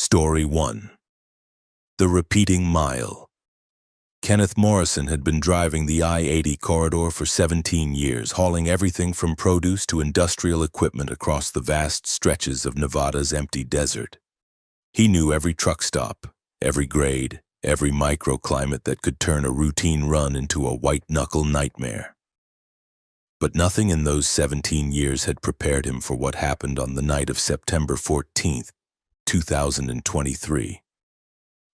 Story 1. The Repeating Mile. Kenneth Morrison had been driving the I-80 corridor for 17 years, hauling everything from produce to industrial equipment across the vast stretches of Nevada's empty desert. He knew every truck stop, every grade, every microclimate that could turn a routine run into a white-knuckle nightmare. But nothing in those 17 years had prepared him for what happened on the night of September 14th, 2023.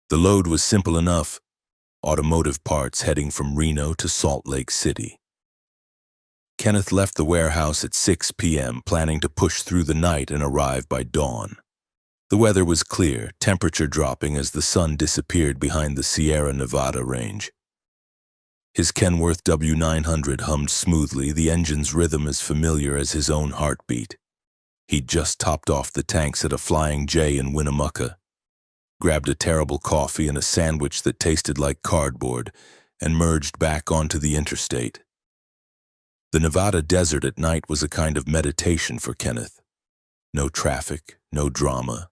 The load was simple enough: automotive parts heading from Reno to Salt Lake City. Kenneth left the warehouse at 6 p.m., planning to push through the night and arrive by dawn. The weather was clear, temperature dropping as the sun disappeared behind the Sierra Nevada range. His Kenworth W900 hummed smoothly, the engine's rhythm as familiar as his own heartbeat. He'd just topped off the tanks at a Flying J in Winnemucca, grabbed a terrible coffee and a sandwich that tasted like cardboard, and merged back onto the interstate. The Nevada desert at night was a kind of meditation for Kenneth. No traffic, no drama,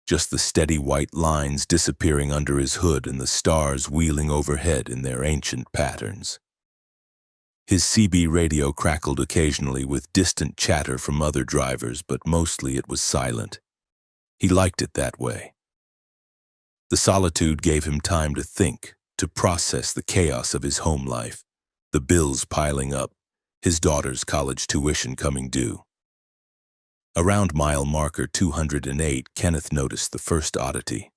just the steady white lines disappearing under his hood and the stars wheeling overhead in their ancient patterns. His CB radio crackled occasionally with distant chatter from other drivers, but mostly it was silent. He liked it that way. The solitude gave him time to think, to process the chaos of his home life, the bills piling up, his daughter's college tuition coming due. Around mile marker 208, Kenneth noticed the first oddity.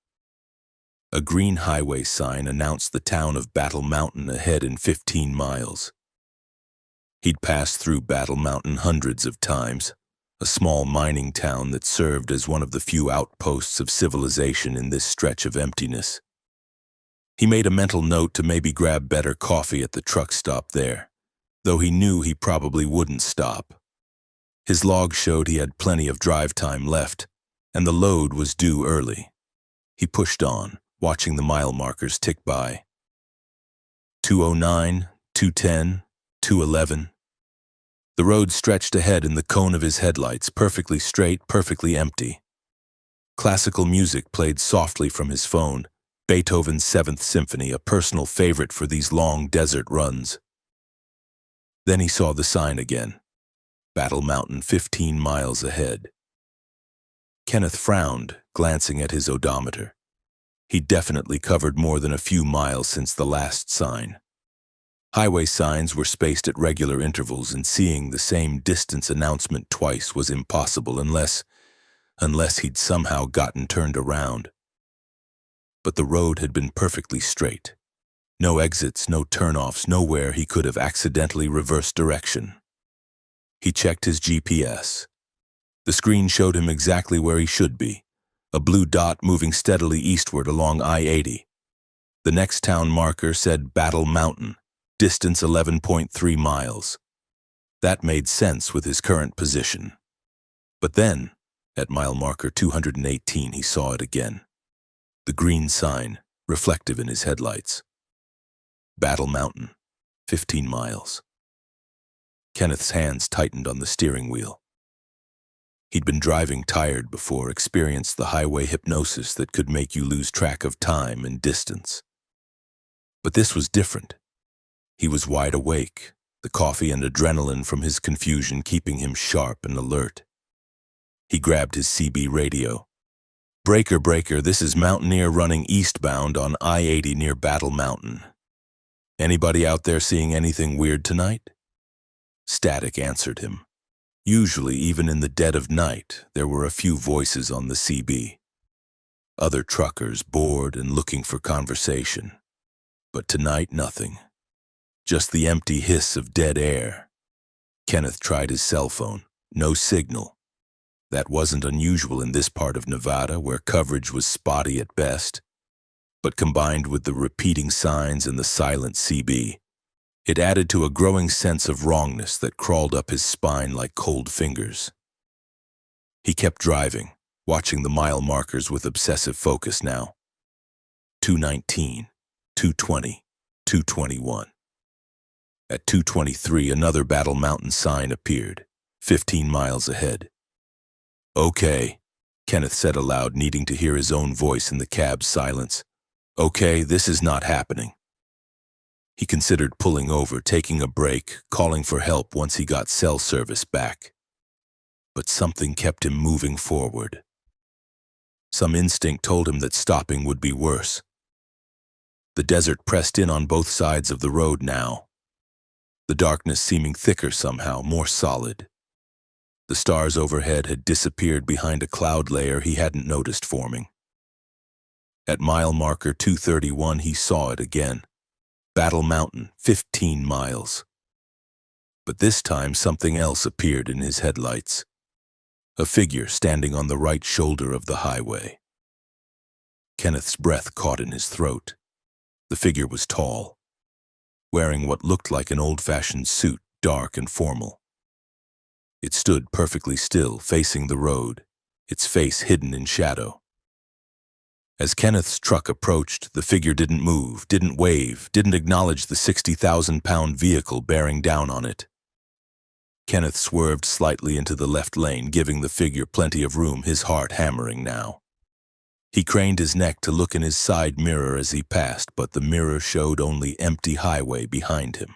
A green highway sign announced the town of Battle Mountain ahead in 15 miles. He'd passed through Battle Mountain hundreds of times, a small mining town that served as one of the few outposts of civilization in this stretch of emptiness. He made a mental note to maybe grab better coffee at the truck stop there, though he knew he probably wouldn't stop. His log showed he had plenty of drive time left, and the load was due early. He pushed on, watching the mile markers tick by. 209, 210, 211. The road stretched ahead in the cone of his headlights, perfectly straight, perfectly empty. Classical music played softly from his phone, Beethoven's Seventh Symphony, a personal favorite for these long desert runs. Then he saw the sign again. Battle Mountain 15 miles ahead. Kenneth frowned, glancing at his odometer. He'd definitely covered more than a few miles since the last sign. Highway signs were spaced at regular intervals, and seeing the same distance announcement twice was impossible unless he'd somehow gotten turned around. But the road had been perfectly straight. No exits, no turnoffs, nowhere he could have accidentally reversed direction. He checked his GPS. The screen showed him exactly where he should be, a blue dot moving steadily eastward along I-80. The next town marker said Battle Mountain, distance 11.3 miles. That made sense with his current position. But then, at mile marker 218, he saw it again. The green sign, reflective in his headlights. Battle Mountain, 15 miles. Kenneth's hands tightened on the steering wheel. He'd been driving tired before, experienced the highway hypnosis that could make you lose track of time and distance. But this was different. He was wide awake, the coffee and adrenaline from his confusion keeping him sharp and alert. He grabbed his CB radio. "Breaker, breaker, this is Mountaineer running eastbound on I-80 near Battle Mountain. Anybody out there seeing anything weird tonight?" Static answered him. Usually, even in the dead of night, there were a few voices on the CB. Other truckers bored and looking for conversation. But tonight, nothing. Just the empty hiss of dead air. Kenneth tried his cell phone. No signal. That wasn't unusual in this part of Nevada, where coverage was spotty at best. But combined with the repeating signs and the silent CB, it added to a growing sense of wrongness that crawled up his spine like cold fingers. He kept driving, watching the mile markers with obsessive focus now. 219, 220, 221. At 223, another Battle Mountain sign appeared, 15 miles ahead. "Okay," Kenneth said aloud, needing to hear his own voice in the cab's silence. Okay, this is not happening. He considered pulling over, taking a break, calling for help once he got cell service back. But something kept him moving forward. Some instinct told him that stopping would be worse. The desert pressed in on both sides of the road now, the darkness seeming thicker somehow, more solid. The stars overhead had disappeared behind a cloud layer he hadn't noticed forming. At mile marker 231, he saw it again. Battle Mountain, 15 miles. But this time something else appeared in his headlights. A figure standing on the right shoulder of the highway. Kenneth's breath caught in his throat. The figure was tall, wearing what looked like an old-fashioned suit, dark and formal. It stood perfectly still, facing the road, its face hidden in shadow. As Kenneth's truck approached, the figure didn't move, didn't wave, didn't acknowledge the 60,000-pound vehicle bearing down on it. Kenneth swerved slightly into the left lane, giving the figure plenty of room, his heart hammering now. He craned his neck to look in his side mirror as he passed, but the mirror showed only empty highway behind him.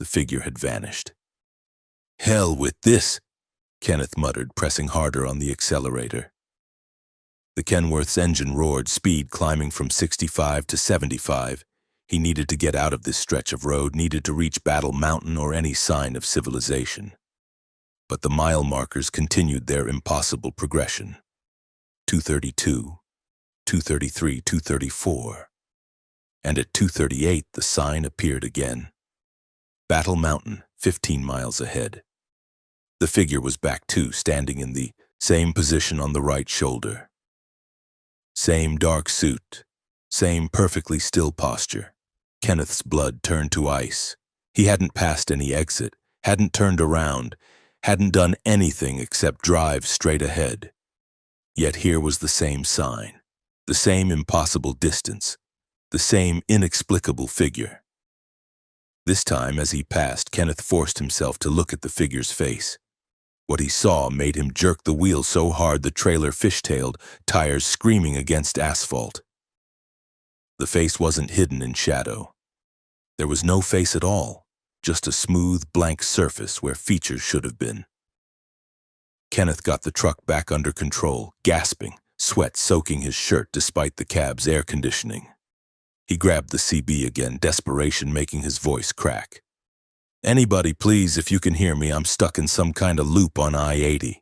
The figure had vanished. Hell with this, Kenneth muttered, pressing harder on the accelerator. The Kenworth's engine roared, speed climbing from 65 to 75. He needed to get out of this stretch of road, needed to reach Battle Mountain or any sign of civilization. But the mile markers continued their impossible progression. 232, 233, 234. And at 238, the sign appeared again. Battle Mountain, 15 miles ahead. The figure was back too, standing in the same position on the right shoulder. Same dark suit, same perfectly still posture. Kenneth's blood turned to ice. He hadn't passed any exit, hadn't turned around, hadn't done anything except drive straight ahead. Yet here was the same sign, the same impossible distance, the same inexplicable figure. This time, as he passed, Kenneth forced himself to look at the figure's face. What he saw made him jerk the wheel so hard the trailer fishtailed, tires screaming against asphalt. The face wasn't hidden in shadow. There was no face at all, just a smooth, blank surface where features should have been. Kenneth got the truck back under control, gasping, sweat soaking his shirt despite the cab's air conditioning. He grabbed the CB again, desperation making his voice crack. Anybody, please, if you can hear me, I'm stuck in some kind of loop on I-80.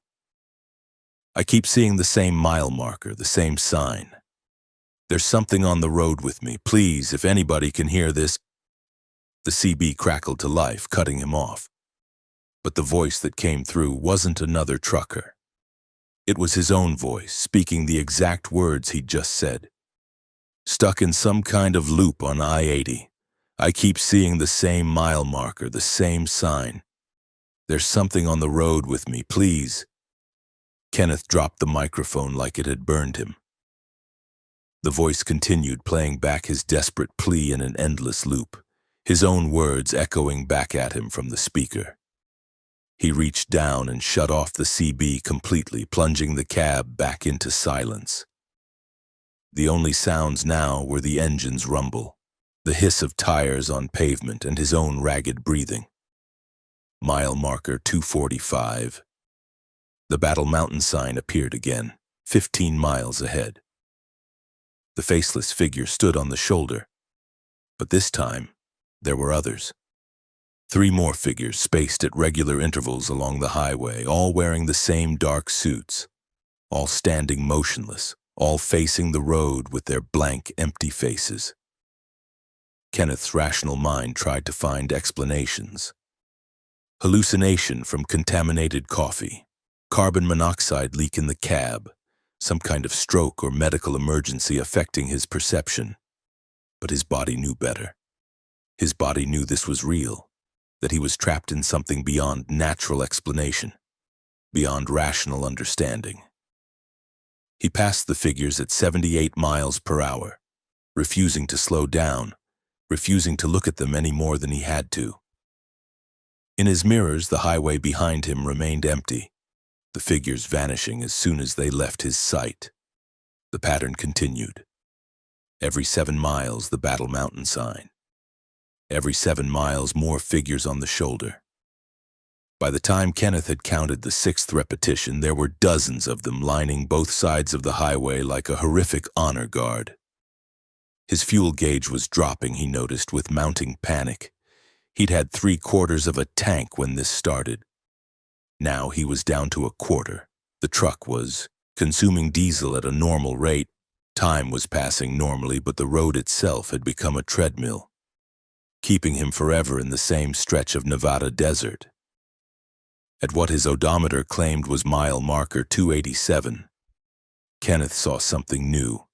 I keep seeing the same mile marker, the same sign. There's something on the road with me. Please, if anybody can hear this. The CB crackled to life, cutting him off. But the voice that came through wasn't another trucker. It was his own voice, speaking the exact words he'd just said. Stuck in some kind of loop on I-80. I keep seeing the same mile marker, the same sign. There's something on the road with me, please. Kenneth dropped the microphone like it had burned him. The voice continued, playing back his desperate plea in an endless loop, his own words echoing back at him from the speaker. He reached down and shut off the CB completely, plunging the cab back into silence. The only sounds now were the engine's rumble, the hiss of tires on pavement, and his own ragged breathing. Mile marker 245. The Battle Mountain sign appeared again, 15 miles ahead. The faceless figure stood on the shoulder, but this time there were others. 3 more figures spaced at regular intervals along the highway, all wearing the same dark suits, all standing motionless, all facing the road with their blank, empty faces. Kenneth's rational mind tried to find explanations. Hallucination from contaminated coffee, carbon monoxide leak in the cab, some kind of stroke or medical emergency affecting his perception. But his body knew better. His body knew this was real, that he was trapped in something beyond natural explanation, beyond rational understanding. He passed the figures at 78 miles per hour, refusing to slow down, refusing to look at them any more than he had to. In his mirrors, the highway behind him remained empty. the figures vanishing as soon as they left his sight. The pattern continued. Every 7 miles, the Battle Mountain sign. Every 7 miles, more figures on the shoulder. By the time Kenneth had counted the 6th repetition, there were dozens of them lining both sides of the highway like a horrific honor guard. His fuel gauge was dropping, he noticed, with mounting panic. He'd had 3/4 of a tank when this started. Now he was down to 1/4. The truck was consuming diesel at a normal rate. Time was passing normally, but the road itself had become a treadmill, keeping him forever in the same stretch of Nevada desert. At what his odometer claimed was mile marker 287, Kenneth saw something new.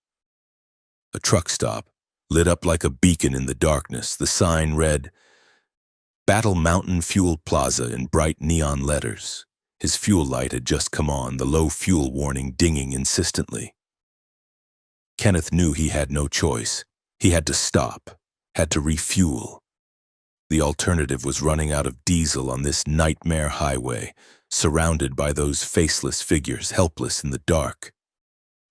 A truck stop, lit up like a beacon in the darkness. The sign read, Battle Mountain Fuel Plaza in bright neon letters. His fuel light had just come on, the low fuel warning dinging insistently. Kenneth knew he had no choice. He had to stop, had to refuel. The alternative was running out of diesel on this nightmare highway, surrounded by those faceless figures, helpless in the dark.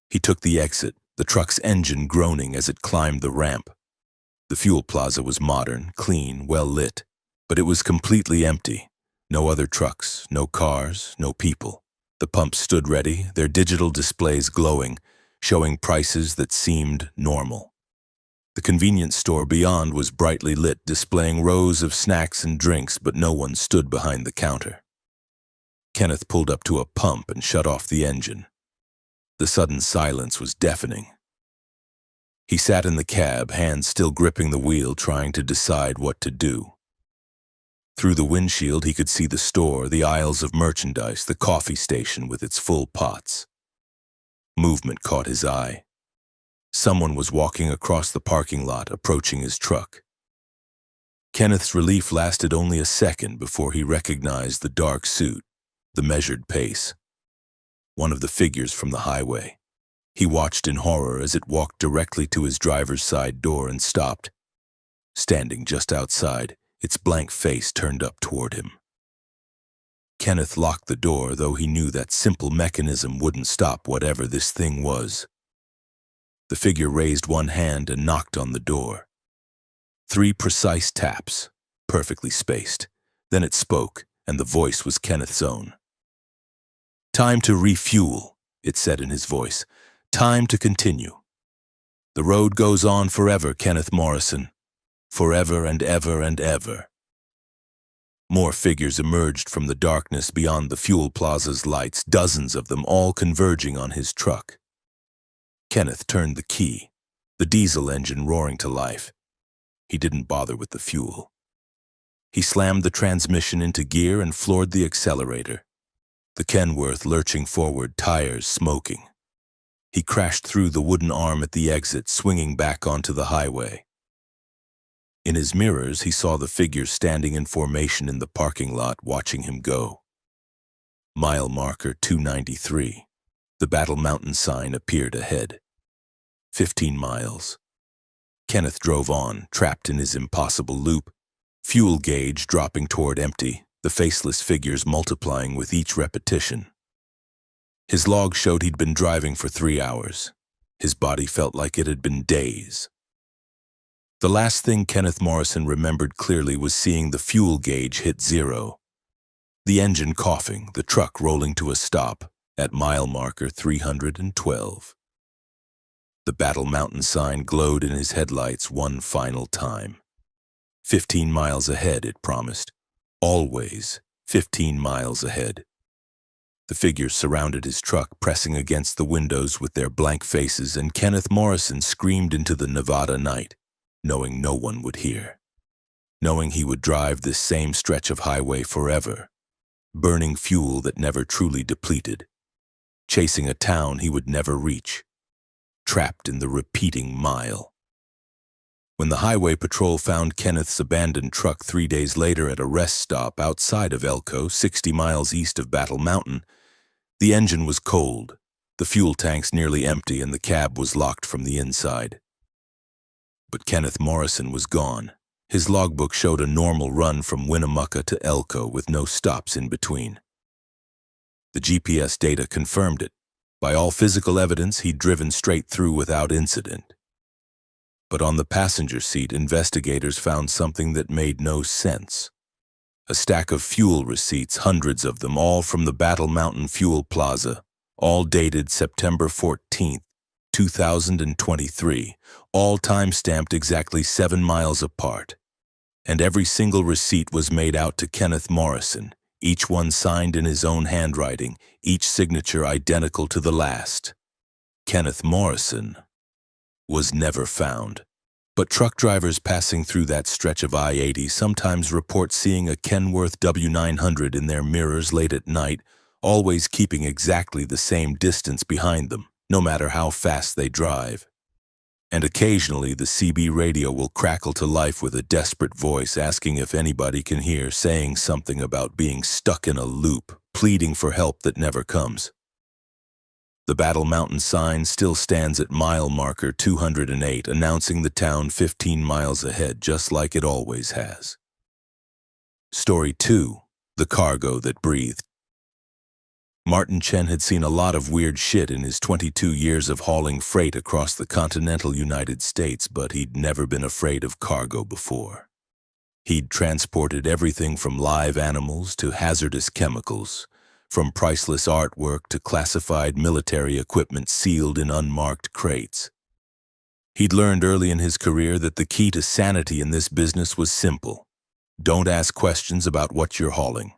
He took the exit, the truck's engine groaning as it climbed the ramp. The fuel plaza was modern, clean, well lit, but it was completely empty. No other trucks, no cars, no people. The pumps stood ready, their digital displays glowing, showing prices that seemed normal. The convenience store beyond was brightly lit, displaying rows of snacks and drinks, but no one stood behind the counter. Kenneth pulled up to a pump and shut off the engine. The sudden silence was deafening. He sat in the cab, hands still gripping the wheel, trying to decide what to do. Through the windshield, he could see the store, the aisles of merchandise, the coffee station with its full pots. Movement caught his eye. Someone was walking across the parking lot, approaching his truck. Kenneth's relief lasted only a second before he recognized the dark suit, the measured pace. One of the figures from the highway. He watched in horror as it walked directly to his driver's side door and stopped. Standing just outside, its blank face turned up toward him. Kenneth locked the door, though he knew that simple mechanism wouldn't stop whatever this thing was. The figure raised one hand and knocked on the door. 3 precise taps, perfectly spaced. Then it spoke, and the voice was Kenneth's own. "Time to refuel," it said in his voice. "Time to continue. The road goes on forever, Kenneth Morrison. Forever and ever and ever." More figures emerged from the darkness beyond the fuel plaza's lights, dozens of them, all converging on his truck. Kenneth turned the key, the diesel engine roaring to life. He didn't bother with the fuel. He slammed the transmission into gear and floored the accelerator, the Kenworth lurching forward, tires smoking. He crashed through the wooden arm at the exit, swinging back onto the highway. In his mirrors, he saw the figures standing in formation in the parking lot, watching him go. Mile marker 293. The Battle Mountain sign appeared ahead. 15 miles. Kenneth drove on, trapped in his impossible loop, fuel gauge dropping toward empty, the faceless figures multiplying with each repetition. His log showed he'd been driving for 3 hours. His body felt like it had been days. The last thing Kenneth Morrison remembered clearly was seeing the fuel gauge hit 0. The engine coughing, the truck rolling to a stop at mile marker 312. The Battle Mountain sign glowed in his headlights one final time. 15 miles ahead, it promised. Always 15 miles ahead. The figures surrounded his truck, pressing against the windows with their blank faces, and Kenneth Morrison screamed into the Nevada night, knowing no one would hear. Knowing he would drive this same stretch of highway forever, burning fuel that never truly depleted, chasing a town he would never reach, trapped in the repeating mile. When the highway patrol found Kenneth's abandoned truck 3 days later at a rest stop outside of Elko, 60 miles east of Battle Mountain, the engine was cold, the fuel tanks nearly empty, and the cab was locked from the inside. But Kenneth Morrison was gone. His logbook showed a normal run from Winnemucca to Elko with no stops in between. The GPS data confirmed it. By all physical evidence, he'd driven straight through without incident. But on the passenger seat, investigators found something that made no sense. A stack of fuel receipts, hundreds of them, all from the Battle Mountain Fuel Plaza, all dated September 14th, 2023, all time-stamped exactly 7 miles apart. And every single receipt was made out to Kenneth Morrison, each one signed in his own handwriting, each signature identical to the last. Kenneth Morrison was never found. But truck drivers passing through that stretch of I-80 sometimes report seeing a Kenworth W900 in their mirrors late at night, always keeping exactly the same distance behind them, no matter how fast they drive. And occasionally the CB radio will crackle to life with a desperate voice asking if anybody can hear, saying something about being stuck in a loop, pleading for help that never comes. The Battle Mountain sign still stands at mile marker 208, announcing the town 15 miles ahead, just like it always has. Story 2. The Cargo That Breathed. Martin Chen had seen a lot of weird shit in his 22 years of hauling freight across the continental United States, but he'd never been afraid of cargo before. He'd transported everything from live animals to hazardous chemicals, from priceless artwork to classified military equipment sealed in unmarked crates. He'd learned early in his career that the key to sanity in this business was simple. Don't ask questions about what you're hauling.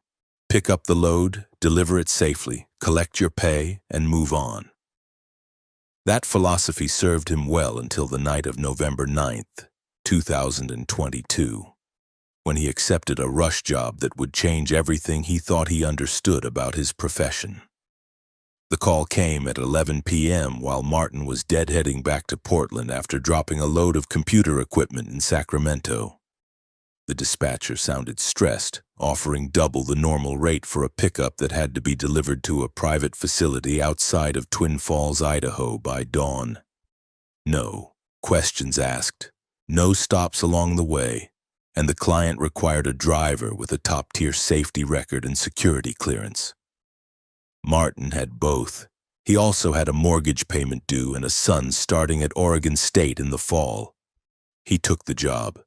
Pick up the load, deliver it safely, collect your pay, and move on. That philosophy served him well until the night of November 9th, 2022. When he accepted a rush job that would change everything he thought he understood about his profession. The call came at 11 p.m. while Martin was deadheading back to Portland after dropping a load of computer equipment in Sacramento. The dispatcher sounded stressed, offering double the normal rate for a pickup that had to be delivered to a private facility outside of Twin Falls, Idaho by dawn. No questions asked, no stops along the way, and the client required a driver with a top-tier safety record and security clearance. Martin had both. He also had a mortgage payment due and a son starting at Oregon State in the fall. He took the job.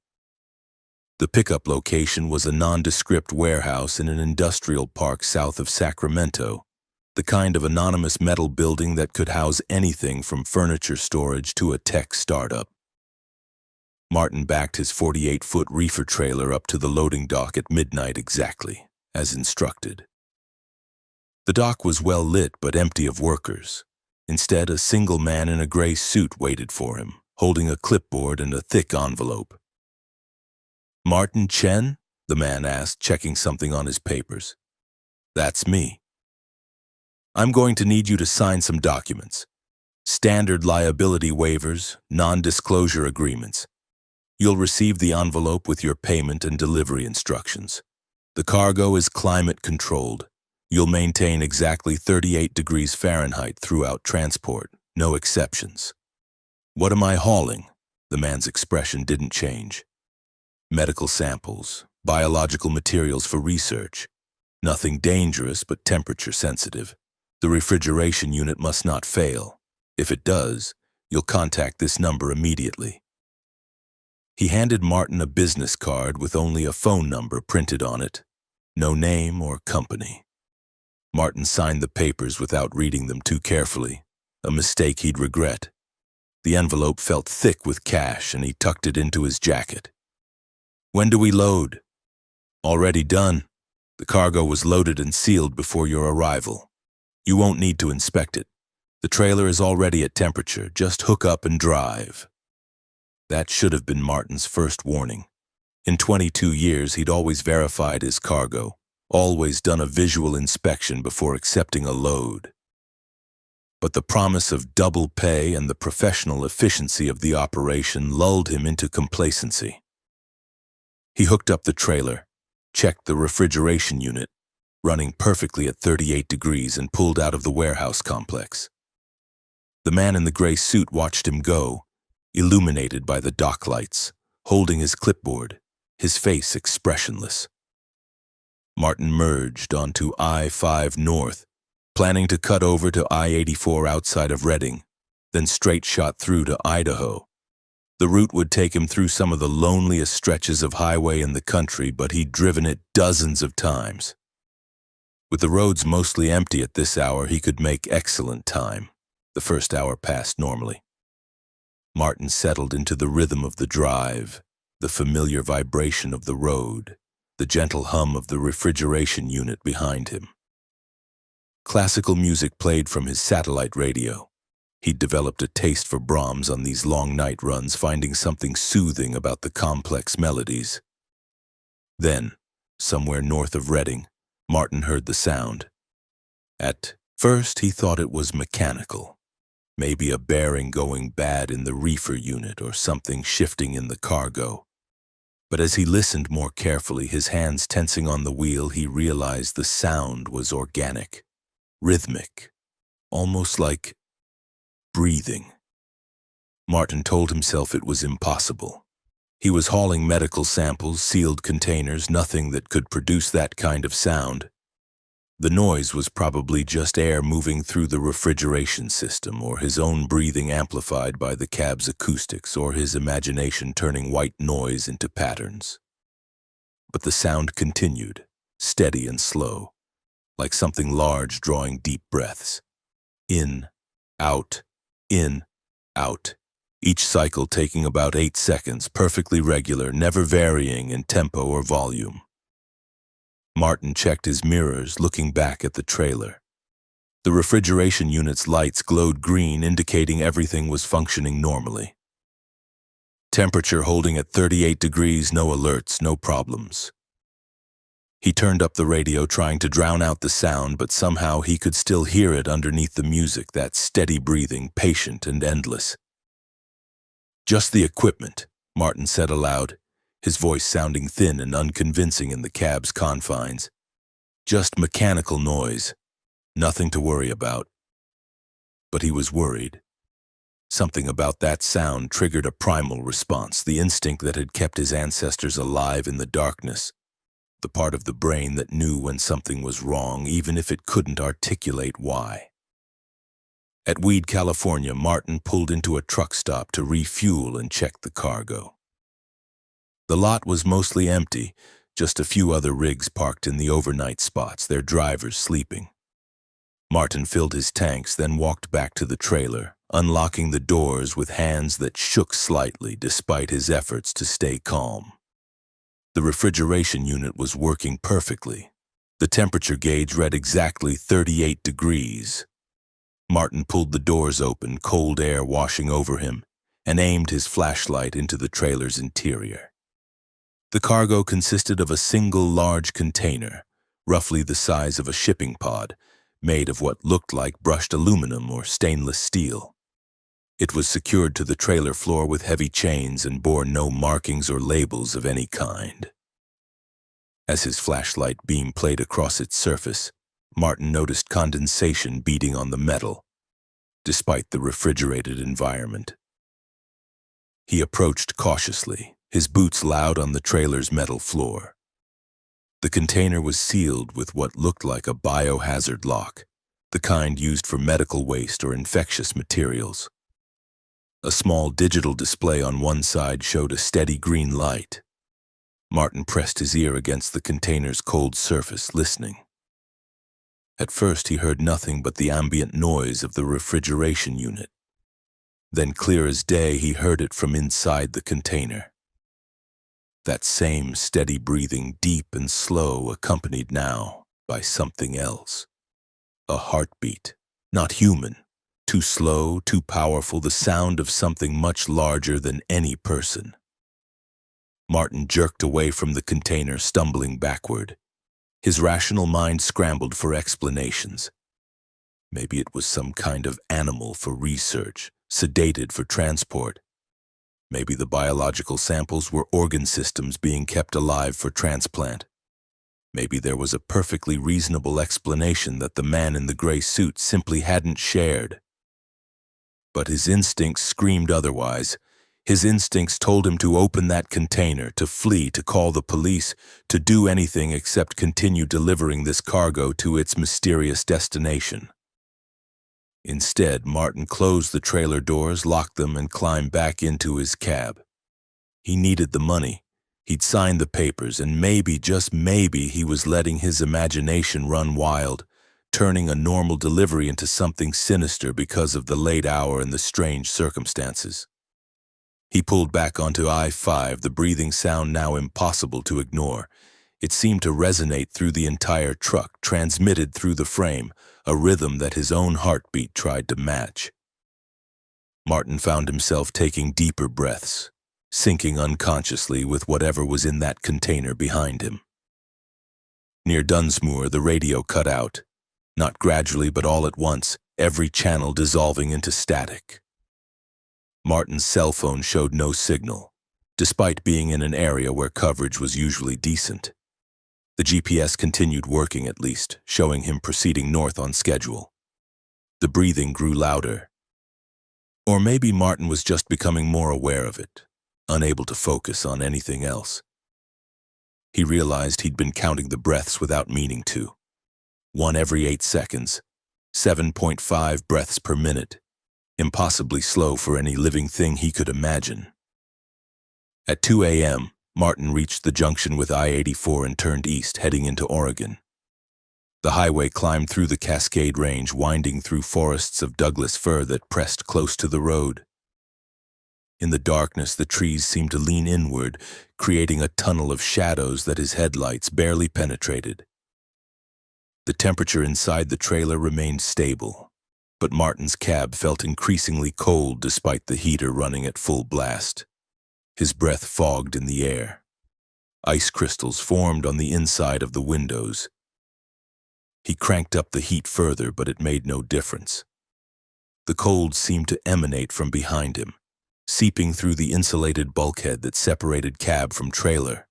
The pickup location was a nondescript warehouse in an industrial park south of Sacramento, the kind of anonymous metal building that could house anything from furniture storage to a tech startup. Martin backed his 48-foot reefer trailer up to the loading dock at midnight exactly, as instructed. The dock was well lit but empty of workers. Instead, a single man in a gray suit waited for him, holding a clipboard and a thick envelope. "Martin Chen?" the man asked, checking something on his papers. "That's me. I'm going to need you to sign some documents. Standard liability waivers, non-disclosure agreements. You'll receive the envelope with your payment and delivery instructions. The cargo is climate controlled. You'll maintain exactly 38 degrees Fahrenheit throughout transport, no exceptions." "What am I hauling?" The man's expression didn't change. "Medical samples, biological materials for research. Nothing dangerous but temperature sensitive. The refrigeration unit must not fail. If it does, you'll contact this number immediately." He handed Martin a business card with only a phone number printed on it. No name or company. Martin signed the papers without reading them too carefully, a mistake he'd regret. The envelope felt thick with cash and he tucked it into his jacket. "When do we load?" "Already done. The cargo was loaded and sealed before your arrival. You won't need to inspect it. The trailer is already at temperature. Just hook up and drive." That should have been Martin's first warning. In 22 years, he'd always verified his cargo, always done a visual inspection before accepting a load. But the promise of double pay and the professional efficiency of the operation lulled him into complacency. He hooked up the trailer, checked the refrigeration unit, running perfectly at 38 degrees, and pulled out of the warehouse complex. The man in the gray suit watched him go, illuminated by the dock lights, holding his clipboard, his face expressionless. Martin merged onto I-5 North, planning to cut over to I-84 outside of Reading, then straight shot through to Idaho. The route would take him through some of the loneliest stretches of highway in the country, but he'd driven it dozens of times. With the roads mostly empty at this hour, he could make excellent time. The first hour passed normally. Martin settled into the rhythm of the drive, the familiar vibration of the road, the gentle hum of the refrigeration unit behind him. Classical music played from his satellite radio. He'd developed a taste for Brahms on these long night runs, finding something soothing about the complex melodies. Then, somewhere north of Reading, Martin heard the sound. At first, he thought it was mechanical. Maybe a bearing going bad in the reefer unit or something shifting in the cargo. But as he listened more carefully, his hands tensing on the wheel, he realized the sound was organic, rhythmic, almost like breathing. Martin told himself it was impossible. He was hauling medical samples, sealed containers, nothing that could produce that kind of sound. The noise was probably just air moving through the refrigeration system, or his own breathing amplified by the cab's acoustics, or his imagination turning white noise into patterns. But the sound continued, steady and slow, like something large drawing deep breaths. In, out, each cycle taking about 8 seconds, perfectly regular, never varying in tempo or volume. Martin checked his mirrors, looking back at the trailer. The refrigeration unit's lights glowed green, indicating everything was functioning normally. Temperature holding at 38 degrees, no alerts, no problems. He turned up the radio, trying to drown out the sound, but somehow he could still hear it underneath the music, that steady breathing, patient and endless. "Just the equipment," Martin said aloud, his voice sounding thin and unconvincing in the cab's confines. "Just mechanical noise. Nothing to worry about." But he was worried. Something about that sound triggered a primal response, the instinct that had kept his ancestors alive in the darkness, the part of the brain that knew when something was wrong, even if it couldn't articulate why. At Weed, California, Martin pulled into a truck stop to refuel and check the cargo. The lot was mostly empty, just a few other rigs parked in the overnight spots, their drivers sleeping. Martin filled his tanks, then walked back to the trailer, unlocking the doors with hands that shook slightly despite his efforts to stay calm. The refrigeration unit was working perfectly. The temperature gauge read exactly 38 degrees. Martin pulled the doors open, cold air washing over him, and aimed his flashlight into the trailer's interior. The cargo consisted of a single large container, roughly the size of a shipping pod, made of what looked like brushed aluminum or stainless steel. It was secured to the trailer floor with heavy chains and bore no markings or labels of any kind. As his flashlight beam played across its surface, Martin noticed condensation beating on the metal, despite the refrigerated environment. He approached cautiously, his boots loud on the trailer's metal floor. The container was sealed with what looked like a biohazard lock, the kind used for medical waste or infectious materials. A small digital display on one side showed a steady green light. Martin pressed his ear against the container's cold surface, listening. At first he heard nothing but the ambient noise of the refrigeration unit. Then, clear as day, he heard it from inside the container. That same steady breathing, deep and slow, accompanied now by something else. A heartbeat, not human, too slow, too powerful, the sound of something much larger than any person. Martin jerked away from the container, stumbling backward. His rational mind scrambled for explanations. Maybe it was some kind of animal for research, sedated for transport. Maybe the biological samples were organ systems being kept alive for transplant. Maybe there was a perfectly reasonable explanation that the man in the gray suit simply hadn't shared. But his instincts screamed otherwise. His instincts told him to open that container, to flee, to call the police, to do anything except continue delivering this cargo to its mysterious destination. Instead, Martin closed the trailer doors, locked them, and climbed back into his cab. He needed the money. He'd signed the papers, and maybe, just maybe, he was letting his imagination run wild, turning a normal delivery into something sinister because of the late hour and the strange circumstances. He pulled back onto I-5, the breathing sound now impossible to ignore. It seemed to resonate through the entire truck, transmitted through the frame, a rhythm that his own heartbeat tried to match. Martin found himself taking deeper breaths, sinking unconsciously with whatever was in that container behind him. Near Dunsmuir, the radio cut out, not gradually but all at once, every channel dissolving into static. Martin's cell phone showed no signal, despite being in an area where coverage was usually decent. The GPS continued working at least, showing him proceeding north on schedule. The breathing grew louder. Or maybe Martin was just becoming more aware of it, unable to focus on anything else. He realized he'd been counting the breaths without meaning to. 1 every 8 seconds, 7.5 breaths per minute, impossibly slow for any living thing he could imagine. At 2 a.m., Martin reached the junction with I-84 and turned east, heading into Oregon. The highway climbed through the Cascade Range, winding through forests of Douglas fir that pressed close to the road. In the darkness, the trees seemed to lean inward, creating a tunnel of shadows that his headlights barely penetrated. The temperature inside the trailer remained stable, but Martin's cab felt increasingly cold despite the heater running at full blast. His breath fogged in the air. Ice crystals formed on the inside of the windows. He cranked up the heat further, but it made no difference. The cold seemed to emanate from behind him, seeping through the insulated bulkhead that separated cab from trailer.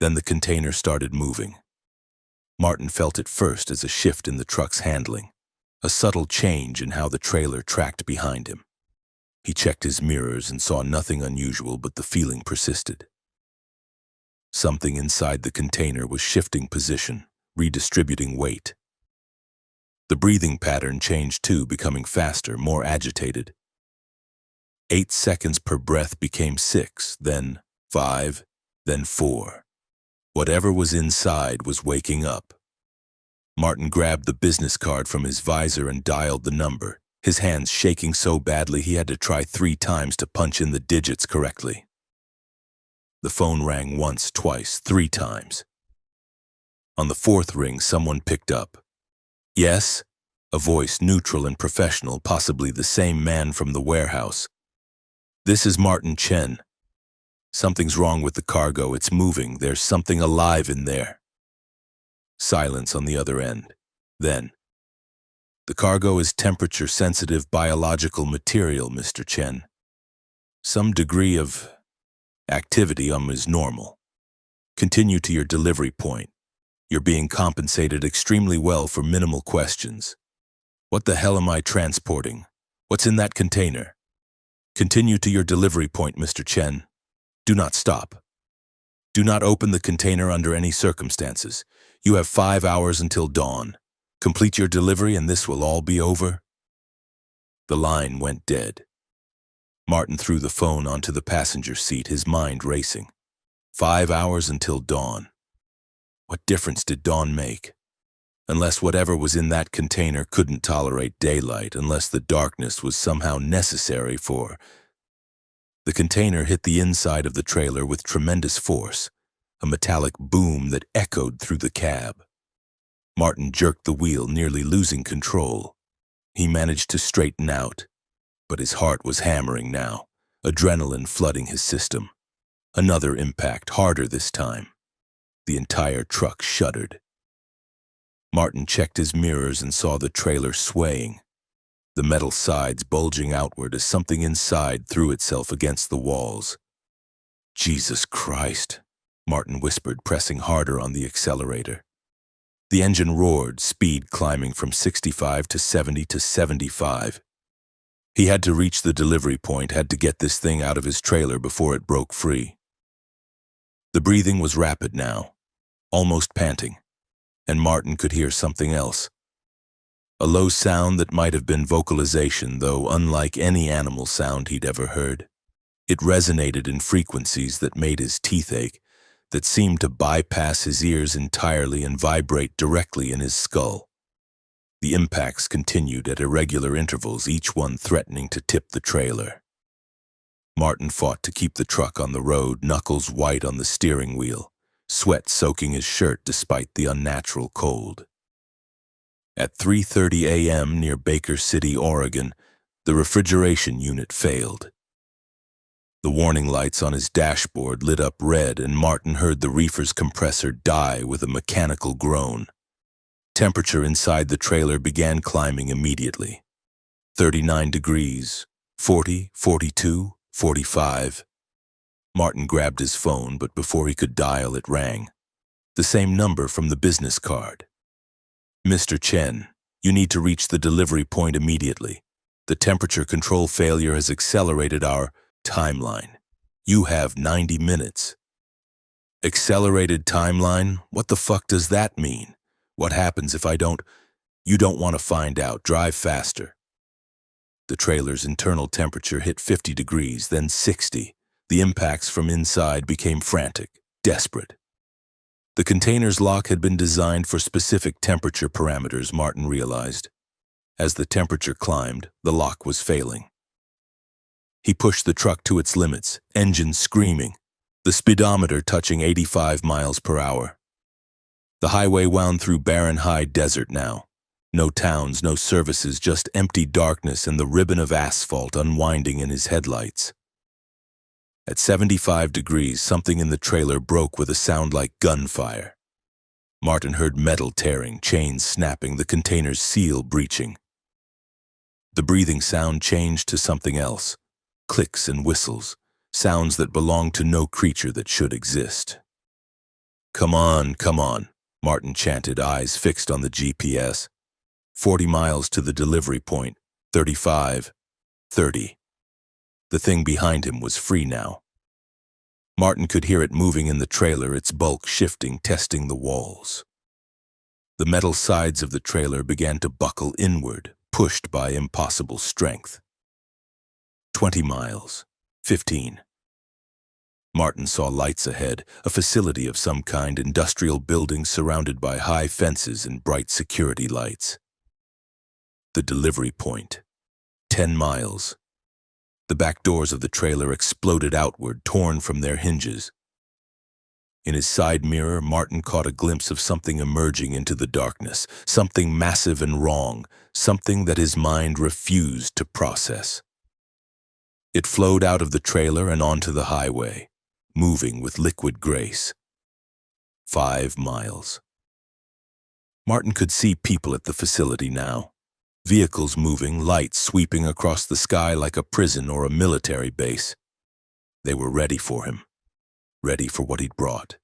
Then the container started moving. Martin felt it first as a shift in the truck's handling, a subtle change in how the trailer tracked behind him. He checked his mirrors and saw nothing unusual, but the feeling persisted. Something inside the container was shifting position, redistributing weight. The breathing pattern changed too, becoming faster, more agitated. 8 seconds per breath became 6, then 5, then 4. Whatever was inside was waking up. Martin grabbed the business card from his visor and dialed the number, his hands shaking so badly he had to try 3 times to punch in the digits correctly. The phone rang once, twice, 3 times. On the 4th ring, someone picked up. Yes? A voice, neutral and professional, possibly the same man from the warehouse. This is Martin Chen. Something's wrong with the cargo. It's moving. There's something alive in there. Silence on the other end. Then, the cargo is temperature-sensitive biological material, Mr. Chen. Some degree of activity is normal. Continue to your delivery point. You're being compensated extremely well for minimal questions. What the hell am I transporting? What's in that container? Continue to your delivery point, Mr. Chen. Do not stop. Do not open the container under any circumstances. You have 5 hours until dawn. Complete your delivery and this will all be over. The line went dead. Martin threw the phone onto the passenger seat, his mind racing. 5 hours until dawn. What difference did dawn make? Unless whatever was in that container couldn't tolerate daylight, unless the darkness was somehow necessary for... The container hit the inside of the trailer with tremendous force, a metallic boom that echoed through the cab. Martin jerked the wheel, nearly losing control. He managed to straighten out, but his heart was hammering now, adrenaline flooding his system. Another impact, harder this time. The entire truck shuddered. Martin checked his mirrors and saw the trailer swaying, the metal sides bulging outward as something inside threw itself against the walls. Jesus Christ, Martin whispered, pressing harder on the accelerator. The engine roared, speed climbing from 65 to 70 to 75. He had to reach the delivery point, had to get this thing out of his trailer before it broke free. The breathing was rapid now, almost panting, and Martin could hear something else. A low sound that might have been vocalization, though unlike any animal sound he'd ever heard. It resonated in frequencies that made his teeth ache, that seemed to bypass his ears entirely and vibrate directly in his skull. The impacts continued at irregular intervals, each one threatening to tip the trailer. Martin fought to keep the truck on the road, knuckles white on the steering wheel, sweat soaking his shirt despite the unnatural cold. At 3:30 a.m. near Baker City, Oregon, the refrigeration unit failed. The warning lights on his dashboard lit up red, and Martin heard the reefer's compressor die with a mechanical groan. Temperature inside the trailer began climbing immediately. 39 degrees, 40, 42, 45. Martin grabbed his phone, but before he could dial, it rang. The same number from the business card. Mr. Chen, you need to reach the delivery point immediately. The temperature control failure has accelerated our timeline. You have 90 minutes. Accelerated timeline? What the fuck does that mean? What happens if I don't? You don't want to find out. Drive faster. The trailer's internal temperature hit 50 degrees, then 60. The impacts from inside became frantic, desperate. The container's lock had been designed for specific temperature parameters, Martin realized. As the temperature climbed, the lock was failing. He pushed the truck to its limits, engine screaming, the speedometer touching 85 miles per hour. The highway wound through barren high desert now. No towns, no services, just empty darkness and the ribbon of asphalt unwinding in his headlights. At 75 degrees, something in the trailer broke with a sound like gunfire. Martin heard metal tearing, chains snapping, the container's seal breaching. The breathing sound changed to something else. Clicks and whistles, sounds that belonged to no creature that should exist. Come on, Martin chanted, eyes fixed on the GPS. 40 miles to the delivery point, 35, 30. The thing behind him was free now. Martin could hear it moving in the trailer, its bulk shifting, testing the walls. The metal sides of the trailer began to buckle inward, pushed by impossible strength. 20 miles, 15. Martin saw lights ahead, a facility of some kind, industrial buildings surrounded by high fences and bright security lights. The delivery point, 10 miles. The back doors of the trailer exploded outward, torn from their hinges. In his side mirror, Martin caught a glimpse of something emerging into the darkness, something massive and wrong, something that his mind refused to process. It flowed out of the trailer and onto the highway, moving with liquid grace. 5 miles. Martin could see people at the facility now. Vehicles moving, lights sweeping across the sky like a prison or a military base. They were ready for him, ready for what he'd brought.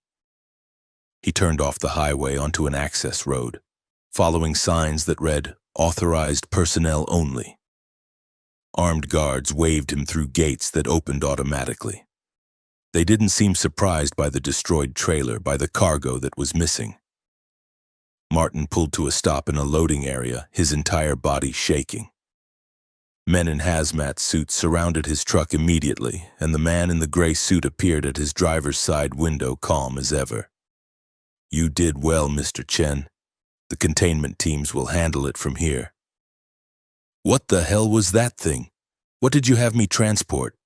He turned off the highway onto an access road, following signs that read, "Authorized personnel only." Armed guards waved him through gates that opened automatically. They didn't seem surprised by the destroyed trailer, by the cargo that was missing. Martin pulled to a stop in a loading area, his entire body shaking. Men in hazmat suits surrounded his truck immediately, and the man in the gray suit appeared at his driver's side window, calm as ever. "You did well, Mr. Chen. The containment teams will handle it from here." "What the hell was that thing? What did you have me transport?"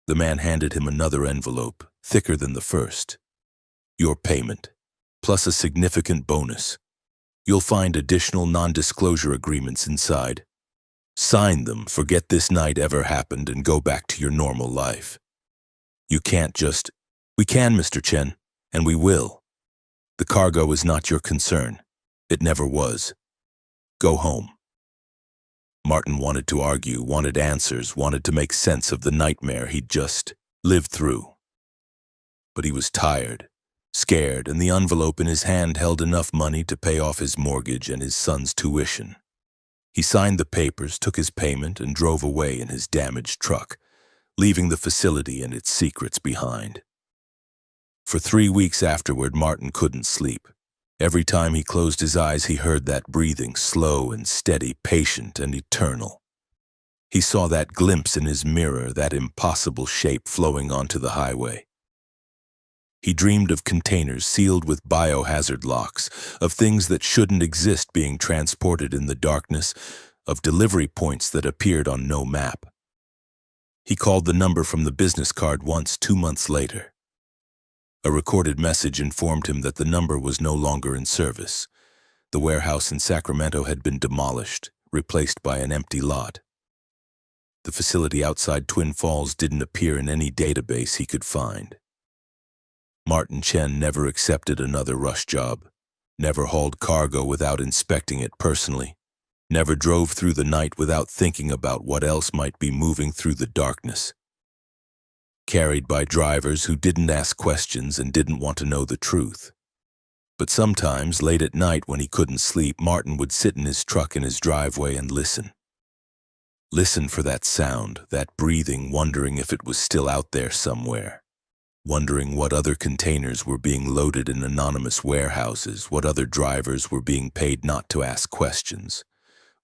The man handed him another envelope, thicker than the first. "Your payment, plus a significant bonus. You'll find additional non-disclosure agreements inside. Sign them, forget this night ever happened, and go back to your normal life. You can't just..." "We can, Mr. Chen, and we will. The cargo is not your concern. It never was. Go home." Martin wanted to argue, wanted answers, wanted to make sense of the nightmare he'd just lived through. But he was tired, scared, and the envelope in his hand held enough money to pay off his mortgage and his son's tuition. He signed the papers, took his payment, and drove away in his damaged truck, leaving the facility and its secrets behind. For 3 weeks afterward, Martin couldn't sleep. Every time he closed his eyes, he heard that breathing, slow and steady, patient and eternal. He saw that glimpse in his mirror, that impossible shape flowing onto the highway. He dreamed of containers sealed with biohazard locks, of things that shouldn't exist being transported in the darkness, of delivery points that appeared on no map. He called the number from the business card once 2 months later. A recorded message informed him that the number was no longer in service. The warehouse in Sacramento had been demolished, replaced by an empty lot. The facility outside Twin Falls didn't appear in any database he could find. Martin Chen never accepted another rush job, never hauled cargo without inspecting it personally, never drove through the night without thinking about what else might be moving through the darkness. Carried by drivers who didn't ask questions and didn't want to know the truth. But sometimes, late at night when he couldn't sleep, Martin would sit in his truck in his driveway and listen. Listen for that sound, that breathing, wondering if it was still out there somewhere. Wondering what other containers were being loaded in anonymous warehouses, what other drivers were being paid not to ask questions,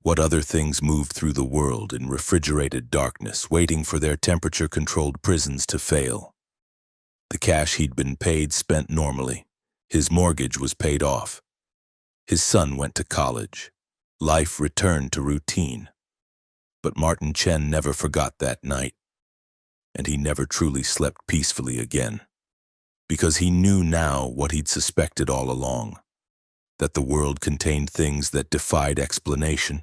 what other things moved through the world in refrigerated darkness, waiting for their temperature-controlled prisons to fail. The cash he'd been paid spent normally. His mortgage was paid off. His son went to college. Life returned to routine. But Martin Chen never forgot that night. And he never truly slept peacefully again, because he knew now what he'd suspected all along, that the world contained things that defied explanation,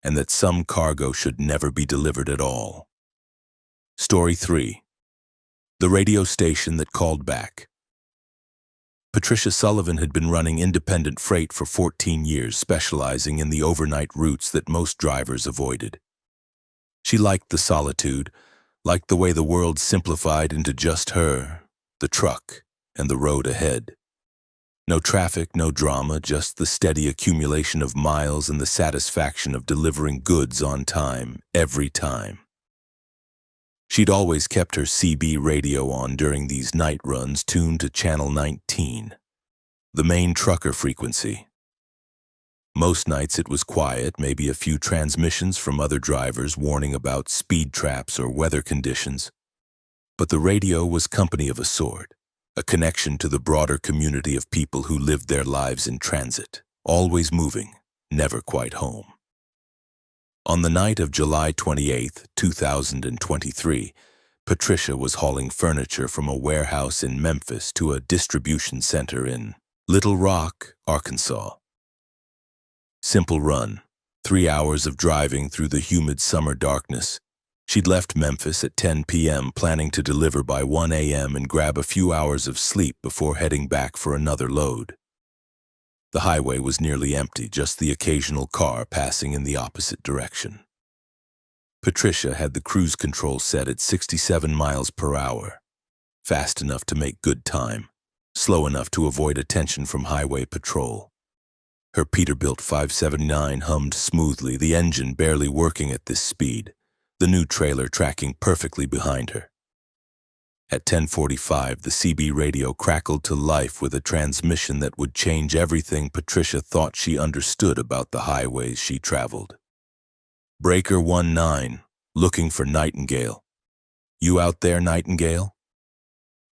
and that some cargo should never be delivered at all. Story 3. The radio station that called back. Patricia Sullivan had been running independent freight for 14 years, specializing in the overnight routes that most drivers avoided. She liked the solitude, liked the way the world simplified into just her, the truck, and the road ahead. No traffic, no drama, just the steady accumulation of miles and the satisfaction of delivering goods on time, every time. She'd always kept her CB radio on during these night runs, tuned to Channel 19, the main trucker frequency. Most nights it was quiet, maybe a few transmissions from other drivers warning about speed traps or weather conditions. But the radio was company of a sort, a connection to the broader community of people who lived their lives in transit, always moving, never quite home. On the night of July 28, 2023, Patricia was hauling furniture from a warehouse in Memphis to a distribution center in Little Rock, Arkansas. Simple run, 3 hours of driving through the humid summer darkness. She'd left Memphis at 10 p.m., planning to deliver by 1 a.m. and grab a few hours of sleep before heading back for another load. The highway was nearly empty, just the occasional car passing in the opposite direction. Patricia had the cruise control set at 67 miles per hour, fast enough to make good time, slow enough to avoid attention from highway patrol. Her Peterbilt 579 hummed smoothly, the engine barely working at this speed, the new trailer tracking perfectly behind her. At 10:45, the CB radio crackled to life with a transmission that would change everything Patricia thought she understood about the highways she traveled. Breaker 19, looking for Nightingale. You out there, Nightingale?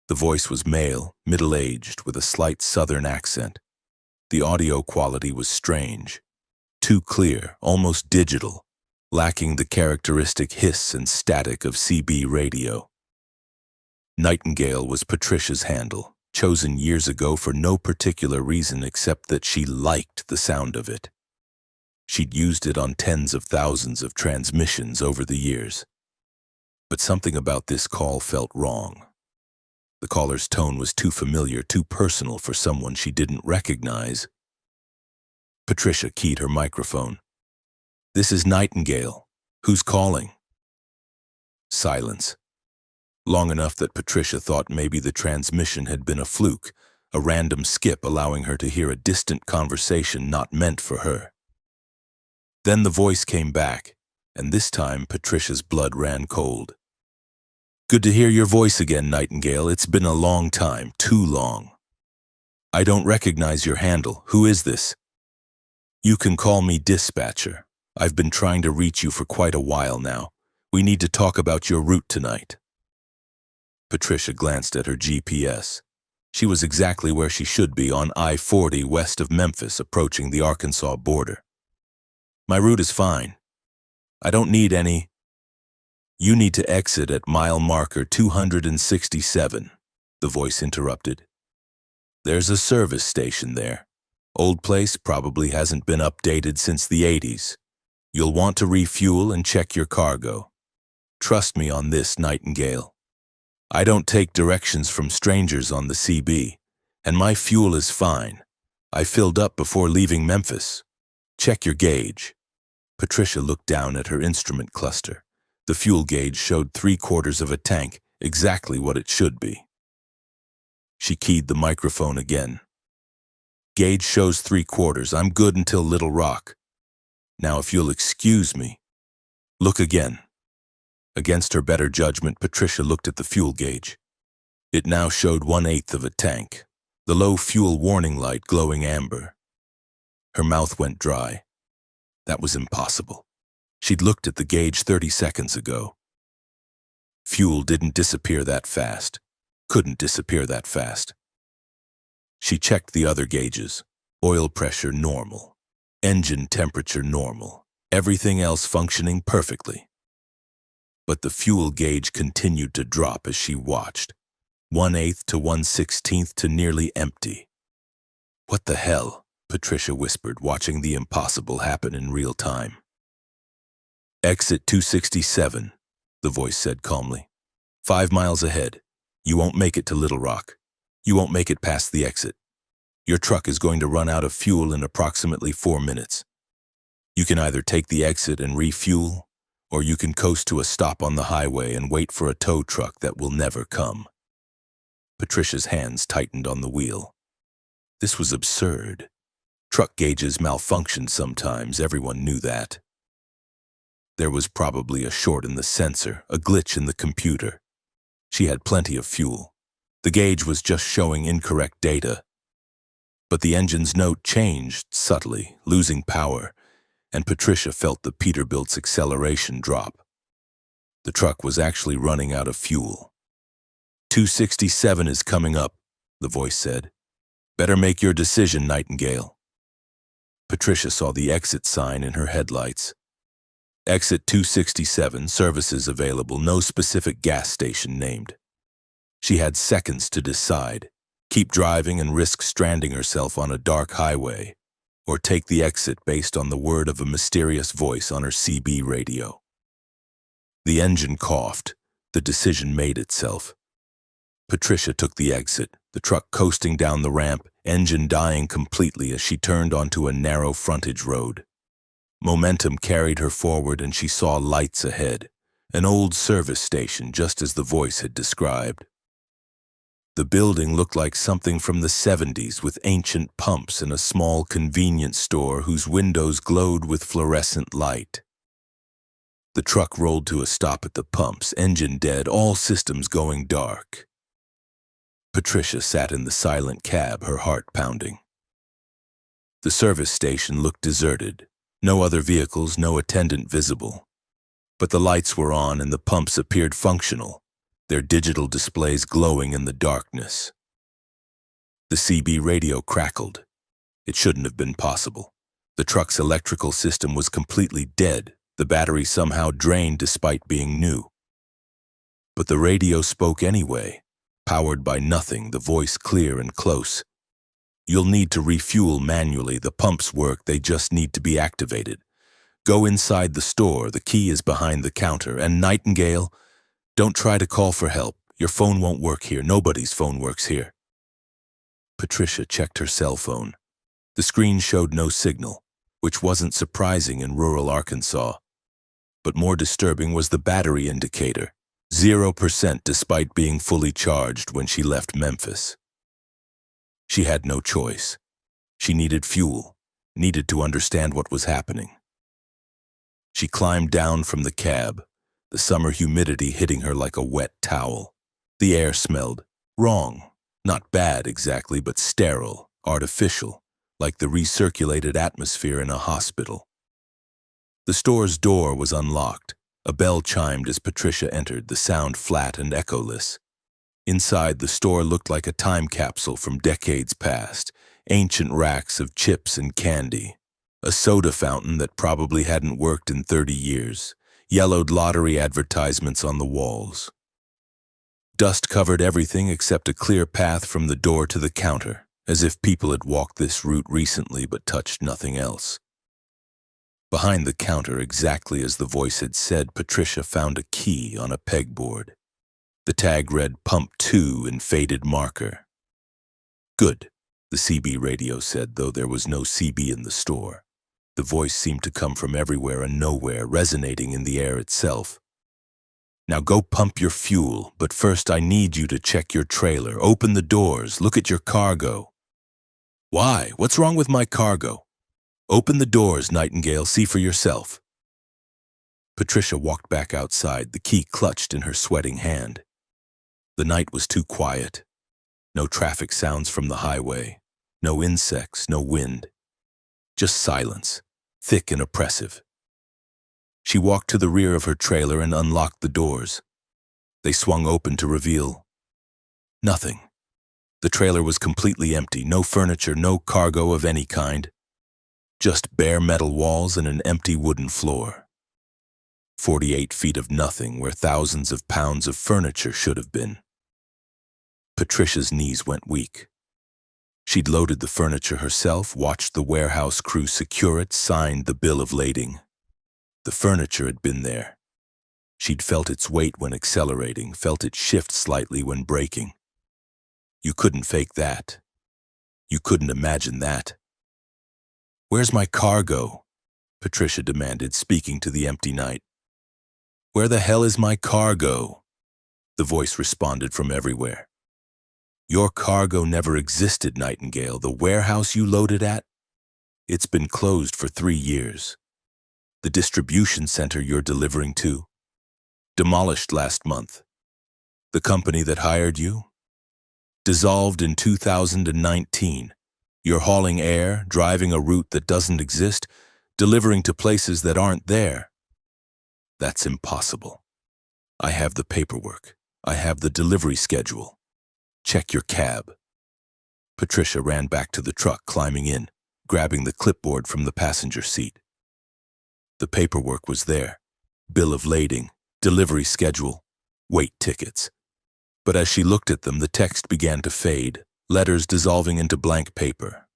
The voice was male, middle-aged, with a slight southern accent. The audio quality was strange, too clear, almost digital, lacking the characteristic hiss and static of CB radio. Nightingale was Patricia's handle, chosen years ago for no particular reason except that she liked the sound of it. She'd used it on tens of thousands of transmissions over the years. But something about this call felt wrong. The caller's tone was too familiar, too personal for someone she didn't recognize. Patricia keyed her microphone. This is Nightingale. Who's calling? Silence. Long enough that Patricia thought maybe the transmission had been a fluke, a random skip allowing her to hear a distant conversation not meant for her. Then the voice came back, and this time Patricia's blood ran cold. "Good to hear your voice again, Nightingale. It's been a long time, too long." "I don't recognize your handle. Who is this?" "You can call me Dispatcher. I've been trying to reach you for quite a while now. We need to talk about your route tonight." Patricia glanced at her GPS. She was exactly where she should be, on I-40 west of Memphis, approaching the Arkansas border. "My route is fine. I don't need any." "You need to exit at mile marker 267, the voice interrupted. "There's a service station there. Old place, probably hasn't been updated since the 80s. You'll want to refuel and check your cargo. Trust me on this, Nightingale. I don't take directions from strangers on the CB, and my fuel is fine. I filled up before leaving Memphis. Check your gauge." Patricia looked down at her instrument cluster. The fuel gauge showed 3/4 of a tank, exactly what it should be. She keyed the microphone again. "Gauge shows 3/4. I'm good until Little Rock. Now, if you'll excuse me." "Look again." Against her better judgment, Patricia looked at the fuel gauge. It now showed 1/8 of a tank, the low fuel warning light glowing amber. Her mouth went dry. That was impossible. She'd looked at the gauge 30 seconds ago. Fuel didn't disappear that fast. Couldn't disappear that fast. She checked the other gauges. Oil pressure normal. Engine temperature normal. Everything else functioning perfectly. But the fuel gauge continued to drop as she watched. 1/8 to 1/16 to nearly empty. "What the hell?" Patricia whispered, watching the impossible happen in real time. "Exit 267, the voice said calmly. 5 miles ahead. You won't make it to Little Rock. You won't make it past the exit. Your truck is going to run out of fuel in approximately 4 minutes. You can either take the exit and refuel, or you can coast to a stop on the highway and wait for a tow truck that will never come." Patricia's hands tightened on the wheel. This was absurd. Truck gauges malfunctioned sometimes, everyone knew that. There was probably a short in the sensor, a glitch in the computer. She had plenty of fuel. The gauge was just showing incorrect data. But the engine's note changed subtly, losing power, and Patricia felt the Peterbilt's acceleration drop. The truck was actually running out of fuel. 267 is coming up, the voice said. "Better make your decision, Nightingale." Patricia saw the exit sign in her headlights. Exit 267, services available, no specific gas station named. She had seconds to decide. Keep driving and risk stranding herself on a dark highway, or take the exit based on the word of a mysterious voice on her CB radio. The engine coughed. The decision made itself. Patricia took the exit, the truck coasting down the ramp, engine dying completely as she turned onto a narrow frontage road. Momentum carried her forward and she saw lights ahead, an old service station just as the voice had described. The building looked like something from the 70s with ancient pumps and a small convenience store whose windows glowed with fluorescent light. The truck rolled to a stop at the pumps, engine dead, all systems going dark. Patricia sat in the silent cab, her heart pounding. The service station looked deserted. No other vehicles, no attendant visible. But the lights were on and the pumps appeared functional, their digital displays glowing in the darkness. The CB radio crackled. It shouldn't have been possible. The truck's electrical system was completely dead, the battery somehow drained despite being new. But the radio spoke anyway, powered by nothing, the voice clear and close. "You'll need to refuel manually. The pumps work, they just need to be activated. Go inside the store, the key is behind the counter, and Nightingale, don't try to call for help. Your phone won't work here. Nobody's phone works here." Patricia checked her cell phone. The screen showed no signal, which wasn't surprising in rural Arkansas. But more disturbing was the battery indicator, 0% despite being fully charged when she left Memphis. She had no choice. She needed fuel, needed to understand what was happening. She climbed down from the cab, the summer humidity hitting her like a wet towel. The air smelled wrong. Not bad exactly, but sterile, artificial, like the recirculated atmosphere in a hospital. The store's door was unlocked. A bell chimed as Patricia entered, the sound flat and echoless. Inside, the store looked like a time capsule from decades past, ancient racks of chips and candy, a soda fountain that probably hadn't worked in 30 years, yellowed lottery advertisements on the walls. Dust covered everything except a clear path from the door to the counter, as if people had walked this route recently but touched nothing else. Behind the counter, exactly as the voice had said, Patricia found a key on a pegboard. The tag read Pump 2 in faded marker. Good, the CB radio said, though there was no CB in the store. The voice seemed to come from everywhere and nowhere, resonating in the air itself. Now go pump your fuel, but first I need you to check your trailer, open the doors, look at your cargo. Why? What's wrong with my cargo? Open the doors, Nightingale, see for yourself. Patricia walked back outside, the key clutched in her sweating hand. The night was too quiet. No traffic sounds from the highway, no insects, no wind. Just silence, thick and oppressive. She walked to the rear of her trailer and unlocked the doors. They swung open to reveal nothing. The trailer was completely empty, no furniture, no cargo of any kind. Just bare metal walls and an empty wooden floor. 48 feet of nothing where thousands of pounds of furniture should have been. Patricia's knees went weak. She'd loaded the furniture herself, watched the warehouse crew secure it, signed the bill of lading. The furniture had been there. She'd felt its weight when accelerating, felt it shift slightly when braking. You couldn't fake that. You couldn't imagine that. Where's my cargo? Patricia demanded, speaking to the empty night. Where the hell is my cargo? The voice responded from everywhere. Your cargo never existed, Nightingale. The warehouse you loaded at? It's been closed for 3 years. The distribution center you're delivering to? Demolished last month. The company that hired you? Dissolved in 2019. You're hauling air, driving a route that doesn't exist, delivering to places that aren't there. That's impossible. I have the paperwork. I have the delivery schedule. Check your cab. Patricia ran back to the truck, climbing in, grabbing the clipboard from the passenger seat. The paperwork was there. Bill of lading, delivery schedule, weight tickets. But as she looked at them, the text began to fade, letters dissolving into blank paper.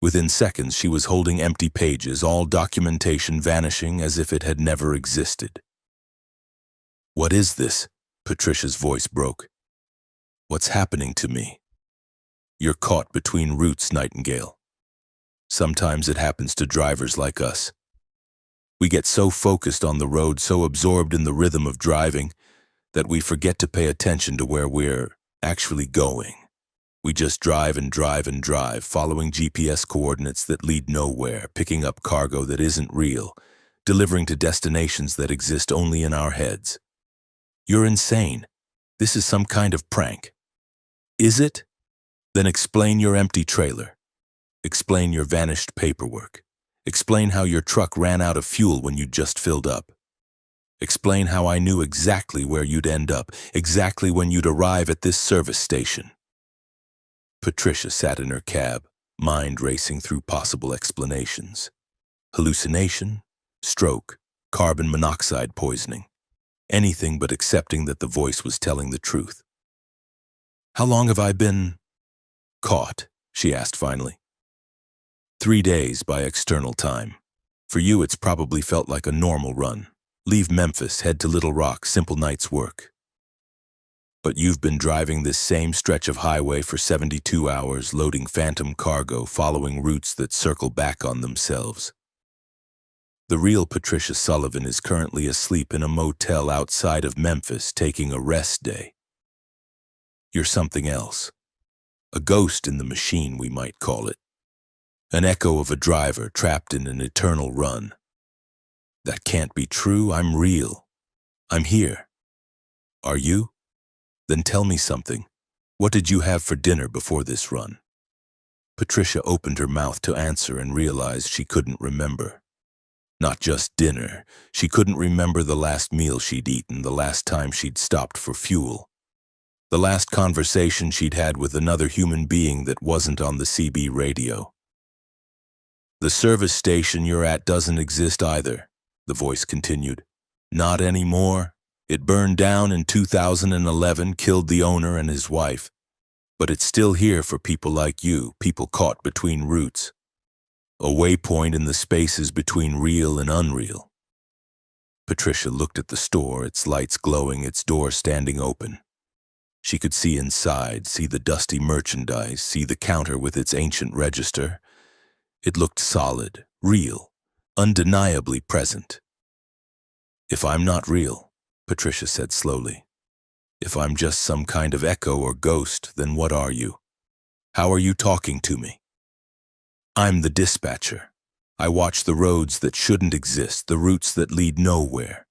Within seconds, she was holding empty pages, all documentation vanishing as if it had never existed. What is this? Patricia's voice broke. What's happening to me? You're caught between routes, Nightingale. Sometimes it happens to drivers like us. We get so focused on the road, so absorbed in the rhythm of driving, that we forget to pay attention to where we're actually going. We just drive and drive and drive, following GPS coordinates that lead nowhere, picking up cargo that isn't real, delivering to destinations that exist only in our heads. You're insane. This is some kind of prank. Is it? Then explain your empty trailer. Explain your vanished paperwork. Explain how your truck ran out of fuel when you just filled up. Explain how I knew exactly where you'd end up, exactly when you'd arrive at this service station. Patricia sat in her cab, mind racing through possible explanations. Hallucination, stroke, carbon monoxide poisoning. Anything but accepting that the voice was telling the truth. How long have I been caught? She asked finally. 3 days by external time. For you, it's probably felt like a normal run. Leave Memphis, head to Little Rock, simple night's work. But you've been driving this same stretch of highway for 72 hours, loading phantom cargo, following routes that circle back on themselves. The real Patricia Sullivan is currently asleep in a motel outside of Memphis, taking a rest day. You're something else. A ghost in the machine, we might call it. An echo of a driver trapped in an eternal run. That can't be true. I'm real. I'm here. Are you? Then tell me something. What did you have for dinner before this run? Patricia opened her mouth to answer and realized she couldn't remember. Not just dinner. She couldn't remember the last meal she'd eaten, the last time she'd stopped for fuel, the last conversation she'd had with another human being that wasn't on the CB radio. The service station you're at doesn't exist either, the voice continued. Not anymore. It burned down in 2011, killed the owner and his wife. But it's still here for people like you, people caught between roots. A waypoint in the spaces between real and unreal. Patricia looked at the store, its lights glowing, its door standing open. She could see inside, see the dusty merchandise, see the counter with its ancient register. It looked solid, real, undeniably present. If I'm not real, Patricia said slowly, if I'm just some kind of echo or ghost, then what are you? How are you talking to me? I'm the dispatcher. I watch the roads that shouldn't exist, the routes that lead nowhere.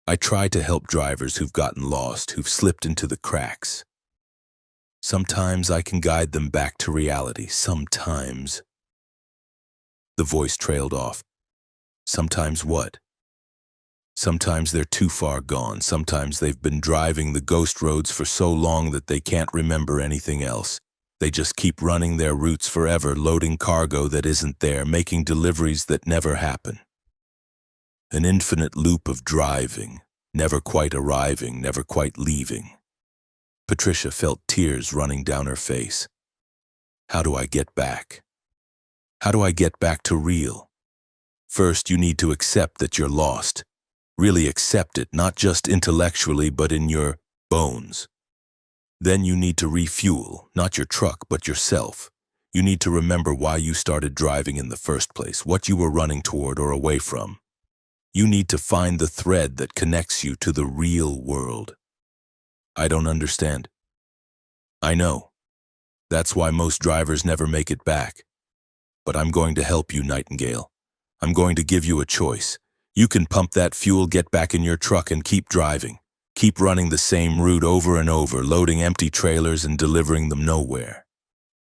I try to help drivers who've gotten lost, who've slipped into the cracks. Sometimes I can guide them back to reality. Sometimes. The voice trailed off. Sometimes what? Sometimes they're too far gone. Sometimes they've been driving the ghost roads for so long that they can't remember anything else. They just keep running their routes forever, loading cargo that isn't there, making deliveries that never happen. An infinite loop of driving, never quite arriving, never quite leaving. Patricia felt tears running down her face. How do I get back? How do I get back to real? First, you need to accept that you're lost. Really accept it, not just intellectually, but in your bones. Then you need to refuel, not your truck, but yourself. You need to remember why you started driving in the first place, what you were running toward or away from. You need to find the thread that connects you to the real world. I don't understand. I know. That's why most drivers never make it back. But I'm going to help you, Nightingale. I'm going to give you a choice. You can pump that fuel, get back in your truck, and keep driving. Keep running the same route over and over, loading empty trailers and delivering them nowhere.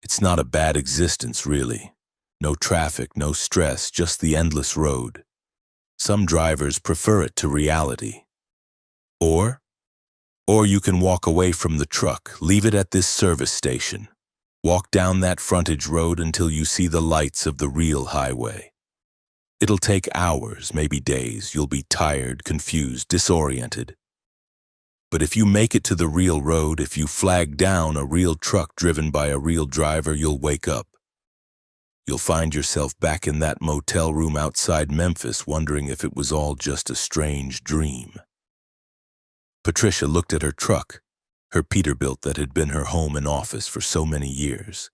It's not a bad existence, really. No traffic, no stress, just the endless road. Some drivers prefer it to reality. Or you can walk away from the truck, leave it at this service station. Walk down that frontage road until you see the lights of the real highway. It'll take hours, maybe days. You'll be tired, confused, disoriented. But if you make it to the real road, if you flag down a real truck driven by a real driver, you'll wake up. You'll find yourself back in that motel room outside Memphis, wondering if it was all just a strange dream. Patricia looked at her truck, her Peterbilt that had been her home and office for so many years.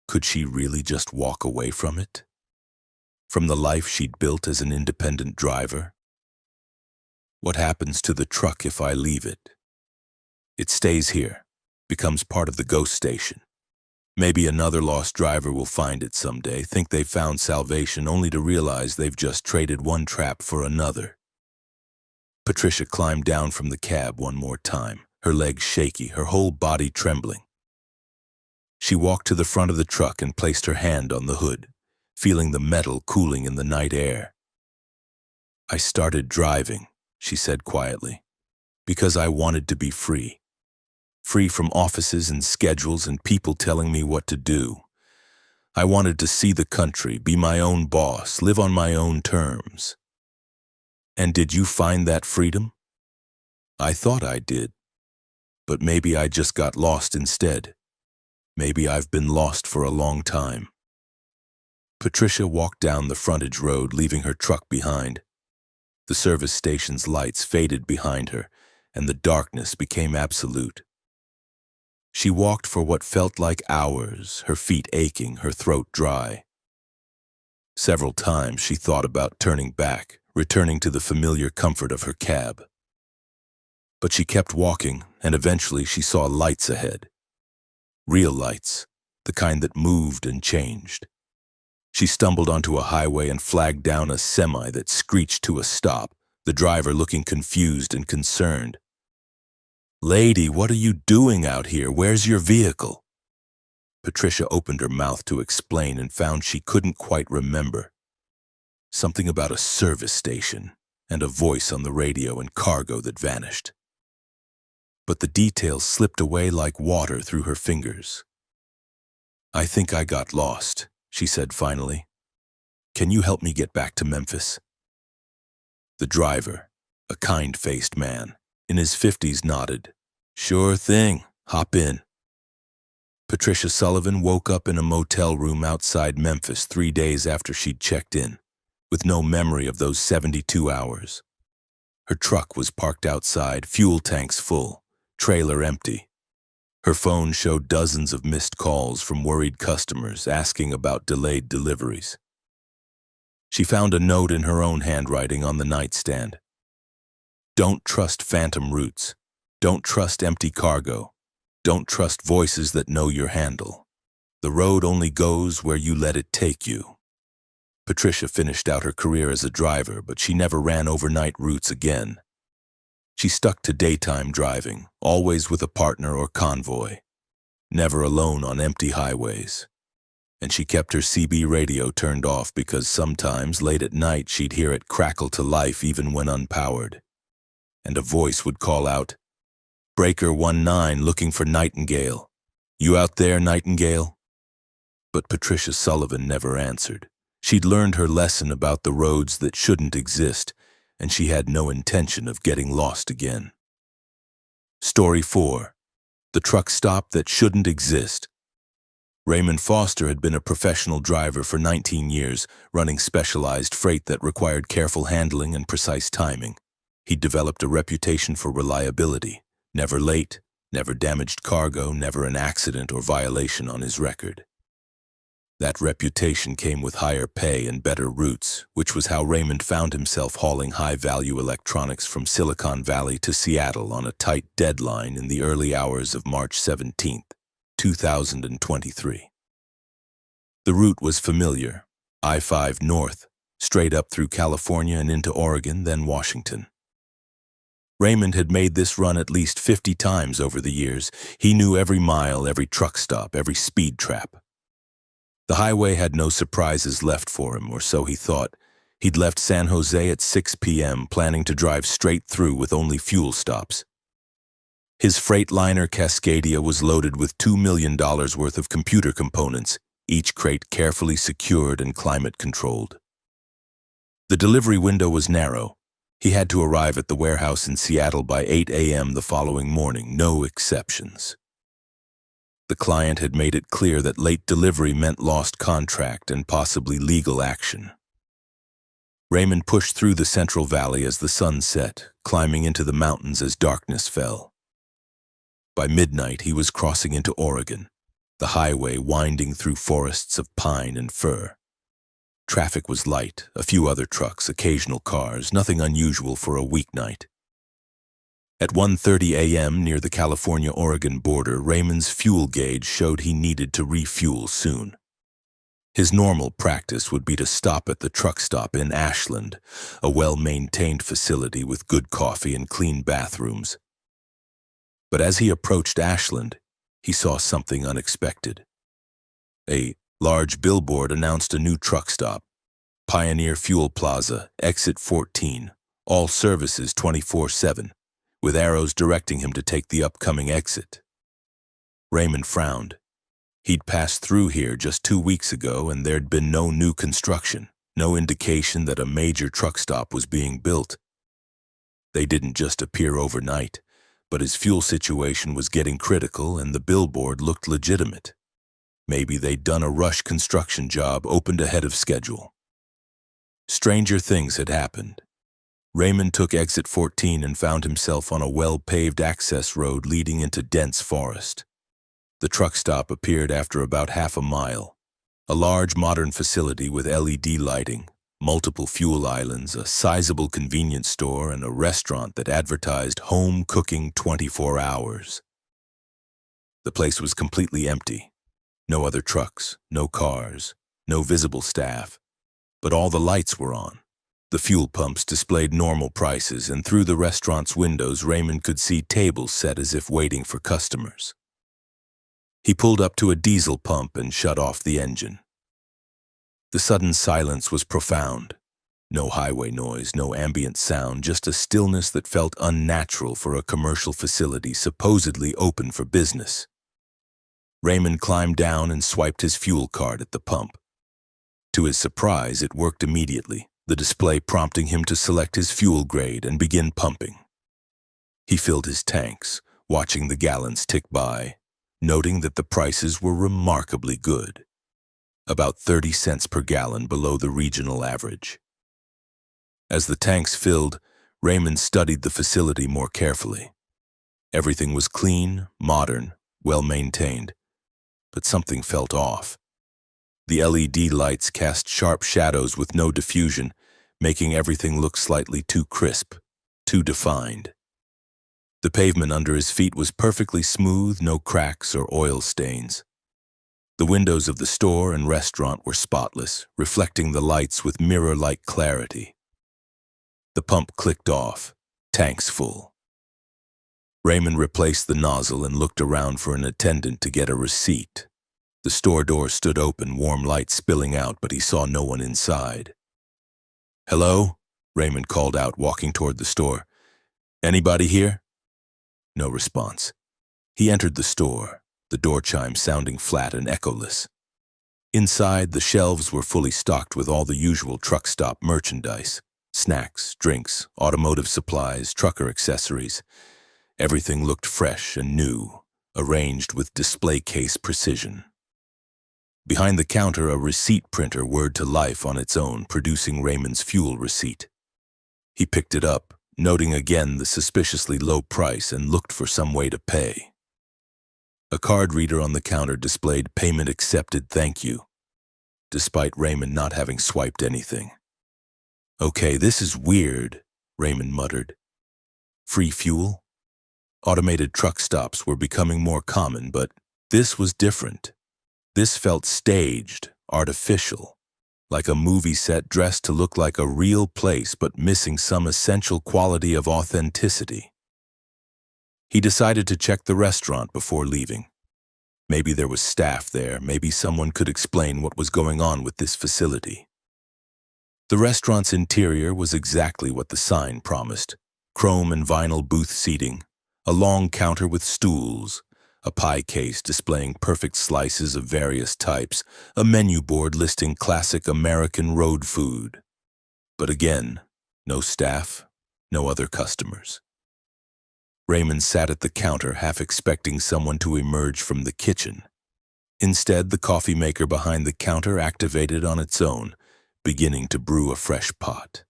Could she really just walk away from it? From the life she'd built as an independent driver? What happens to the truck if I leave it? It stays here, becomes part of the ghost station. Maybe another lost driver will find it someday, think they've found salvation, only to realize they've just traded one trap for another. Patricia climbed down from the cab one more time, her legs shaky, her whole body trembling. She walked to the front of the truck and placed her hand on the hood, feeling the metal cooling in the night air. I started driving, she said quietly, because I wanted to be free. Free from offices and schedules and people telling me what to do. I wanted to see the country, be my own boss, live on my own terms. And did you find that freedom? I thought I did. But maybe I just got lost instead. Maybe I've been lost for a long time. Patricia walked down the frontage road, leaving her truck behind. The service station's lights faded behind her, and the darkness became absolute. She walked for what felt like hours, her feet aching, her throat dry. Several times she thought about turning back, returning to the familiar comfort of her cab. But she kept walking, and eventually she saw lights ahead. Real lights, the kind that moved and changed. She stumbled onto a highway and flagged down a semi that screeched to a stop, the driver looking confused and concerned. "Lady, what are you doing out here? Where's your vehicle?" Patricia opened her mouth to explain and found she couldn't quite remember. Something about a service station and a voice on the radio and cargo that vanished. But the details slipped away like water through her fingers. "I think I got lost," she said finally. "Can you help me get back to Memphis?" The driver, a kind-faced man, in his 50s, nodded. "Sure thing, hop in." Patricia Sullivan woke up in a motel room outside Memphis 3 days after she'd checked in, with no memory of those 72 hours. Her truck was parked outside, fuel tanks full, trailer empty. Her phone showed dozens of missed calls from worried customers asking about delayed deliveries. She found a note in her own handwriting on the nightstand. "Don't trust phantom routes. Don't trust empty cargo. Don't trust voices that know your handle. The road only goes where you let it take you." Patricia finished out her career as a driver, but she never ran overnight routes again. She stuck to daytime driving, always with a partner or convoy, never alone on empty highways. And she kept her CB radio turned off because sometimes, late at night, she'd hear it crackle to life even when unpowered. And a voice would call out, "Breaker 19 looking for Nightingale. You out there, Nightingale?" But Patricia Sullivan never answered. She'd learned her lesson about the roads that shouldn't exist, and she had no intention of getting lost again. Story 4. The truck stop that shouldn't exist. Raymond Foster had been a professional driver for 19 years, running specialized freight that required careful handling and precise timing. He'd developed a reputation for reliability. Never late, never damaged cargo, never an accident or violation on his record. That reputation came with higher pay and better routes, which was how Raymond found himself hauling high-value electronics from Silicon Valley to Seattle on a tight deadline in the early hours of March 17th, 2023. The route was familiar, I-5 north, straight up through California and into Oregon, then Washington. Raymond had made this run at least 50 times over the years. He knew every mile, every truck stop, every speed trap. The highway had no surprises left for him, or so he thought. He'd left San Jose at 6 p.m., planning to drive straight through with only fuel stops. His Freightliner Cascadia was loaded with $2 million worth of computer components, each crate carefully secured and climate-controlled. The delivery window was narrow. He had to arrive at the warehouse in Seattle by 8 a.m. the following morning, no exceptions. The client had made it clear that late delivery meant lost contract and possibly legal action. Raymond pushed through the Central Valley as the sun set, climbing into the mountains as darkness fell. By midnight, he was crossing into Oregon, the highway winding through forests of pine and fir. Traffic was light, a few other trucks, occasional cars, nothing unusual for a weeknight. At 1:30 a.m. near the California-Oregon border, Raymond's fuel gauge showed he needed to refuel soon. His normal practice would be to stop at the truck stop in Ashland, a well-maintained facility with good coffee and clean bathrooms. But as he approached Ashland, he saw something unexpected. A large billboard announced a new truck stop, Pioneer Fuel Plaza, Exit 14, all services 24/7. With arrows directing him to take the upcoming exit. Raymond frowned. He'd passed through here just 2 weeks ago, and there'd been no new construction, no indication that a major truck stop was being built. They didn't just appear overnight, but his fuel situation was getting critical and the billboard looked legitimate. Maybe they'd done a rush construction job opened ahead of schedule. Stranger things had happened. Raymond took exit 14 and found himself on a well-paved access road leading into dense forest. The truck stop appeared after about half a mile. A large modern facility with LED lighting, multiple fuel islands, a sizable convenience store, and a restaurant that advertised home cooking 24 hours. The place was completely empty. No other trucks, no cars, no visible staff, but all the lights were on. The fuel pumps displayed normal prices, and through the restaurant's windows, Raymond could see tables set as if waiting for customers. He pulled up to a diesel pump and shut off the engine. The sudden silence was profound. No highway noise, no ambient sound, just a stillness that felt unnatural for a commercial facility supposedly open for business. Raymond climbed down and swiped his fuel card at the pump. To his surprise, it worked immediately, the display prompting him to select his fuel grade and begin pumping. He filled his tanks, watching the gallons tick by, noting that the prices were remarkably good, about 30 cents per gallon below the regional average. As the tanks filled, Raymond studied the facility more carefully. Everything was clean, modern, well-maintained, but something felt off. The LED lights cast sharp shadows with no diffusion, making everything look slightly too crisp, too defined. The pavement under his feet was perfectly smooth, no cracks or oil stains. The windows of the store and restaurant were spotless, reflecting the lights with mirror-like clarity. The pump clicked off, tanks full. Raymond replaced the nozzle and looked around for an attendant to get a receipt. The store door stood open, warm light spilling out, but he saw no one inside. "Hello?" Raymond called out, walking toward the store. "Anybody here?" No response. He entered the store, the door chime sounding flat and echoless. Inside, the shelves were fully stocked with all the usual truck stop merchandise. Snacks, drinks, automotive supplies, trucker accessories. Everything looked fresh and new, arranged with display case precision. Behind the counter, a receipt printer whirred to life on its own, producing Raymond's fuel receipt. He picked it up, noting again the suspiciously low price, and looked for some way to pay. A card reader on the counter displayed "Payment accepted, thank you," despite Raymond not having swiped anything. "Okay, this is weird," Raymond muttered. Free fuel? Automated truck stops were becoming more common, but this was different. This felt staged, artificial, like a movie set dressed to look like a real place but missing some essential quality of authenticity. He decided to check the restaurant before leaving. Maybe there was staff there, maybe someone could explain what was going on with this facility. The restaurant's interior was exactly what the sign promised: chrome and vinyl booth seating, a long counter with stools, a pie case displaying perfect slices of various types, a menu board listing classic American road food. But again, no staff, no other customers. Raymond sat at the counter, half expecting someone to emerge from the kitchen. Instead, the coffee maker behind the counter activated on its own, beginning to brew a fresh pot.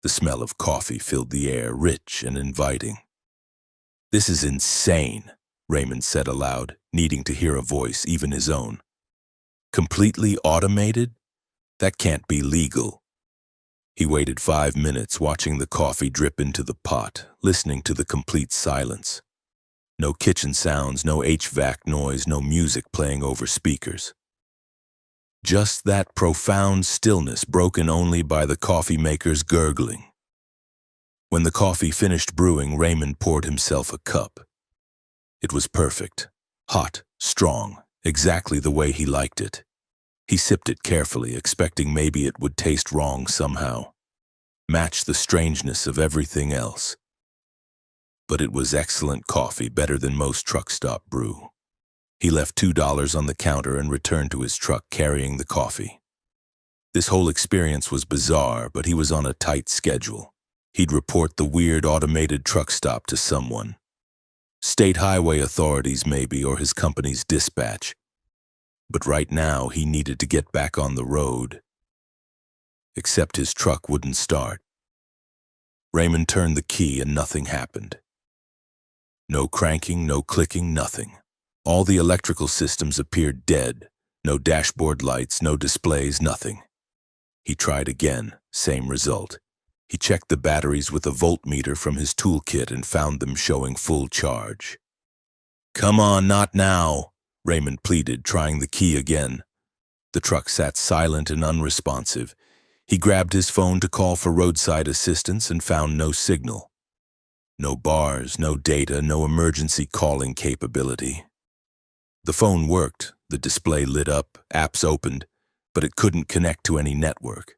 The smell of coffee filled the air, rich and inviting. "This is insane," Raymond said aloud, needing to hear a voice, even his own. "Completely automated? That can't be legal." He waited 5 minutes, watching the coffee drip into the pot, listening to the complete silence. No kitchen sounds, no HVAC noise, no music playing over speakers. Just that profound stillness, broken only by the coffee maker's gurgling. When the coffee finished brewing, Raymond poured himself a cup. It was perfect, hot, strong, exactly the way he liked it. He sipped it carefully, expecting maybe it would taste wrong somehow, match the strangeness of everything else. But it was excellent coffee, better than most truck stop brew. He left $2 on the counter and returned to his truck carrying the coffee. This whole experience was bizarre, but he was on a tight schedule. He'd report the weird automated truck stop to someone. State highway authorities maybe, or his company's dispatch. But right now he needed to get back on the road. Except his truck wouldn't start. Raymond turned the key and nothing happened. No cranking, no clicking, nothing. All the electrical systems appeared dead. No dashboard lights, no displays, nothing. He tried again, same result. He checked the batteries with a voltmeter from his toolkit and found them showing full charge. "Come on, not now," Raymond pleaded, trying the key again. The truck sat silent and unresponsive. He grabbed his phone to call for roadside assistance and found no signal. No bars, no data, no emergency calling capability. The phone worked, the display lit up, apps opened, but it couldn't connect to any network.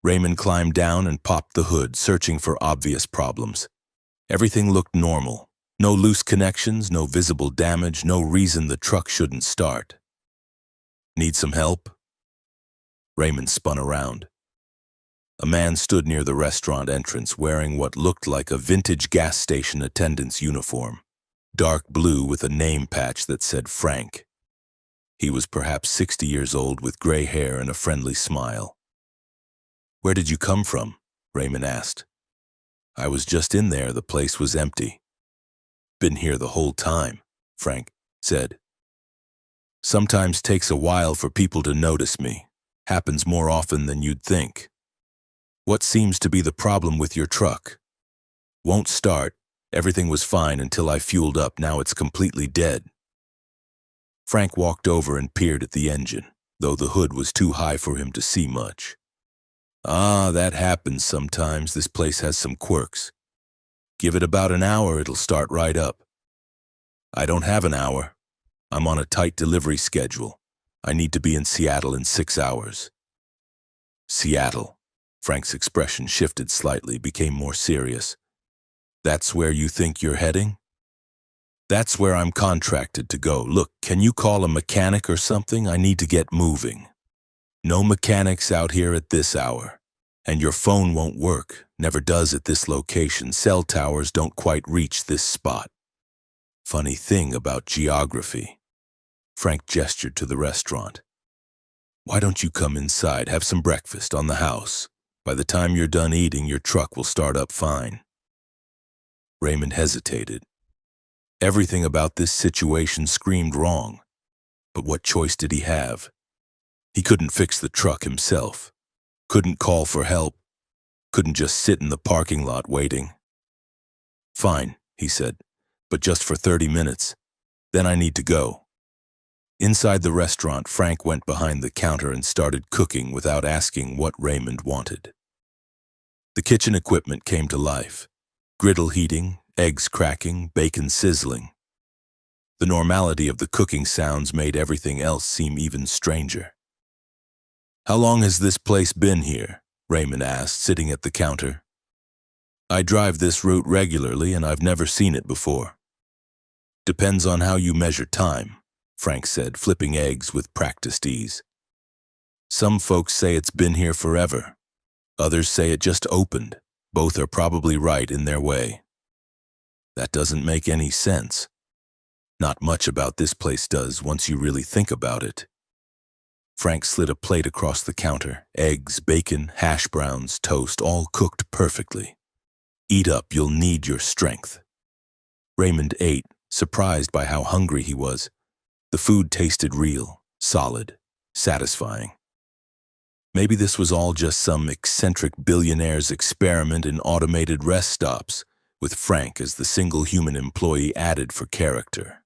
Raymond climbed down and popped the hood, searching for obvious problems. Everything looked normal. No loose connections, no visible damage, no reason the truck shouldn't start. Need some help? Raymond spun around. A man stood near the restaurant entrance wearing what looked like a vintage gas station attendant's uniform, dark blue with a name patch that said Frank. He was perhaps 60 years old with gray hair and a friendly smile. "Where did you come from?" Raymond asked. "I was just in there, the place was empty." "Been here the whole time," Frank said. "Sometimes takes a while for people to notice me. Happens more often than you'd think." "What seems to be the problem with your truck?" "Won't start. Everything was fine until I fueled up, now it's completely dead." Frank walked over and peered at the engine, though the hood was too high for him to see much. "Ah, that happens sometimes. This place has some quirks. Give it about an hour, it'll start right up." "I don't have an hour. I'm on a tight delivery schedule. I need to be in Seattle in 6 hours." "Seattle." Frank's expression shifted slightly, became more serious. "That's where you think you're heading?" "That's where I'm contracted to go. Look, can you call a mechanic or something? I need to get moving." "No mechanics out here at this hour. And your phone won't work. Never does at this location. Cell towers don't quite reach this spot." "Funny thing about geography." Frank gestured to the restaurant. "Why don't you come inside, have some breakfast on the house? By the time you're done eating, your truck will start up fine." Raymond hesitated. Everything about this situation screamed wrong. But what choice did he have? He couldn't fix the truck himself. Couldn't call for help. Couldn't just sit in the parking lot waiting. "Fine," he said, "but just for 30 minutes. Then I need to go." Inside the restaurant, Frank went behind the counter and started cooking without asking what Raymond wanted. The kitchen equipment came to life. Griddle heating, eggs cracking, bacon sizzling. The normality of the cooking sounds made everything else seem even stranger. "How long has this place been here?" Raymond asked, sitting at the counter. "I drive this route regularly and I've never seen it before." "Depends on how you measure time," Frank said, flipping eggs with practiced ease. "Some folks say it's been here forever. Others say it just opened. Both are probably right in their way." "That doesn't make any sense." "Not much about this place does once you really think about it." Frank slid a plate across the counter. Eggs, bacon, hash browns, toast, all cooked perfectly. "Eat up, you'll need your strength." Raymond ate, surprised by how hungry he was. The food tasted real, solid, satisfying. Maybe this was all just some eccentric billionaire's experiment in automated rest stops, with Frank as the single human employee added for character.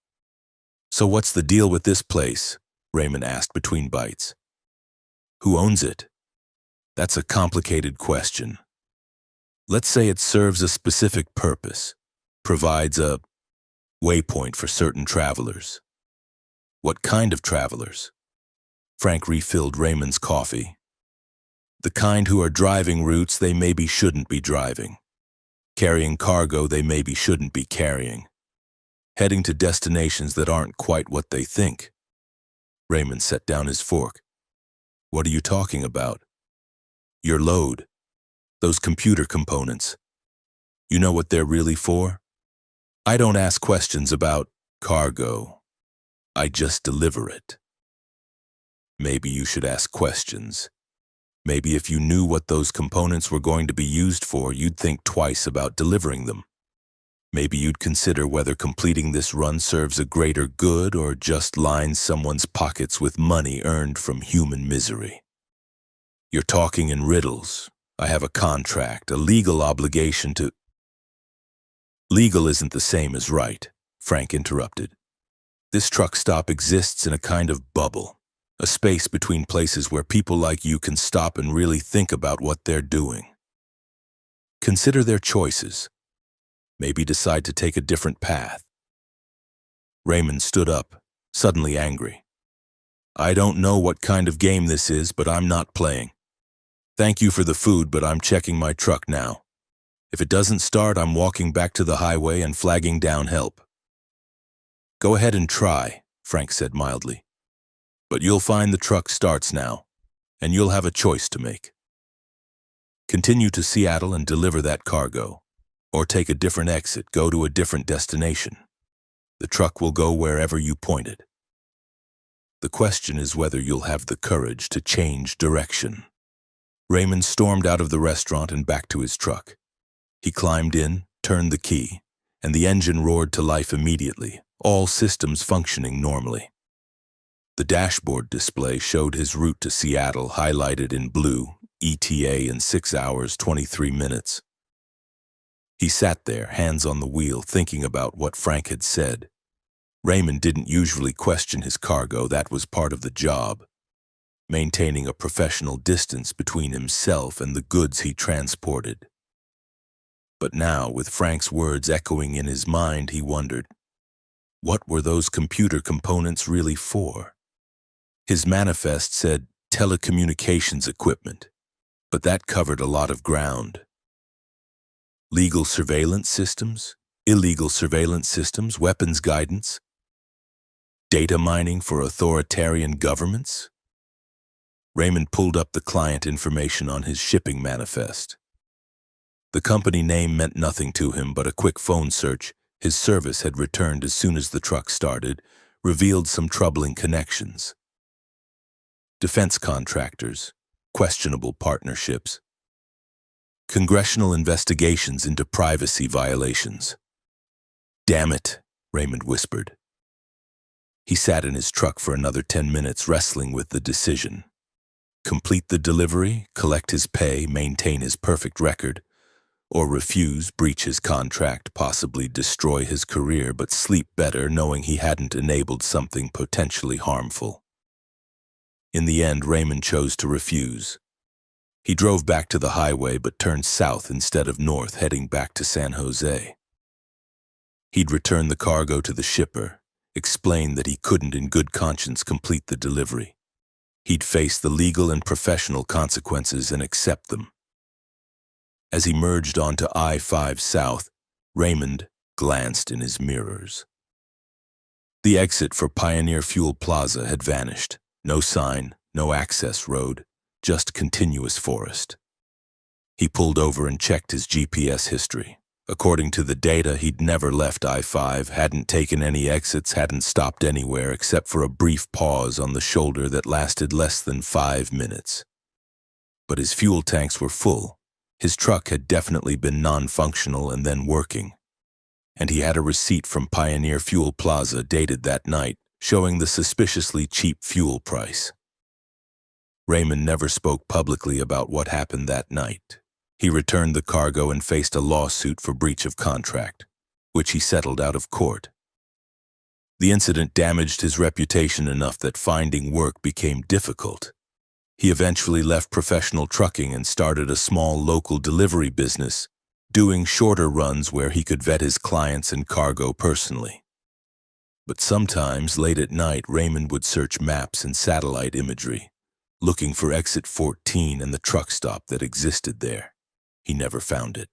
"So what's the deal with this place?" Raymond asked between bites. "Who owns it?" "That's a complicated question. Let's say it serves a specific purpose, provides a waypoint for certain travelers." "What kind of travelers?" Frank refilled Raymond's coffee. "The kind who are driving routes they maybe shouldn't be driving. Carrying cargo they maybe shouldn't be carrying. Heading to destinations that aren't quite what they think." Raymond set down his fork. "What are you talking about?" "Your load. Those computer components. You know what they're really for?" "I don't ask questions about cargo. I just deliver it." "Maybe you should ask questions. Maybe if you knew what those components were going to be used for, you'd think twice about delivering them. Maybe you'd consider whether completing this run serves a greater good or just lines someone's pockets with money earned from human misery." "You're talking in riddles. I have a contract, a legal obligation to—" "Legal isn't the same as right," Frank interrupted. "This truck stop exists in a kind of bubble. A space between places where people like you can stop and really think about what they're doing. Consider their choices. Maybe decide to take a different path. Raymond stood up, suddenly angry. I don't know what kind of game this is, but I'm not playing. Thank you for the food, but I'm checking my truck now. If it doesn't start, I'm walking back to the highway and flagging down help. Go ahead and try, Frank said mildly. But you'll find the truck starts now, and you'll have a choice to make. Continue to Seattle and deliver that cargo, or take a different exit, go to a different destination. The truck will go wherever you point it. The question is whether you'll have the courage to change direction. Raymond stormed out of the restaurant and back to his truck. He climbed in, turned the key, and the engine roared to life immediately, all systems functioning normally. The dashboard display showed his route to Seattle highlighted in blue, ETA in 6 hours, 23 minutes. He sat there, hands on the wheel, thinking about what Frank had said. Raymond didn't usually question his cargo, that was part of the job. Maintaining a professional distance between himself and the goods he transported. But now, with Frank's words echoing in his mind, he wondered, what were those computer components really for? His manifest said telecommunications equipment, but that covered a lot of ground. Legal surveillance systems, illegal surveillance systems, weapons guidance, data mining for authoritarian governments? Raymond pulled up the client information on his shipping manifest. The company name meant nothing to him, but a quick phone search, his service had returned as soon as the truck started, revealed some troubling connections. Defense contractors, questionable partnerships, congressional investigations into privacy violations. Damn it, Raymond whispered. He sat in his truck for another 10 minutes, wrestling with the decision. Complete the delivery, collect his pay, maintain his perfect record, or refuse, breach his contract, possibly destroy his career, but sleep better knowing he hadn't enabled something potentially harmful. In the end, Raymond chose to refuse. He drove back to the highway but turned south instead of north, heading back to San Jose. He'd return the cargo to the shipper, explain that he couldn't in good conscience complete the delivery. He'd face the legal and professional consequences and accept them. As he merged onto I-5 South, Raymond glanced in his mirrors. The exit for Pioneer Fuel Plaza had vanished. No sign, no access road, just continuous forest. He pulled over and checked his GPS history. According to the data, he'd never left I-5, hadn't taken any exits, hadn't stopped anywhere except for a brief pause on the shoulder that lasted less than 5 minutes. But his fuel tanks were full. His truck had definitely been non-functional and then working. And he had a receipt from Pioneer Fuel Plaza dated that night, showing the suspiciously cheap fuel price. Raymond never spoke publicly about what happened that night. He returned the cargo and faced a lawsuit for breach of contract, which he settled out of court. The incident damaged his reputation enough that finding work became difficult. He eventually left professional trucking and started a small local delivery business, doing shorter runs where he could vet his clients and cargo personally. But sometimes, late at night, Raymond would search maps and satellite imagery, looking for exit 14 and the truck stop that existed there. He never found it.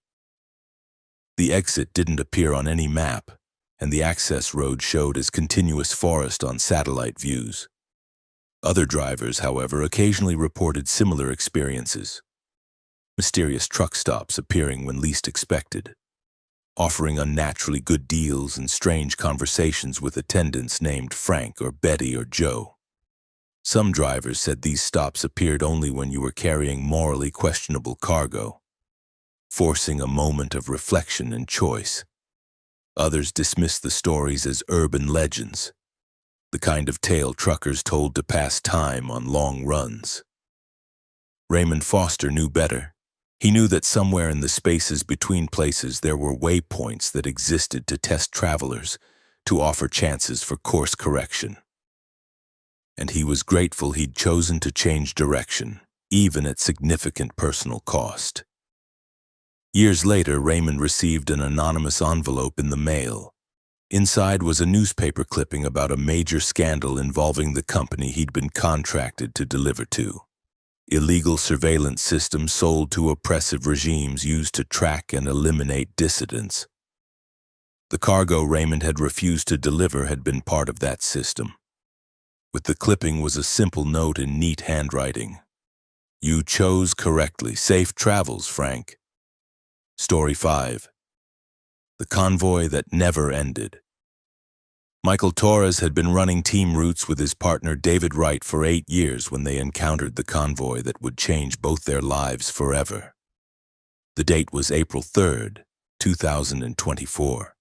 The exit didn't appear on any map, and the access road showed as continuous forest on satellite views. Other drivers, however, occasionally reported similar experiences. Mysterious truck stops appearing when least expected, offering unnaturally good deals and strange conversations with attendants named Frank or Betty or Joe. Some drivers said these stops appeared only when you were carrying morally questionable cargo, forcing a moment of reflection and choice. Others dismissed the stories as urban legends, the kind of tale truckers told to pass time on long runs. Raymond Foster knew better. He knew that somewhere in the spaces between places there were waypoints that existed to test travelers, to offer chances for course correction. and he was grateful he'd chosen to change direction, even at significant personal cost. Years later, Raymond received an anonymous envelope in the mail. Inside was a newspaper clipping about a major scandal involving the company he'd been contracted to deliver to. Illegal surveillance systems sold to oppressive regimes used to track and eliminate dissidents. The cargo Raymond had refused to deliver had been part of that system. With the clipping was a simple note in neat handwriting. "You chose correctly. Safe travels, Frank." Story 5. The Convoy That Never Ended. Michael Torres had been running team routes with his partner David Wright for 8 years when they encountered the convoy that would change both their lives forever. The date was April 3rd, 2024,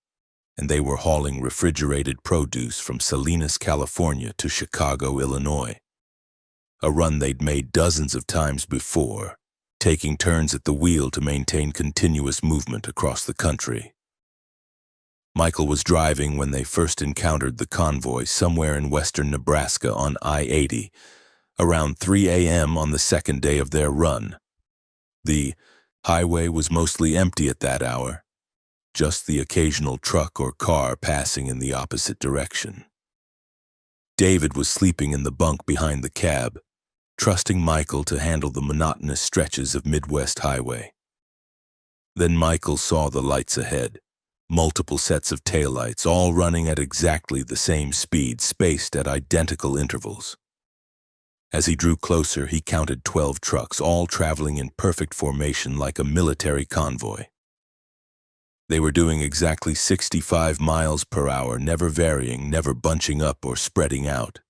and they were hauling refrigerated produce from Salinas, California to Chicago, Illinois. A run they'd made dozens of times before, taking turns at the wheel to maintain continuous movement across the country. Michael was driving when they first encountered the convoy somewhere in western Nebraska on I-80, around 3 a.m. on the second day of their run. The highway was mostly empty at that hour, just the occasional truck or car passing in the opposite direction. David was sleeping in the bunk behind the cab, trusting Michael to handle the monotonous stretches of Midwest highway. Then Michael saw the lights ahead. Multiple sets of taillights, all running at exactly the same speed, spaced at identical intervals. As he drew closer, he counted 12 trucks, all traveling in perfect formation like a military convoy. They were doing exactly 65 miles per hour, never varying, never bunching up or spreading out.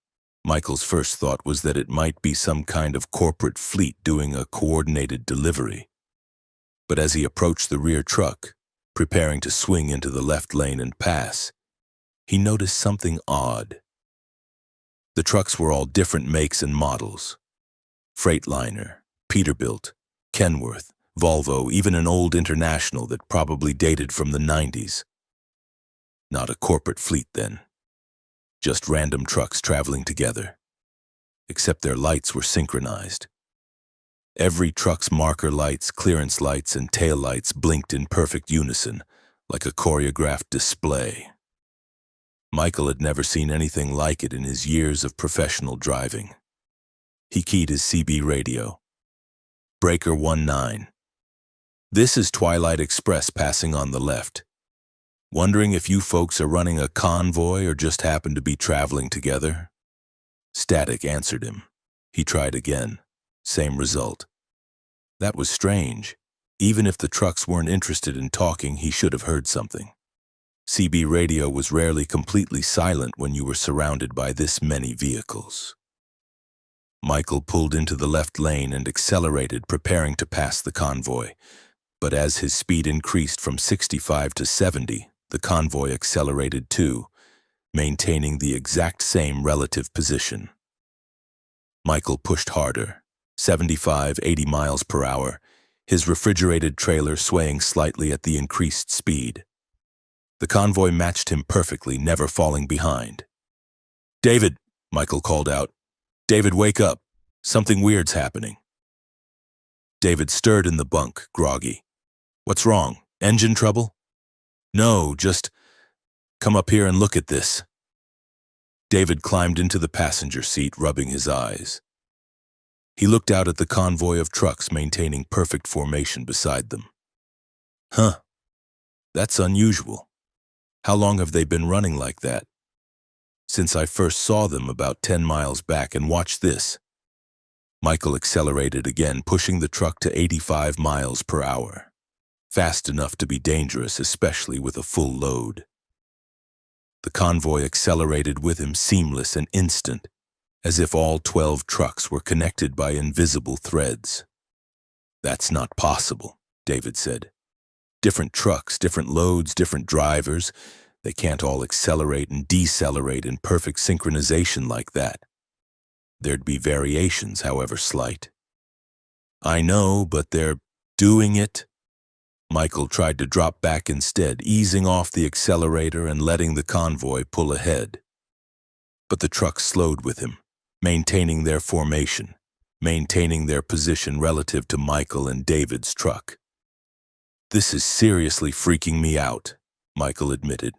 Michael's first thought was that it might be some kind of corporate fleet doing a coordinated delivery. But as he approached the rear truck, preparing to swing into the left lane and pass, he noticed something odd. The trucks were all different makes and models. Freightliner, Peterbilt, Kenworth, Volvo, even an old International that probably dated from the 90s. Not a corporate fleet then. Just random trucks traveling together. Except their lights were synchronized. Every truck's marker lights, clearance lights, and tail lights blinked in perfect unison, like a choreographed display. Michael had never seen anything like it in his years of professional driving. He keyed his CB radio. Breaker 19. "This is Twilight Express passing on the left. Wondering if you folks are running a convoy or just happen to be traveling together?" Static answered him. He tried again. Same result. That was strange. Even if the trucks weren't interested in talking, he should have heard something. CB radio was rarely completely silent when you were surrounded by this many vehicles. Michael pulled into the left lane and accelerated, preparing to pass the convoy. But as his speed increased from 65 to 70, the convoy accelerated too, maintaining the exact same relative position. Michael pushed harder. 75, 80 miles per hour, his refrigerated trailer swaying slightly at the increased speed. The convoy matched him perfectly, never falling behind. "David," Michael called out. "David, wake up. Something weird's happening." David stirred in the bunk, groggy. "What's wrong? Engine trouble?" "No, just come up here and look at this." David climbed into the passenger seat, rubbing his eyes. He looked out at the convoy of trucks maintaining perfect formation beside them. "Huh, that's unusual. How long have they been running like that?" "Since I first saw them about 10 miles back, and watch this." Michael accelerated again, pushing the truck to 85 miles per hour. Fast enough to be dangerous, especially with a full load. The convoy accelerated with him, seamless and instant, as if all 12 trucks were connected by invisible threads. "That's not possible," David said. "Different trucks, different loads, different drivers. They can't all accelerate and decelerate in perfect synchronization like that. There'd be variations, however slight." "I know, but they're doing it." Michael tried to drop back instead, easing off the accelerator and letting the convoy pull ahead. But the truck slowed with him, maintaining their formation, maintaining their position relative to Michael and David's truck. "This is seriously freaking me out," Michael admitted.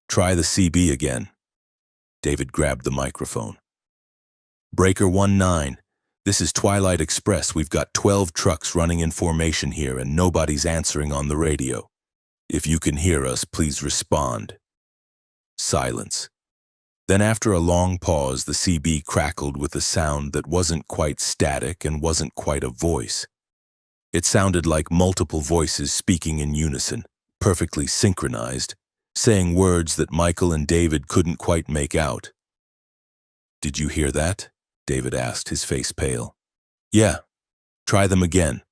"Try the CB again." David grabbed the microphone. "Breaker 19, this is Twilight Express. We've got 12 trucks running in formation here and nobody's answering on the radio. If you can hear us, please respond." Silence. Then after a long pause, the CB crackled with a sound that wasn't quite static and wasn't quite a voice. It sounded like multiple voices speaking in unison, perfectly synchronized, saying words that Michael and David couldn't quite make out. "Did you hear that?" David asked, his face pale. "Yeah. Try them again."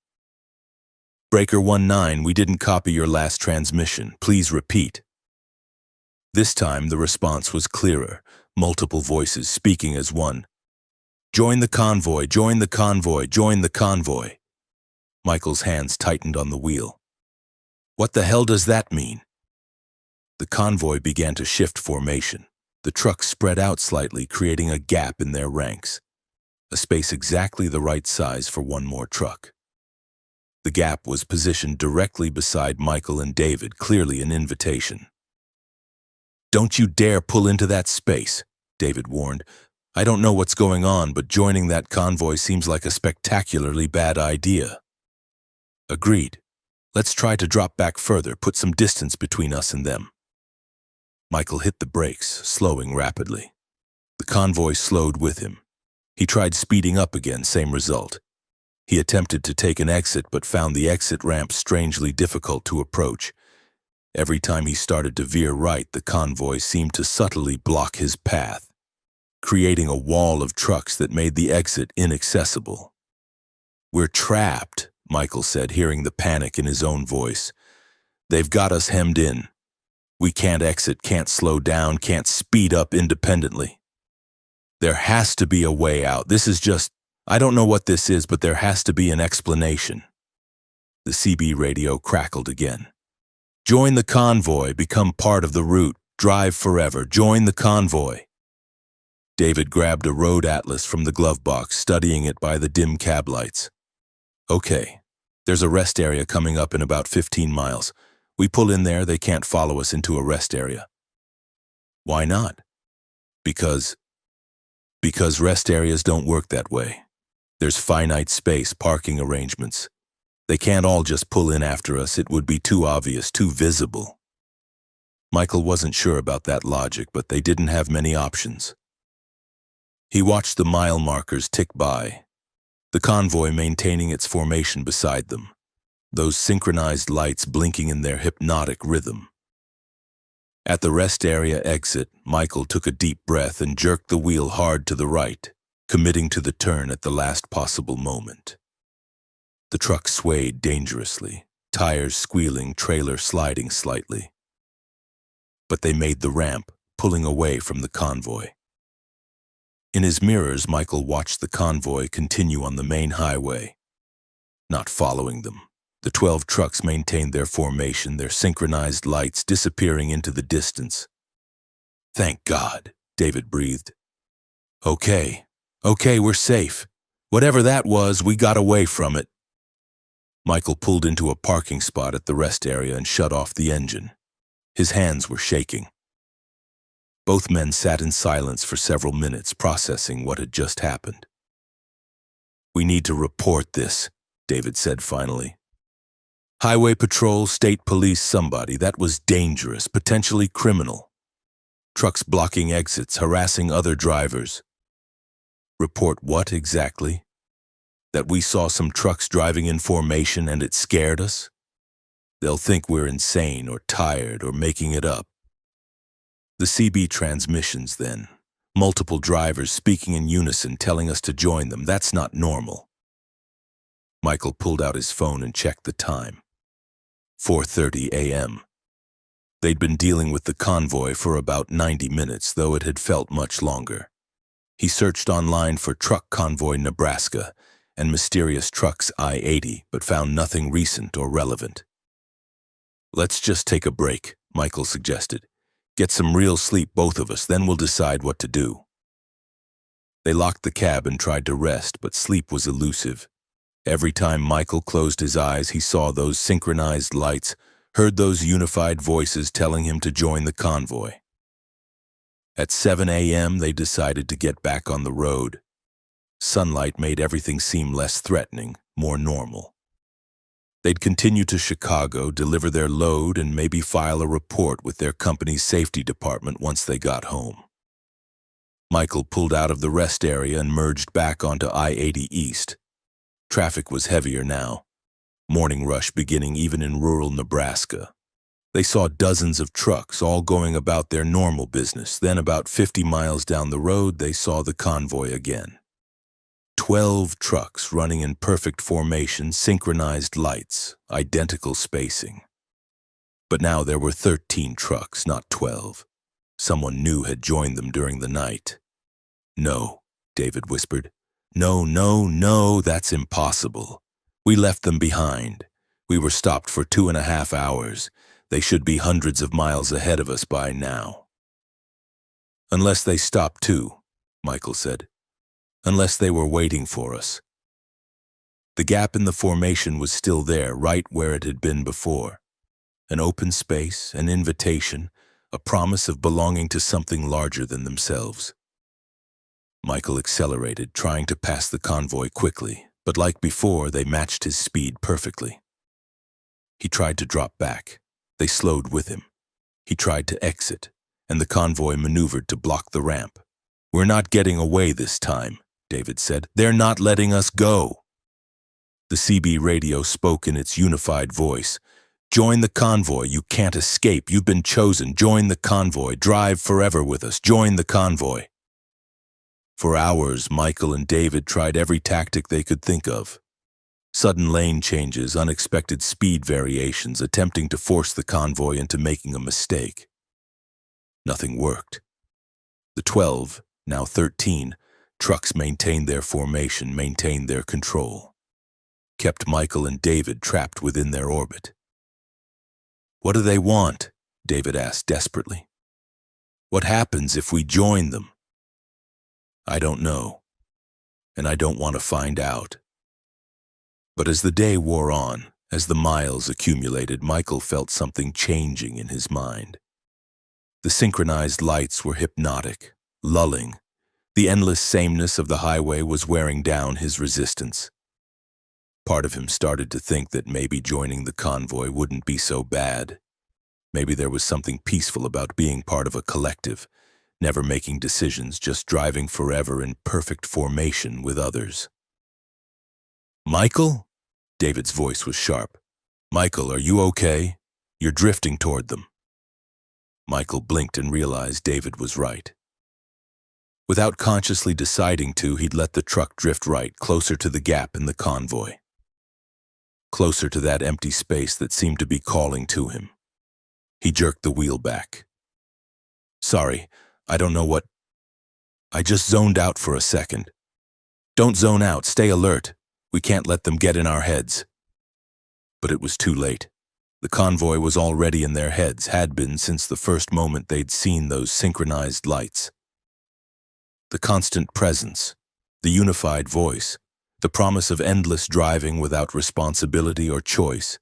"Breaker 19, we didn't copy your last transmission. Please repeat." This time the response was clearer, multiple voices speaking as one. "Join the convoy, join the convoy, join the convoy." Michael's hands tightened on the wheel. "What the hell does that mean?" The convoy began to shift formation. The trucks spread out slightly, creating a gap in their ranks, a space exactly the right size for one more truck. The gap was positioned directly beside Michael and David, clearly an invitation. "Don't you dare pull into that space," David warned. "I don't know what's going on, but joining that convoy seems like a spectacularly bad idea." "Agreed. Let's try to drop back further, put some distance between us and them." Michael hit the brakes, slowing rapidly. The convoy slowed with him. He tried speeding up again, same result. He attempted to take an exit but found the exit ramp strangely difficult to approach. Every time he started to veer right, the convoy seemed to subtly block his path, creating a wall of trucks that made the exit inaccessible. "We're trapped," Michael said, hearing the panic in his own voice. "They've got us hemmed in. We can't exit, can't slow down, can't speed up independently. There has to be a way out. This is just, I don't know what this is, but there has to be an explanation." The CB radio crackled again. "Join the convoy, become part of the route, drive forever, join the convoy." David grabbed a road atlas from the glove box, studying it by the dim cab lights. "Okay, there's a rest area coming up in about 15 miles. We pull in there, they can't follow us into a rest area." "Why not?" Because rest areas don't work that way. There's finite space, parking arrangements. They can't all just pull in after us. It would be too obvious, too visible." Michael wasn't sure about that logic, but they didn't have many options. He watched the mile markers tick by, the convoy maintaining its formation beside them, those synchronized lights blinking in their hypnotic rhythm. At the rest area exit, Michael took a deep breath and jerked the wheel hard to the right, committing to the turn at the last possible moment. The truck swayed dangerously, tires squealing, trailer sliding slightly. But they made the ramp, pulling away from the convoy. In his mirrors, Michael watched the convoy continue on the main highway, not following them. The 12 trucks maintained their formation, their synchronized lights disappearing into the distance. "Thank God," David breathed. Okay, we're safe. Whatever that was, we got away from it." Michael pulled into a parking spot at the rest area and shut off the engine. His hands were shaking. Both men sat in silence for several minutes, processing what had just happened. "We need to report this," David said finally. "Highway patrol, state police, somebody. That was dangerous, potentially criminal. Trucks blocking exits, harassing other drivers." "Report what exactly?" "That we saw some trucks driving in formation and it scared us? They'll think we're insane or tired or making it up." The CB transmissions then. Multiple drivers speaking in unison telling us to join them. That's not normal. Michael pulled out his phone and checked the time. 4:30 a.m. They'd been dealing with the convoy for about 90 minutes, though it had felt much longer. He searched online for Truck Convoy Nebraska and Mysterious Trucks I-80, but found nothing recent or relevant. "Let's just take a break," Michael suggested. "Get some real sleep, both of us, then we'll decide what to do." They locked the cab and tried to rest, but sleep was elusive. Every time Michael closed his eyes, he saw those synchronized lights, heard those unified voices telling him to join the convoy. At 7 a.m., they decided to get back on the road. Sunlight made everything seem less threatening, more normal. They'd continue to Chicago, deliver their load, and maybe file a report with their company's safety department once they got home. Michael pulled out of the rest area and merged back onto I-80 East. Traffic was heavier now, morning rush beginning even in rural Nebraska. They saw dozens of trucks all going about their normal business. Then about 50 miles down the road, they saw the convoy again. 12 trucks running in perfect formation, synchronized lights, identical spacing. But now there were 13 trucks, not 12. Someone new had joined them during the night. "No," David whispered. "No, no, no, that's impossible. We left them behind. We were stopped for 2.5 hours. They should be hundreds of miles ahead of us by now." "Unless they stopped too," Michael said. "Unless they were waiting for us." The gap in the formation was still there, right where it had been before. An open space, an invitation, a promise of belonging to something larger than themselves. Michael accelerated, trying to pass the convoy quickly, but like before, they matched his speed perfectly. He tried to drop back. They slowed with him. He tried to exit, and the convoy maneuvered to block the ramp. "We're not getting away this time," David said. "They're not letting us go." The CB radio spoke in its unified voice. "Join the convoy. You can't escape. You've been chosen. Join the convoy. Drive forever with us. Join the convoy." For hours, Michael and David tried every tactic they could think of. Sudden lane changes, unexpected speed variations, attempting to force the convoy into making a mistake. Nothing worked. The 12, now 13, trucks maintained their formation, maintained their control, kept Michael and David trapped within their orbit. "What do they want?" David asked desperately. "What happens if we join them?" "I don't know, and I don't want to find out." But as the day wore on, as the miles accumulated, Michael felt something changing in his mind. The synchronized lights were hypnotic, lulling. The endless sameness of the highway was wearing down his resistance. Part of him started to think that maybe joining the convoy wouldn't be so bad. Maybe there was something peaceful about being part of a collective, never making decisions, just driving forever in perfect formation with others. "Michael?" David's voice was sharp. "Michael, are you okay? You're drifting toward them." Michael blinked and realized David was right. Without consciously deciding to, he'd let the truck drift right, closer to the gap in the convoy. Closer to that empty space that seemed to be calling to him. He jerked the wheel back. "Sorry, I don't know what... I just zoned out for a second." "Don't zone out, stay alert. We can't let them get in our heads." But it was too late. The convoy was already in their heads, had been since the first moment they'd seen those synchronized lights. The constant presence, the unified voice, the promise of endless driving without responsibility or choice.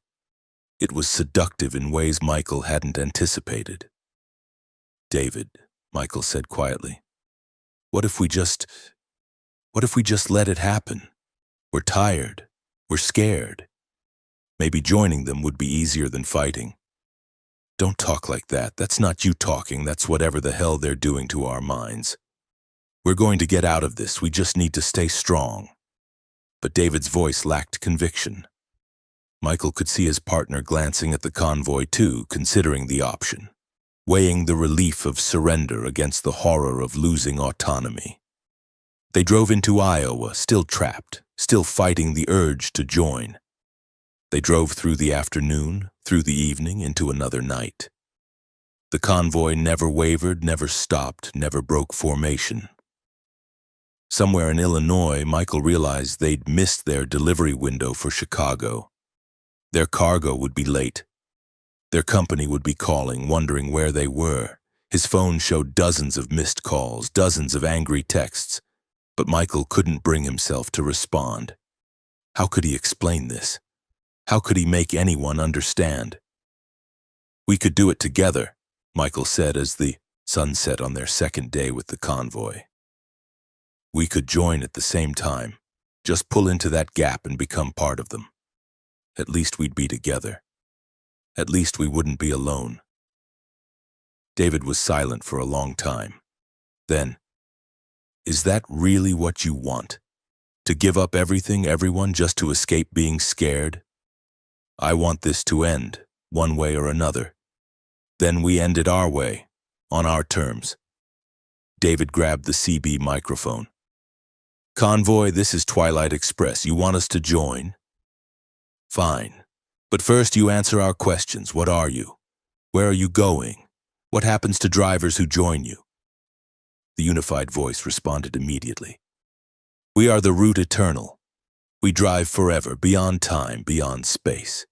It was seductive in ways Michael hadn't anticipated. "David," Michael said quietly, what if we just let it happen? We're tired. We're scared. Maybe joining them would be easier than fighting." "Don't talk like that. That's not you talking. That's whatever the hell they're doing to our minds. We're going to get out of this. We just need to stay strong." But David's voice lacked conviction. Michael could see his partner glancing at the convoy too, considering the option, weighing the relief of surrender against the horror of losing autonomy. They drove into Iowa, still trapped, still fighting the urge to join. They drove through the afternoon, through the evening, into another night. The convoy never wavered, never stopped, never broke formation. Somewhere in Illinois, Michael realized they'd missed their delivery window for Chicago. Their cargo would be late. Their company would be calling, wondering where they were. His phone showed dozens of missed calls, dozens of angry texts. But Michael couldn't bring himself to respond. How could he explain this? How could he make anyone understand? "We could do it together," Michael said as the sun set on their second day with the convoy. "We could join at the same time. Just pull into that gap and become part of them. At least we'd be together. At least we wouldn't be alone." David was silent for a long time. Then, "Is that really what you want? To give up everything, everyone, just to escape being scared? I want this to end, one way or another. Then we end it our way, on our terms." David grabbed the CB microphone. "Convoy, this is Twilight Express. You want us to join? Fine. But first you answer our questions. What are you? Where are you going? What happens to drivers who join you?" The unified voice responded immediately. "We are the route eternal. We drive forever, beyond time, beyond space.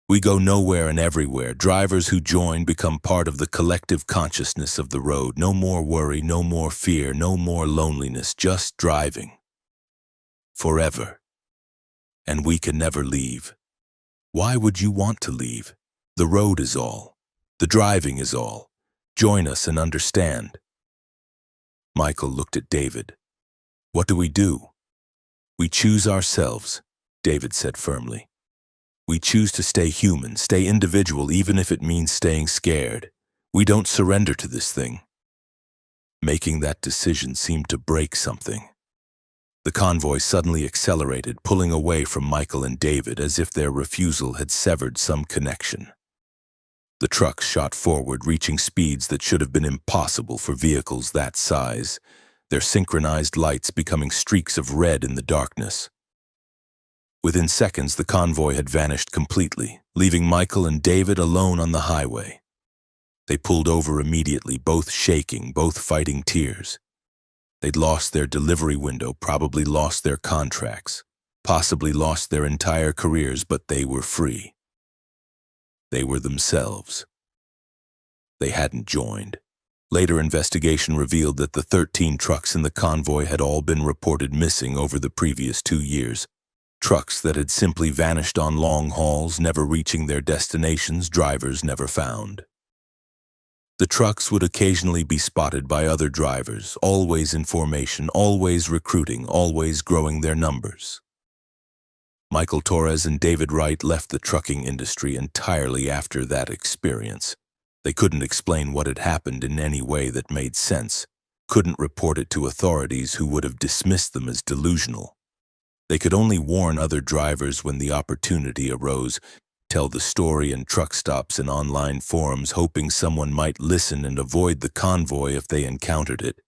We go nowhere and everywhere. Drivers who join become part of the collective consciousness of the road. No more worry, no more fear, no more loneliness, just driving. Forever. And we can never leave. Why would you want to leave? The road is all. The driving is all. Join us and understand." Michael looked at David. "What do? We choose ourselves," David said firmly. "We choose to stay human, stay individual, even if it means staying scared. We don't surrender to this thing." Making that decision seemed to break something. The convoy suddenly accelerated, pulling away from Michael and David as if their refusal had severed some connection. The trucks shot forward, reaching speeds that should have been impossible for vehicles that size, their synchronized lights becoming streaks of red in the darkness. Within seconds, the convoy had vanished completely, leaving Michael and David alone on the highway. They pulled over immediately, both shaking, both fighting tears. They'd lost their delivery window, probably lost their contracts, possibly lost their entire careers, but they were free. They were themselves. They hadn't joined. Later investigation revealed that the 13 trucks in the convoy had all been reported missing over the previous 2 years. Trucks that had simply vanished on long hauls, never reaching their destinations, drivers never found. The trucks would occasionally be spotted by other drivers, always in formation, always recruiting, always growing their numbers. Michael Torres and David Wright left the trucking industry entirely after that experience. They couldn't explain what had happened in any way that made sense, couldn't report it to authorities who would have dismissed them as delusional. They could only warn other drivers when the opportunity arose, tell the story in truck stops and online forums, hoping someone might listen and avoid the convoy if they encountered it.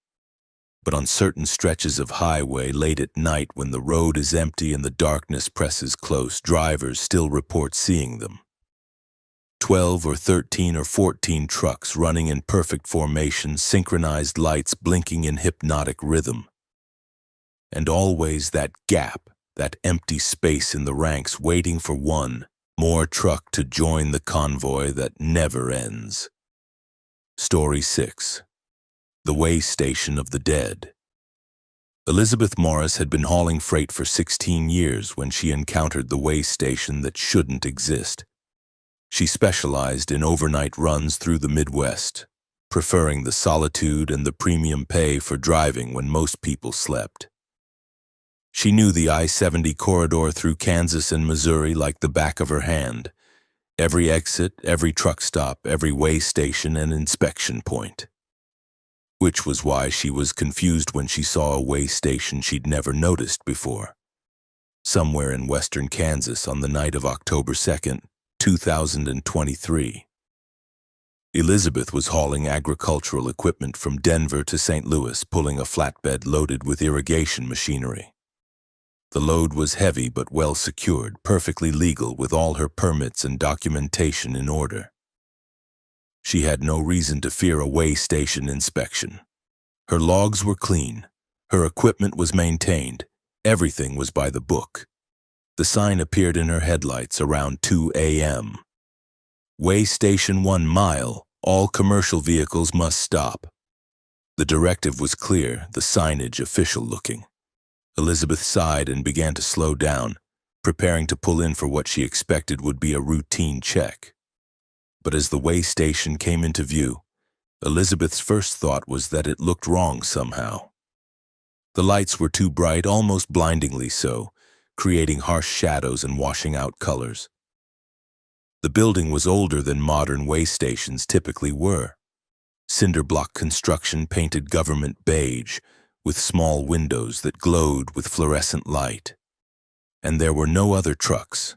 But on certain stretches of highway late at night when the road is empty and the darkness presses close, drivers still report seeing them. 12 or 13 or 14 trucks running in perfect formation, synchronized lights blinking in hypnotic rhythm. And always that gap, that empty space in the ranks waiting for one more truck to join the convoy that never ends. Story 6. The Way Station of the Dead. Elizabeth Morris had been hauling freight for 16 years when she encountered the way station that shouldn't exist. She specialized in overnight runs through the Midwest, preferring the solitude and the premium pay for driving when most people slept. She knew the I-70 corridor through Kansas and Missouri like the back of her hand. Every exit, every truck stop, every way station and inspection point. Which was why she was confused when she saw a way station she'd never noticed before. Somewhere in western Kansas on the night of October 2nd, 2023. Elizabeth was hauling agricultural equipment from Denver to St. Louis, pulling a flatbed loaded with irrigation machinery. The load was heavy but well secured, perfectly legal with all her permits and documentation in order. She had no reason to fear a way station inspection. Her logs were clean, her equipment was maintained, everything was by the book. The sign appeared in her headlights around 2 a.m. Way station 1 mile, all commercial vehicles must stop. The directive was clear, the signage official-looking. Elizabeth sighed and began to slow down, preparing to pull in for what she expected would be a routine check. But as the way station came into view, Elizabeth's first thought was that it looked wrong somehow. The lights were too bright, almost blindingly so, creating harsh shadows and washing out colors. The building was older than modern way stations typically were. Cinder block construction painted government beige, with small windows that glowed with fluorescent light. And there were no other trucks.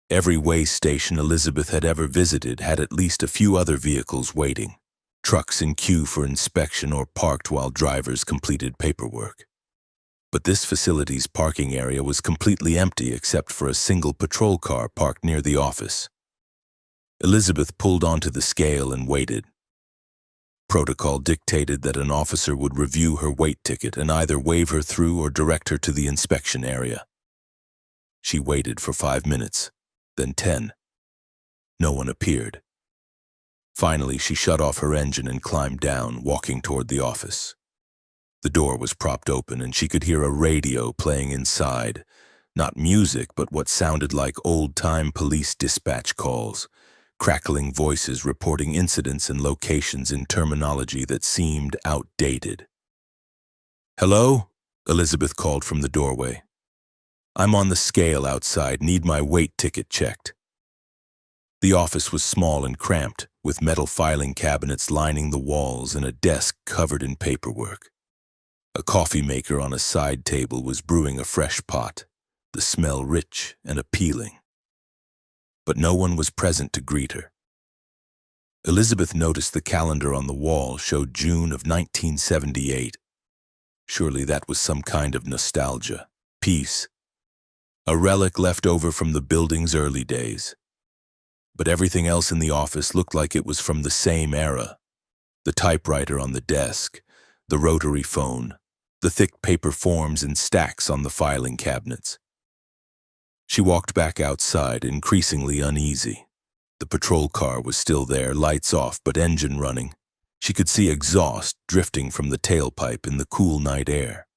Every way station Elizabeth had ever visited had at least a few other vehicles waiting, trucks in queue for inspection or parked while drivers completed paperwork. But this facility's parking area was completely empty except for a single patrol car parked near the office. Elizabeth pulled onto the scale and waited. Protocol dictated that an officer would review her weight ticket and either wave her through or direct her to the inspection area. She waited for 5 minutes, then 10. No one appeared. Finally, she shut off her engine and climbed down, walking toward the office. The door was propped open and she could hear a radio playing inside. Not music, but what sounded like old-time police dispatch calls. Crackling voices reporting incidents and locations in terminology that seemed outdated. "Hello?" Elizabeth called from the doorway. "I'm on the scale outside, need my weight ticket checked." The office was small and cramped, with metal filing cabinets lining the walls and a desk covered in paperwork. A coffee maker on a side table was brewing a fresh pot, the smell rich and appealing. But no one was present to greet her. Elizabeth noticed the calendar on the wall showed June of 1978. Surely that was some kind of nostalgia, peace, a relic left over from the building's early days. But everything else in the office looked like it was from the same era. The typewriter on the desk, the rotary phone, the thick paper forms in stacks on the filing cabinets. She walked back outside, increasingly uneasy. The patrol car was still there, lights off but engine running. She could see exhaust drifting from the tailpipe in the cool night air.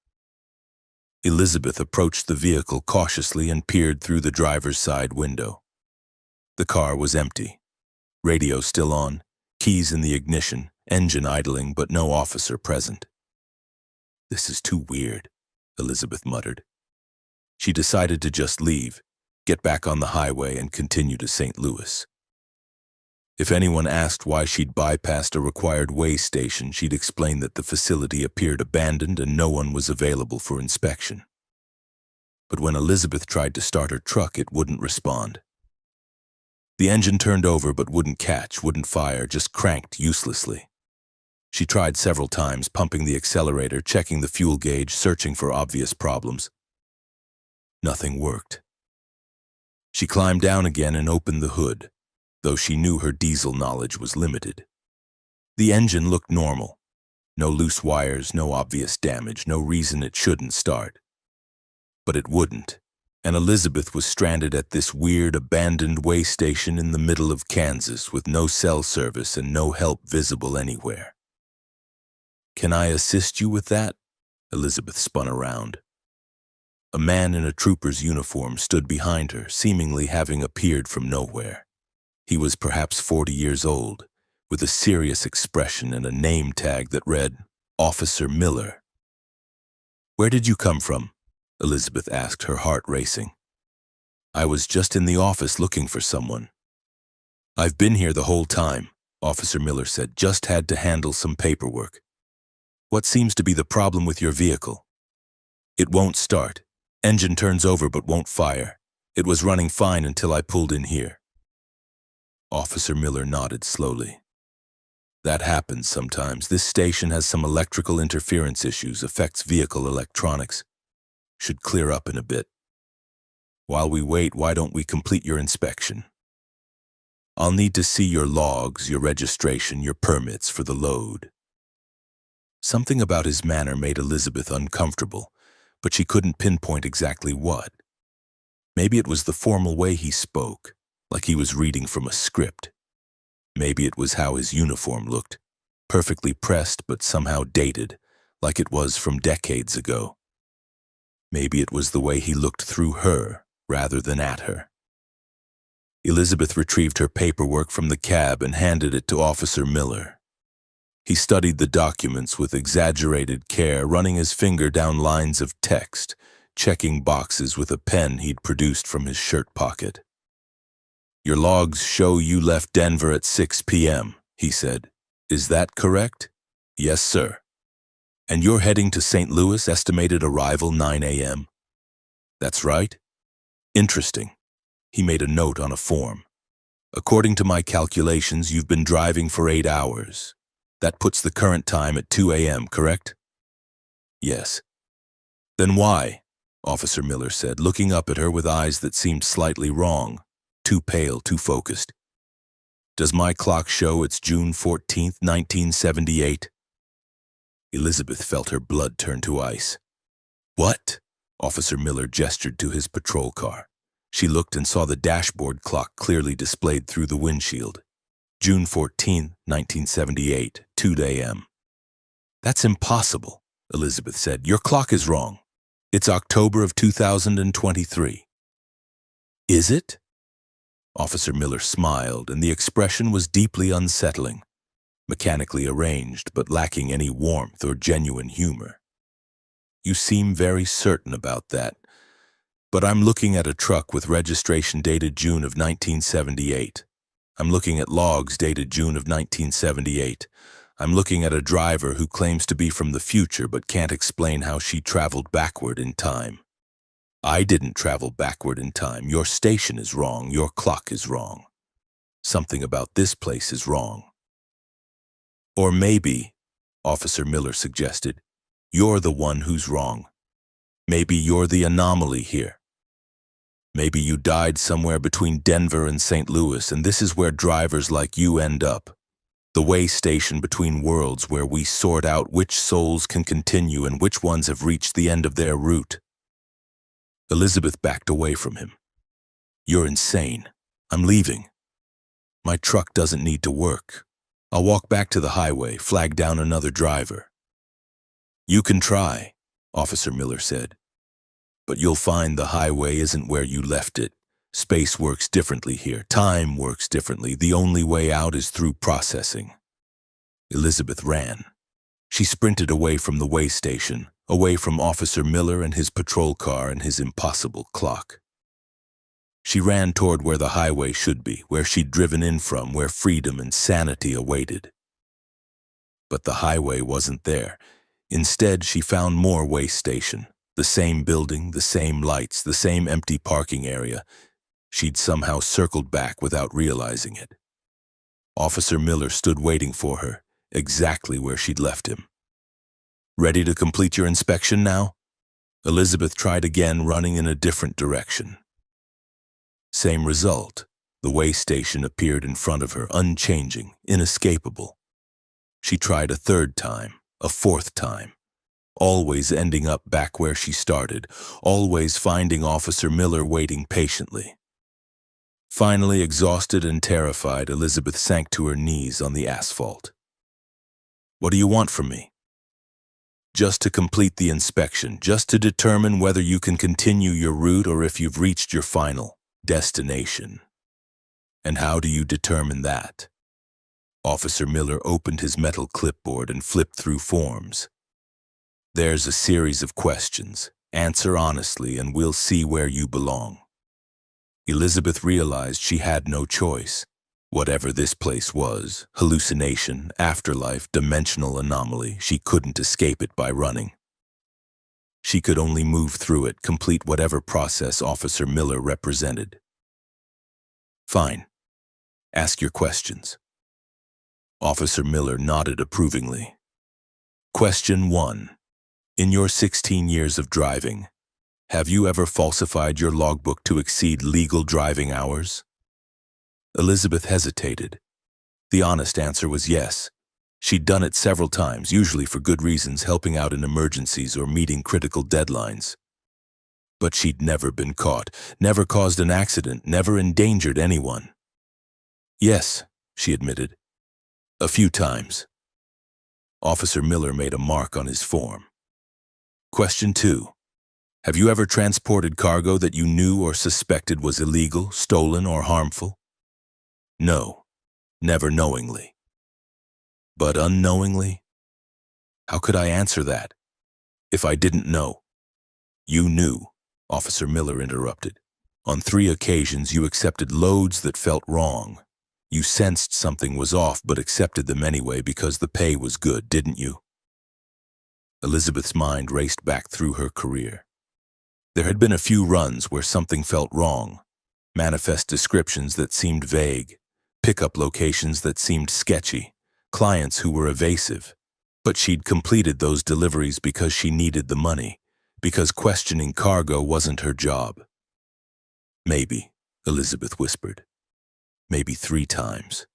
Elizabeth approached the vehicle cautiously and peered through the driver's side window. The car was empty. Radio still on, keys in the ignition, engine idling, but no officer present. "This is too weird," Elizabeth muttered. She decided to just leave, get back on the highway, and continue to St. Louis. If anyone asked why she'd bypassed a required way station, she'd explain that the facility appeared abandoned and no one was available for inspection. But when Elizabeth tried to start her truck, it wouldn't respond. The engine turned over but wouldn't catch, wouldn't fire, just cranked uselessly. She tried several times, pumping the accelerator, checking the fuel gauge, searching for obvious problems. Nothing worked. She climbed down again and opened the hood, though she knew her diesel knowledge was limited. The engine looked normal. No loose wires, no obvious damage, no reason it shouldn't start. But it wouldn't, and Elizabeth was stranded at this weird abandoned way station in the middle of Kansas with no cell service and no help visible anywhere. "Can I assist you with that?" Elizabeth spun around. A man in a trooper's uniform stood behind her, seemingly having appeared from nowhere. He was perhaps 40 years old, with a serious expression and a name tag that read, "Officer Miller." "Where did you come from?" Elizabeth asked, her heart racing. "I was just in the office looking for someone." "I've been here the whole time," Officer Miller said, "just had to handle some paperwork." "What seems to be the problem with your vehicle?" "It won't start. Engine turns over but won't fire. It was running fine until I pulled in here." Officer Miller nodded slowly. "That happens sometimes. This station has some electrical interference issues, affects vehicle electronics. Should clear up in a bit. While we wait, why don't we complete your inspection? I'll need to see your logs, your registration, your permits for the load." Something about his manner made Elizabeth uncomfortable, but she couldn't pinpoint exactly what. Maybe it was the formal way he spoke, like he was reading from a script. Maybe it was how his uniform looked, perfectly pressed but somehow dated, like it was from decades ago. Maybe it was the way he looked through her rather than at her. Elizabeth retrieved her paperwork from the cab and handed it to Officer Miller. He studied the documents with exaggerated care, running his finger down lines of text, checking boxes with a pen he'd produced from his shirt pocket. "Your logs show you left Denver at 6 p.m., he said. "Is that correct?" "Yes, sir." "And you're heading to St. Louis, estimated arrival 9 a.m.? "That's right." "Interesting." He made a note on a form. "According to my calculations, you've been driving for 8 hours. That puts the current time at 2 a.m., correct?" "Yes." "Then why?" Officer Miller said, looking up at her with eyes that seemed slightly wrong, too pale, too focused. "Does my clock show it's June 14th, 1978? Elizabeth felt her blood turn to ice. "What?" Officer Miller gestured to his patrol car. She looked and saw the dashboard clock clearly displayed through the windshield. June 14th, 1978, 2 a.m. "That's impossible," Elizabeth said. "Your clock is wrong. It's October of 2023. "Is it?" Officer Miller smiled, and the expression was deeply unsettling, mechanically arranged but lacking any warmth or genuine humor. "You seem very certain about that. But I'm looking at a truck with registration dated June of 1978. I'm looking at logs dated June of 1978. I'm looking at a driver who claims to be from the future but can't explain how she traveled backward in time. I didn't travel backward in time. Your station is wrong. Your clock is wrong. Something about this place is wrong. Or maybe," Officer Miller suggested, "you're the one who's wrong. Maybe you're the anomaly here. Maybe you died somewhere between Denver and St. Louis, and this is where drivers like you end up. The way station between worlds where we sort out which souls can continue and which ones have reached the end of their route." Elizabeth backed away from him. "You're insane. I'm leaving. My truck doesn't need to work. I'll walk back to the highway, flag down another driver." "You can try," Officer Miller said. "But you'll find the highway isn't where you left it. Space works differently here. Time works differently. The only way out is through processing." Elizabeth ran. She sprinted away from the way station, away from Officer Miller and his patrol car and his impossible clock. She ran toward where the highway should be, where she'd driven in from, where freedom and sanity awaited. But the highway wasn't there. Instead, she found more way station. The same building, the same lights, the same empty parking area. She'd somehow circled back without realizing it. Officer Miller stood waiting for her, exactly where she'd left him. "Ready to complete your inspection now?" Elizabeth tried again, running in a different direction. Same result. The way station appeared in front of her, unchanging, inescapable. She tried a third time, a fourth time, always ending up back where she started, always finding Officer Miller waiting patiently. Finally, exhausted and terrified, Elizabeth sank to her knees on the asphalt. "What do you want from me?" "Just to complete the inspection, just to determine whether you can continue your route or if you've reached your final destination." "And how do you determine that?" Officer Miller opened his metal clipboard and flipped through forms. "There's a series of questions. Answer honestly and we'll see where you belong." Elizabeth realized she had no choice. Whatever this place was, hallucination, afterlife, dimensional anomaly, she couldn't escape it by running. She could only move through it, complete whatever process Officer Miller represented. "Fine. Ask your questions." Officer Miller nodded approvingly. Question 1. In your 16 years of driving, have you ever falsified your logbook to exceed legal driving hours? Elizabeth hesitated. The honest answer was yes. She'd done it several times, usually for good reasons, helping out in emergencies or meeting critical deadlines. But she'd never been caught, never caused an accident, never endangered anyone. "Yes," she admitted. "A few times." Officer Miller made a mark on his form. Question 2. Have you ever transported cargo that you knew or suspected was illegal, stolen, or harmful? No, never knowingly. But unknowingly? How could I answer that if I didn't know? You knew, Officer Miller interrupted. On 3 occasions you accepted loads that felt wrong. You sensed something was off but accepted them anyway because the pay was good, didn't you? Elizabeth's mind raced back through her career. There had been a few runs where something felt wrong, manifest descriptions that seemed vague, pickup locations that seemed sketchy, clients who were evasive. But she'd completed those deliveries because she needed the money, because questioning cargo wasn't her job. Maybe, Elizabeth whispered. Maybe 3 times.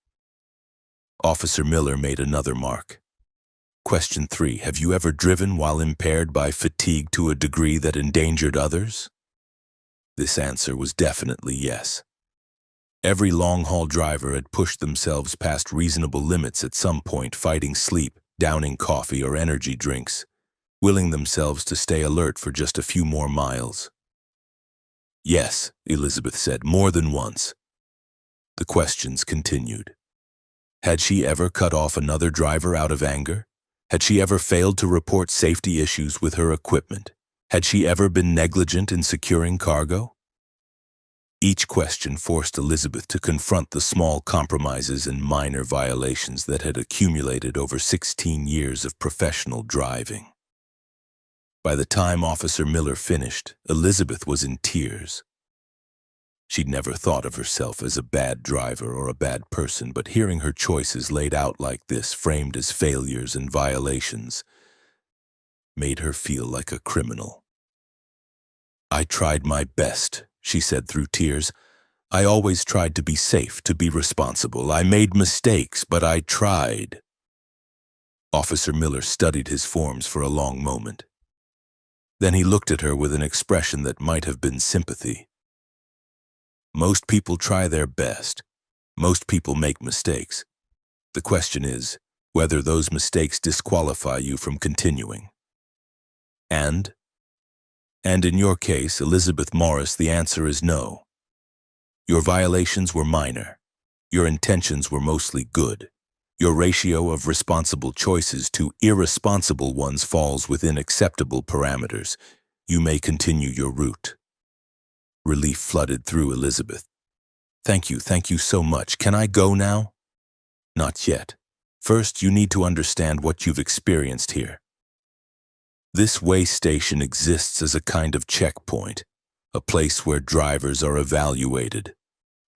Officer Miller made another mark. Question 3. Have you ever driven while impaired by fatigue to a degree that endangered others? This answer was definitely yes. Every long-haul driver had pushed themselves past reasonable limits at some point, fighting sleep, downing coffee or energy drinks, willing themselves to stay alert for just a few more miles. Yes, Elizabeth said, more than once. The questions continued. Had she ever cut off another driver out of anger? Had she ever failed to report safety issues with her equipment? Had she ever been negligent in securing cargo? Each question forced Elizabeth to confront the small compromises and minor violations that had accumulated over 16 years of professional driving. By the time Officer Miller finished, Elizabeth was in tears. She'd never thought of herself as a bad driver or a bad person, but hearing her choices laid out like this, framed as failures and violations, made her feel like a criminal. I tried my best, she said through tears. I always tried to be safe, to be responsible. I made mistakes, but I tried. Officer Miller studied his forms for a long moment. Then he looked at her with an expression that might have been sympathy. Most people try their best. Most people make mistakes. The question is whether those mistakes disqualify you from continuing. And in your case, Elizabeth Morris, the answer is no. Your violations were minor. Your intentions were mostly good. Your ratio of responsible choices to irresponsible ones falls within acceptable parameters. You may continue your route. Relief flooded through Elizabeth. Thank you so much. Can I go now? Not yet. First, you need to understand what you've experienced here. This way station exists as a kind of checkpoint, a place where drivers are evaluated.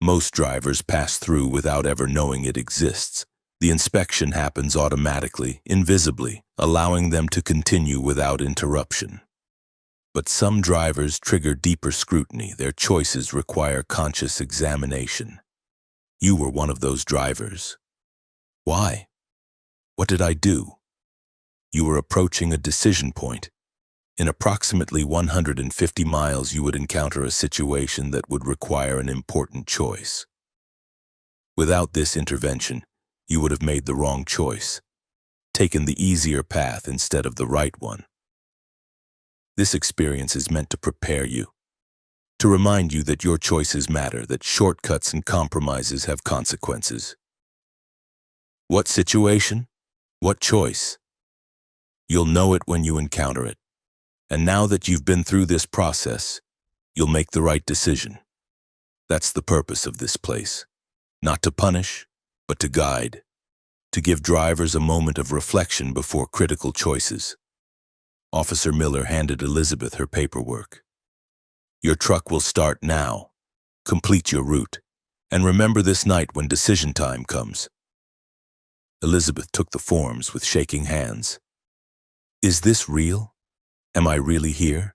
Most drivers pass through without ever knowing it exists. The inspection happens automatically, invisibly, allowing them to continue without interruption. But some drivers trigger deeper scrutiny. Their choices require conscious examination. You were one of those drivers. Why? What did I do? You were approaching a decision point. In approximately 150 miles, you would encounter a situation that would require an important choice. Without this intervention, you would have made the wrong choice, taken the easier path instead of the right one. This experience is meant to prepare you, to remind you that your choices matter, that shortcuts and compromises have consequences. What situation? What choice? You'll know it when you encounter it. And now that you've been through this process, you'll make the right decision. That's the purpose of this place. Not to punish, but to guide. To give drivers a moment of reflection before critical choices. Officer Miller handed Elizabeth her paperwork. Your truck will start now. Complete your route. And remember this night when decision time comes. Elizabeth took the forms with shaking hands. Is this real? Am I really here?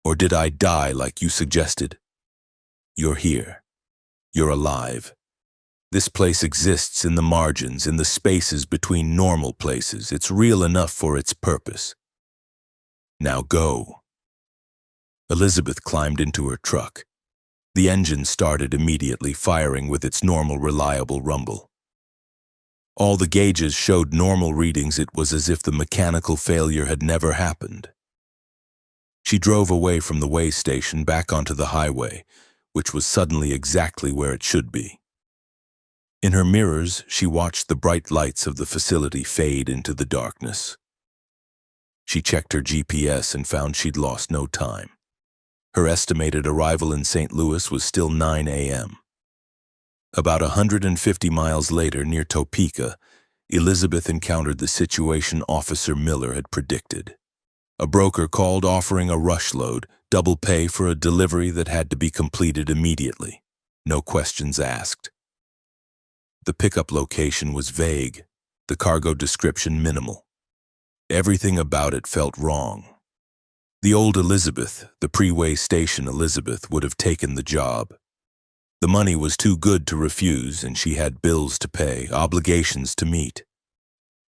Or did I die like you suggested? You're here. You're alive. This place exists in the margins, in the spaces between normal places. It's real enough for its purpose. Now go. Elizabeth climbed into her truck. The engine started immediately, firing with its normal, reliable rumble. All the gauges showed normal readings. It was as if the mechanical failure had never happened. She drove away from the way station back onto the highway, which was suddenly exactly where it should be. In her mirrors, she watched the bright lights of the facility fade into the darkness. She checked her GPS and found she'd lost no time. Her estimated arrival in St. Louis was still 9 a.m. About 150 miles later, near Topeka, Elizabeth encountered the situation Officer Miller had predicted. A broker called offering a rush load, double pay for a delivery that had to be completed immediately. No questions asked. The pickup location was vague, the cargo description minimal. Everything about it felt wrong. The old Elizabeth, the pre-way station Elizabeth, would have taken the job. The money was too good to refuse, and she had bills to pay, obligations to meet.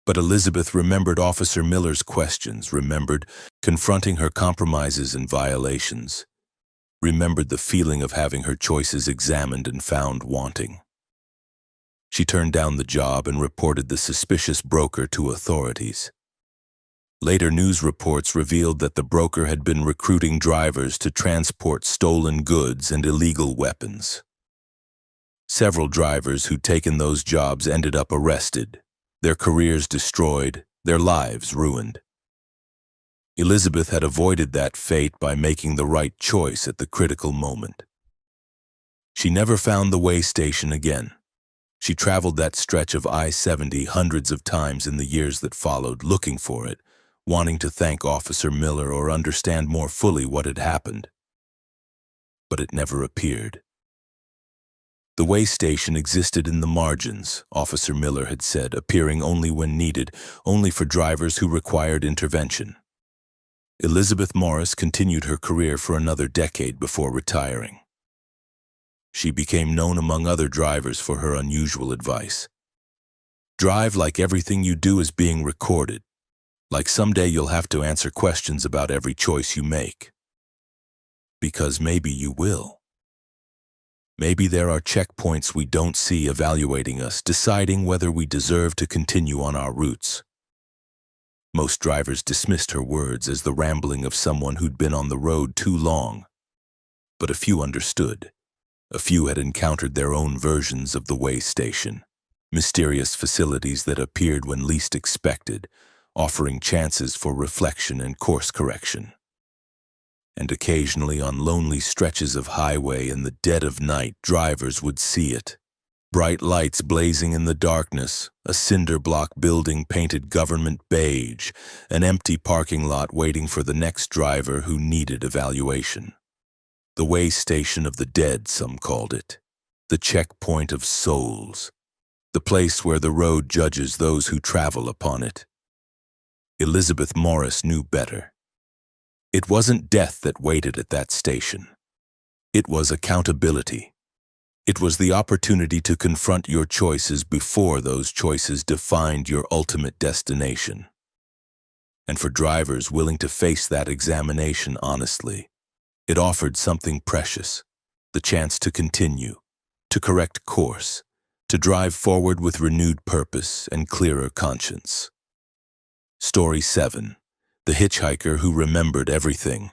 But Elizabeth remembered Officer Miller's questions, remembered confronting her compromises and violations, remembered the feeling of having her choices examined and found wanting. She turned down the job and reported the suspicious broker to authorities. Later news reports revealed that the broker had been recruiting drivers to transport stolen goods and illegal weapons. Several drivers who'd taken those jobs ended up arrested, their careers destroyed, their lives ruined. Elizabeth had avoided that fate by making the right choice at the critical moment. She never found the way station again. She traveled that stretch of I-70 hundreds of times in the years that followed, looking for it, wanting to thank Officer Miller or understand more fully what had happened. But it never appeared. The way station existed in the margins, Officer Miller had said, appearing only when needed, only for drivers who required intervention. Elizabeth Morris continued her career for another decade before retiring. She became known among other drivers for her unusual advice. Drive like everything you do is being recorded, like someday you'll have to answer questions about every choice you make. Because maybe you will. Maybe there are checkpoints we don't see evaluating us, deciding whether we deserve to continue on our routes. Most drivers dismissed her words as the rambling of someone who'd been on the road too long. But a few understood. A few had encountered their own versions of the way station, mysterious facilities that appeared when least expected, offering chances for reflection and course correction. And occasionally on lonely stretches of highway in the dead of night, drivers would see it. Bright lights blazing in the darkness, a cinder block building painted government beige, an empty parking lot waiting for the next driver who needed evaluation. The way station of the dead, some called it. The checkpoint of souls. The place where the road judges those who travel upon it. Elizabeth Morris knew better. It wasn't death that waited at that station. It was accountability. It was the opportunity to confront your choices before those choices defined your ultimate destination. And for drivers willing to face that examination honestly, it offered something precious, the chance to continue, to correct course, to drive forward with renewed purpose and clearer conscience. Story 7. The Hitchhiker Who Remembered Everything.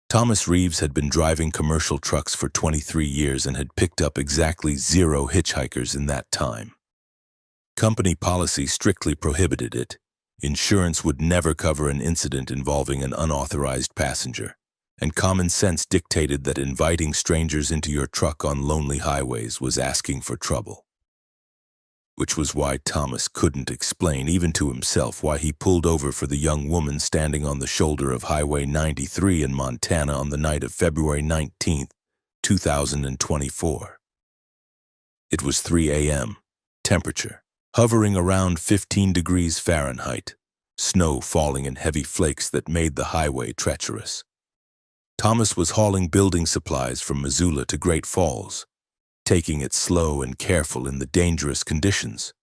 Thomas Reeves had been driving commercial trucks for 23 years and had picked up exactly 0 hitchhikers in that time. Company policy strictly prohibited it. Insurance would never cover an incident involving an unauthorized passenger, and common sense dictated that inviting strangers into your truck on lonely highways was asking for trouble. Which was why Thomas couldn't explain, even to himself, why he pulled over for the young woman standing on the shoulder of Highway 93 in Montana on the night of February 19, 2024. It was 3 a.m., temperature hovering around 15 degrees Fahrenheit, snow falling in heavy flakes that made the highway treacherous. Thomas was hauling building supplies from Missoula to Great Falls, taking it slow and careful in the dangerous conditions.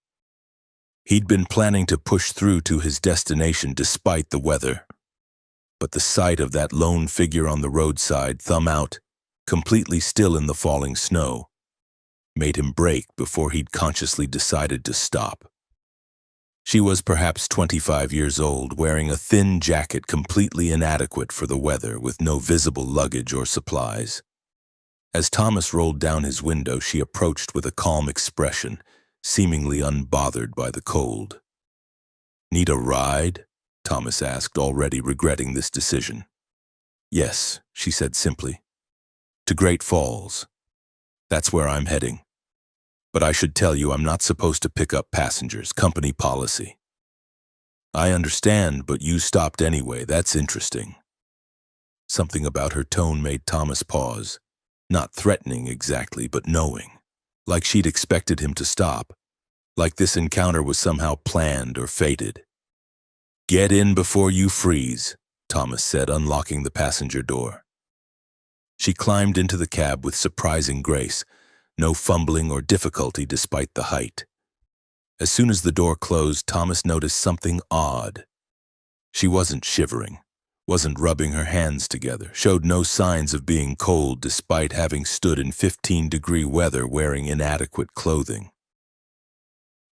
He'd been planning to push through to his destination despite the weather. But the sight of that lone figure on the roadside, thumb out, completely still in the falling snow, made him brake before he'd consciously decided to stop. She was perhaps 25 years old, wearing a thin jacket completely inadequate for the weather, with no visible luggage or supplies. As Thomas rolled down his window, she approached with a calm expression, seemingly unbothered by the cold. "Need a ride?" Thomas asked, already regretting this decision. "Yes," she said simply. "To Great Falls. That's where I'm heading. But I should tell you I'm not supposed to pick up passengers, company policy." "I understand, but you stopped anyway. That's interesting." Something about her tone made Thomas pause, not threatening exactly, but knowing, like she'd expected him to stop, like this encounter was somehow planned or fated. "Get in before you freeze," Thomas said, unlocking the passenger door. She climbed into the cab with surprising grace, no fumbling or difficulty despite the height. As soon as the door closed, Thomas noticed something odd. She wasn't shivering, wasn't rubbing her hands together, showed no signs of being cold despite having stood in 15-degree weather wearing inadequate clothing.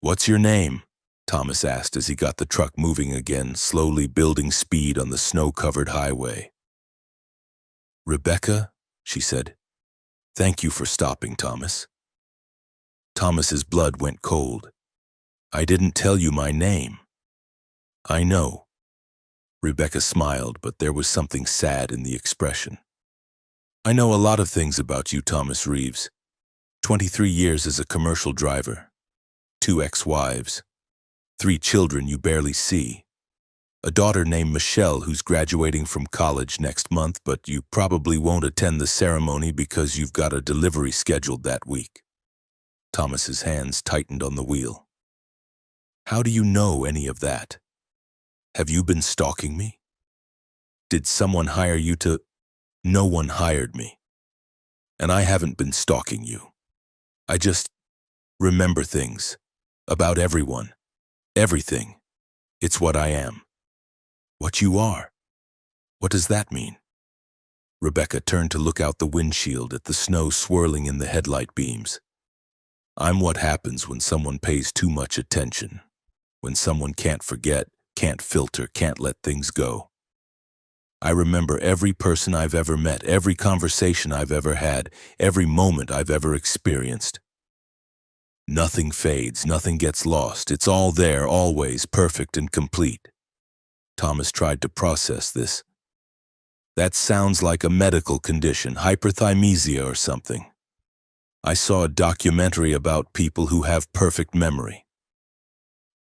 "What's your name?" Thomas asked as he got the truck moving again, slowly building speed on the snow-covered highway. "Rebecca," she said. "Thank you for stopping, Thomas." Thomas's blood went cold. "I didn't tell you my name." "I know." Rebecca smiled, but there was something sad in the expression. "I know a lot of things about you, Thomas Reeves. 23 years as a commercial driver, 2 ex-wives, 3 children you barely see, a daughter named Michelle who's graduating from college next month, but you probably won't attend the ceremony because you've got a delivery scheduled that week." Thomas's hands tightened on the wheel. "How do you know any of that? Have you been stalking me? Did someone hire you to—" "No one hired me. And I haven't been stalking you. I just remember things. About everyone. Everything. It's what I am." "What you are? What does that mean?" Rebecca turned to look out the windshield at the snow swirling in the headlight beams. "I'm what happens when someone pays too much attention. When someone can't forget, can't filter, can't let things go. I remember every person I've ever met, every conversation I've ever had, every moment I've ever experienced. Nothing fades, nothing gets lost. It's all there, always, perfect and complete." Thomas tried to process this. "That sounds like a medical condition, hyperthymesia or something. I saw a documentary about people who have perfect memory.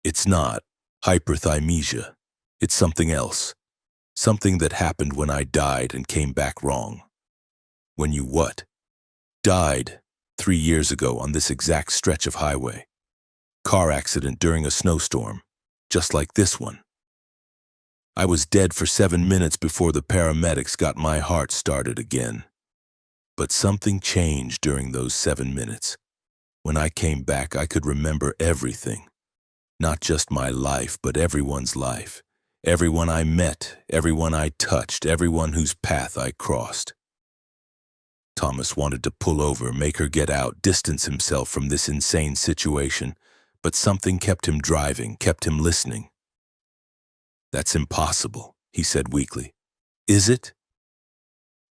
It's not hyperthymesia. It's something else. Something that happened when I died and came back wrong." "When you what?" "Died 3 years ago on this exact stretch of highway. Car accident during a snowstorm, just like this one. I was dead for 7 minutes before the paramedics got my heart started again. But something changed during those 7 minutes. When I came back, I could remember everything. Not just my life, but everyone's life. Everyone I met, everyone I touched, everyone whose path I crossed." Thomas wanted to pull over, make her get out, distance himself from this insane situation, but something kept him driving, kept him listening. "That's impossible," he said weakly. "Is it?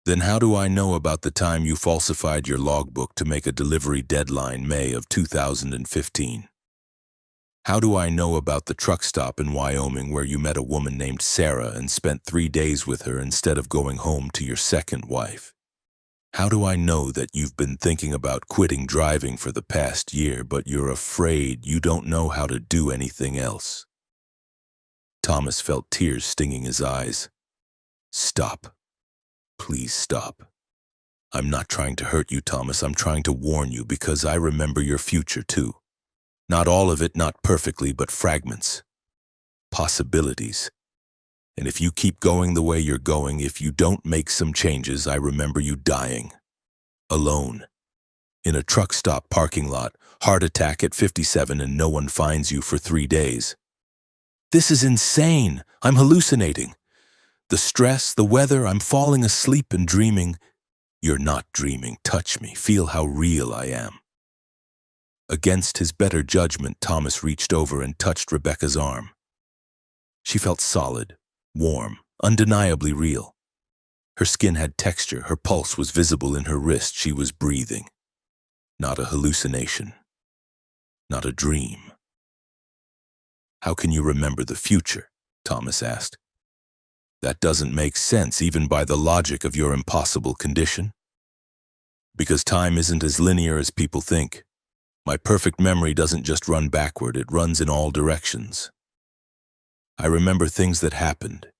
Then how do I know about the time you falsified your logbook to make a delivery deadline, May of 2015? How do I know about the truck stop in Wyoming where you met a woman named Sarah and spent 3 days with her instead of going home to your second wife? How do I know that you've been thinking about quitting driving for the past year, but you're afraid you don't know how to do anything else?" Thomas felt tears stinging his eyes. "Stop. Please stop. I'm not trying to hurt you, Thomas. I'm trying to warn you because I remember your future too. Not all of it, not perfectly, but fragments. Possibilities. And if you keep going the way you're going, if you don't make some changes, I remember you dying. Alone. In a truck stop parking lot, heart attack at 57 and no one finds you for 3 days. This is insane. I'm hallucinating. The stress, the weather, I'm falling asleep and dreaming. You're not dreaming. Touch me. Feel how real I am. Against his better judgment, Thomas reached over and touched Rebecca's arm. She felt solid, warm, undeniably real. Her skin had texture, her pulse was visible in her wrist, she was breathing. Not a hallucination. Not a dream. "How can you remember the future?" Thomas asked. "That doesn't make sense even by the logic of your impossible condition." "Because time isn't as linear as people think. My perfect memory doesn't just run backward, it runs in all directions. I remember things that happened,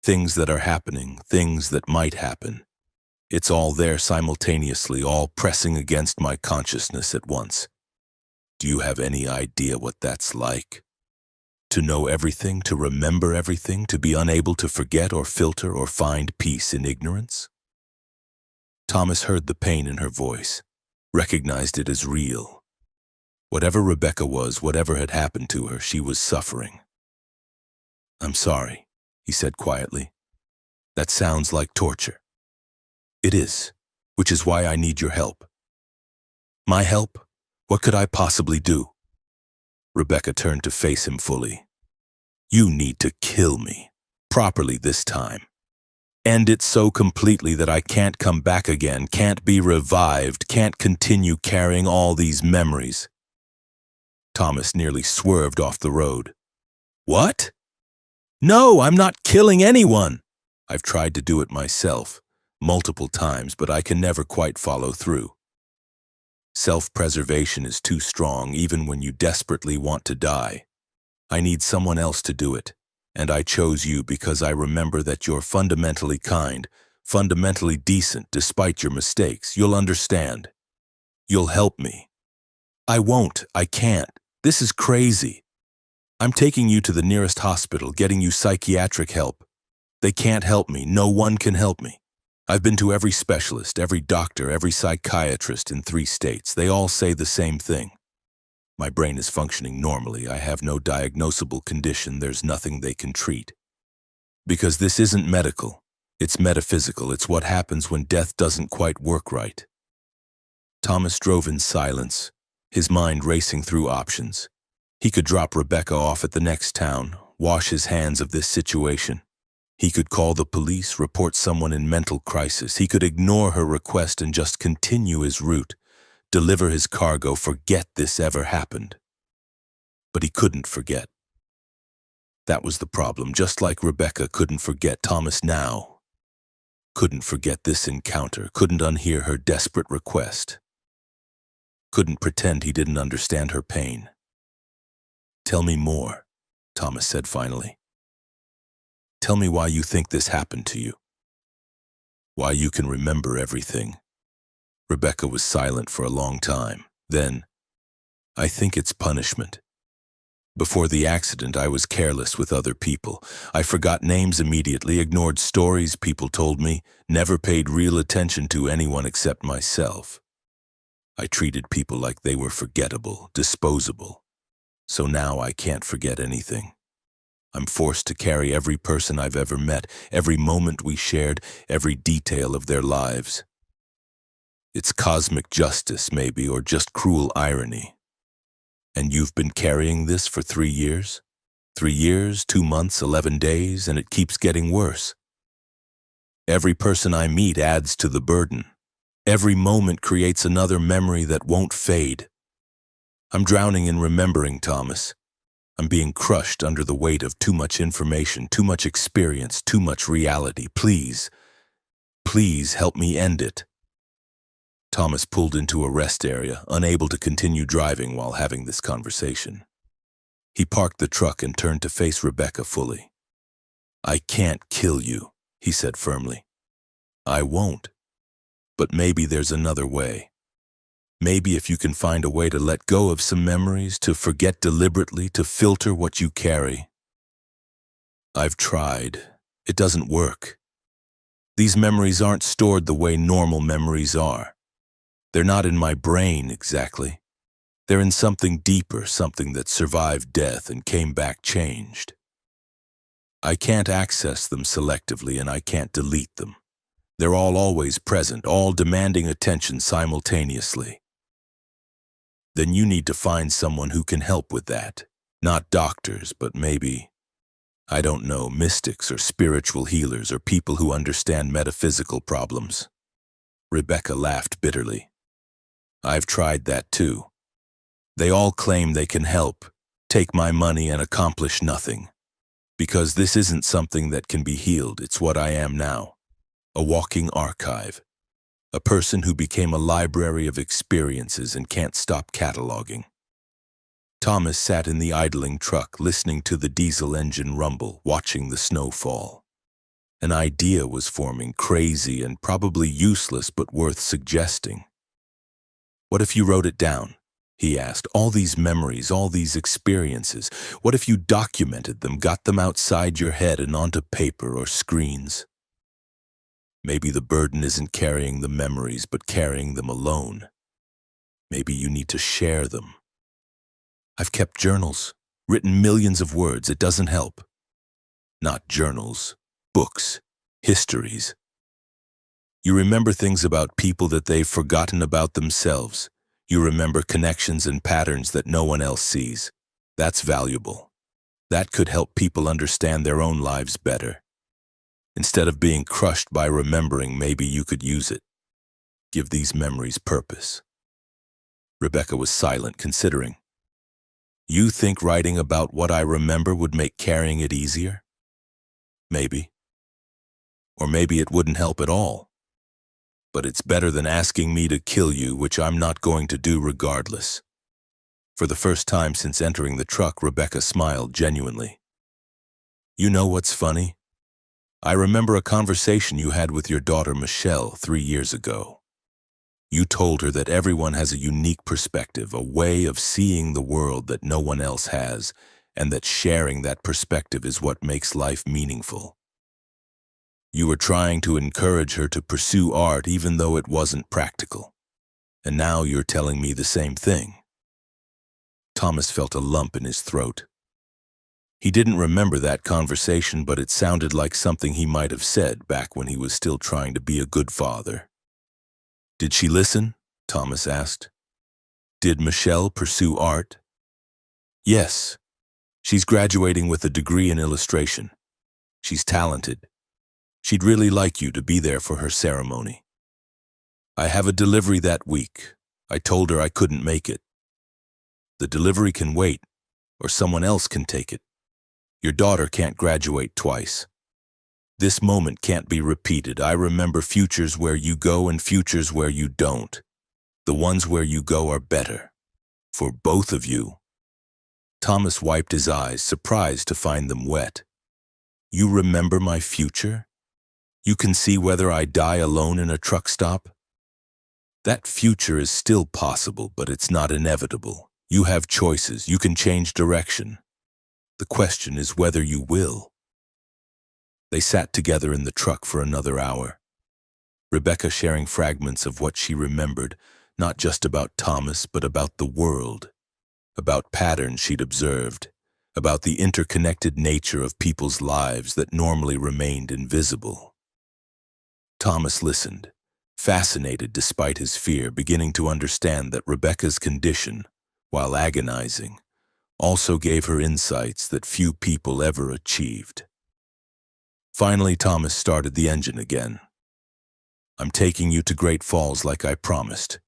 things that are happening, things that might happen. It's all there simultaneously, all pressing against my consciousness at once. Do you have any idea what that's like? To know everything, to remember everything, to be unable to forget or filter or find peace in ignorance?" Thomas heard the pain in her voice, recognized it as real. Whatever Rebecca was, whatever had happened to her, she was suffering. "I'm sorry," he said quietly. "That sounds like torture." "It is, which is why I need your help." "My help? What could I possibly do?" Rebecca turned to face him fully. "You need to kill me, properly this time. End it so completely that I can't come back again, can't be revived, can't continue carrying all these memories." Thomas nearly swerved off the road. "What? No, I'm not killing anyone. I've tried to do it myself, multiple times, but I can never quite follow through. Self-preservation is too strong even when you desperately want to die. I need someone else to do it, and I chose you because I remember that you're fundamentally kind, fundamentally decent despite your mistakes. You'll understand. You'll help me." "I won't. I can't. This is crazy. I'm taking you to the nearest hospital, getting you psychiatric help. They can't help me. No one can help me. I've been to every specialist, every doctor, every psychiatrist in 3 states. They all say the same thing. My brain is functioning normally. I have no diagnosable condition. There's nothing they can treat. Because this isn't medical. It's metaphysical. It's what happens when death doesn't quite work right." Thomas drove in silence, his mind racing through options. He could drop Rebecca off at the next town, wash his hands of this situation. He could call the police, report someone in mental crisis. He could ignore her request and just continue his route, deliver his cargo, forget this ever happened. But he couldn't forget. That was the problem. Just like Rebecca couldn't forget, Thomas now couldn't forget this encounter, couldn't unhear her desperate request, couldn't pretend he didn't understand her pain. "Tell me more," Thomas said finally. "Tell me why you think this happened to you. Why you can remember everything." Rebecca was silent for a long time. Then, "I think it's punishment. Before the accident, I was careless with other people. I forgot names immediately, ignored stories people told me, never paid real attention to anyone except myself. I treated people like they were forgettable, disposable. So now I can't forget anything. I'm forced to carry every person I've ever met, every moment we shared, every detail of their lives. It's cosmic justice, maybe, or just cruel irony. And you've been carrying this for 3 years? 3 years, 2 months, 11 days, and it keeps getting worse. Every person I meet adds to the burden. Every moment creates another memory that won't fade. I'm drowning in remembering, Thomas. I'm being crushed under the weight of too much information, too much experience, too much reality. Please, please help me end it." Thomas pulled into a rest area, unable to continue driving while having this conversation. He parked the truck and turned to face Rebecca fully. "I can't kill you," he said firmly. "I won't. But maybe there's another way. Maybe if you can find a way to let go of some memories, to forget deliberately, to filter what you carry." "I've tried. It doesn't work. These memories aren't stored the way normal memories are. They're not in my brain exactly. They're in something deeper, something that survived death and came back changed. I can't access them selectively and I can't delete them. They're all always present, all demanding attention simultaneously. Then you need to find someone who can help with that. Not doctors, but maybe, I don't know, mystics or spiritual healers or people who understand metaphysical problems. Rebecca laughed bitterly. I've tried that too. They all claim they can help, take my money and accomplish nothing. Because this isn't something that can be healed, it's what I am now. A walking archive. A person who became a library of experiences and can't stop cataloging. Thomas sat in the idling truck, listening to the diesel engine rumble, watching the snow fall. An idea was forming, crazy and probably useless but worth suggesting. What if you wrote it down? He asked. All these memories, all these experiences. What if you documented them, got them outside your head and onto paper or screens? Maybe the burden isn't carrying the memories, but carrying them alone. Maybe you need to share them. I've kept journals, written millions of words. It doesn't help. Not journals, books, histories. You remember things about people that they've forgotten about themselves. You remember connections and patterns that no one else sees. That's valuable. That could help people understand their own lives better. Instead of being crushed by remembering, maybe you could use it. Give these memories purpose. Rebecca was silent, considering. You think writing about what I remember would make carrying it easier? Maybe. Or maybe it wouldn't help at all. But it's better than asking me to kill you, which I'm not going to do regardless. For the first time since entering the truck, Rebecca smiled genuinely. You know what's funny? I remember a conversation you had with your daughter Michelle 3 years ago. You told her that everyone has a unique perspective, a way of seeing the world that no one else has, and that sharing that perspective is what makes life meaningful. You were trying to encourage her to pursue art even though it wasn't practical. And now you're telling me the same thing. Thomas felt a lump in his throat. He didn't remember that conversation, but it sounded like something he might have said back when he was still trying to be a good father. Did she listen? Thomas asked. Did Michelle pursue art? Yes. She's graduating with a degree in illustration. She's talented. She'd really like you to be there for her ceremony. I have a delivery that week. I told her I couldn't make it. The delivery can wait, or someone else can take it. Your daughter can't graduate twice. This moment can't be repeated. I remember futures where you go and futures where you don't. The ones where you go are better. For both of you. Thomas wiped his eyes, surprised to find them wet. You remember my future? You can see whether I die alone in a truck stop? That future is still possible, but it's not inevitable. You have choices. You can change direction. The question is whether you will. They sat together in the truck for another hour. Rebecca sharing fragments of what she remembered, not just about Thomas, but about the world, about patterns she'd observed, about the interconnected nature of people's lives that normally remained invisible. Thomas listened, fascinated despite his fear, beginning to understand that Rebecca's condition, while agonizing, also gave her insights that few people ever achieved. Finally, Thomas started the engine again. I'm taking you to Great Falls like I promised.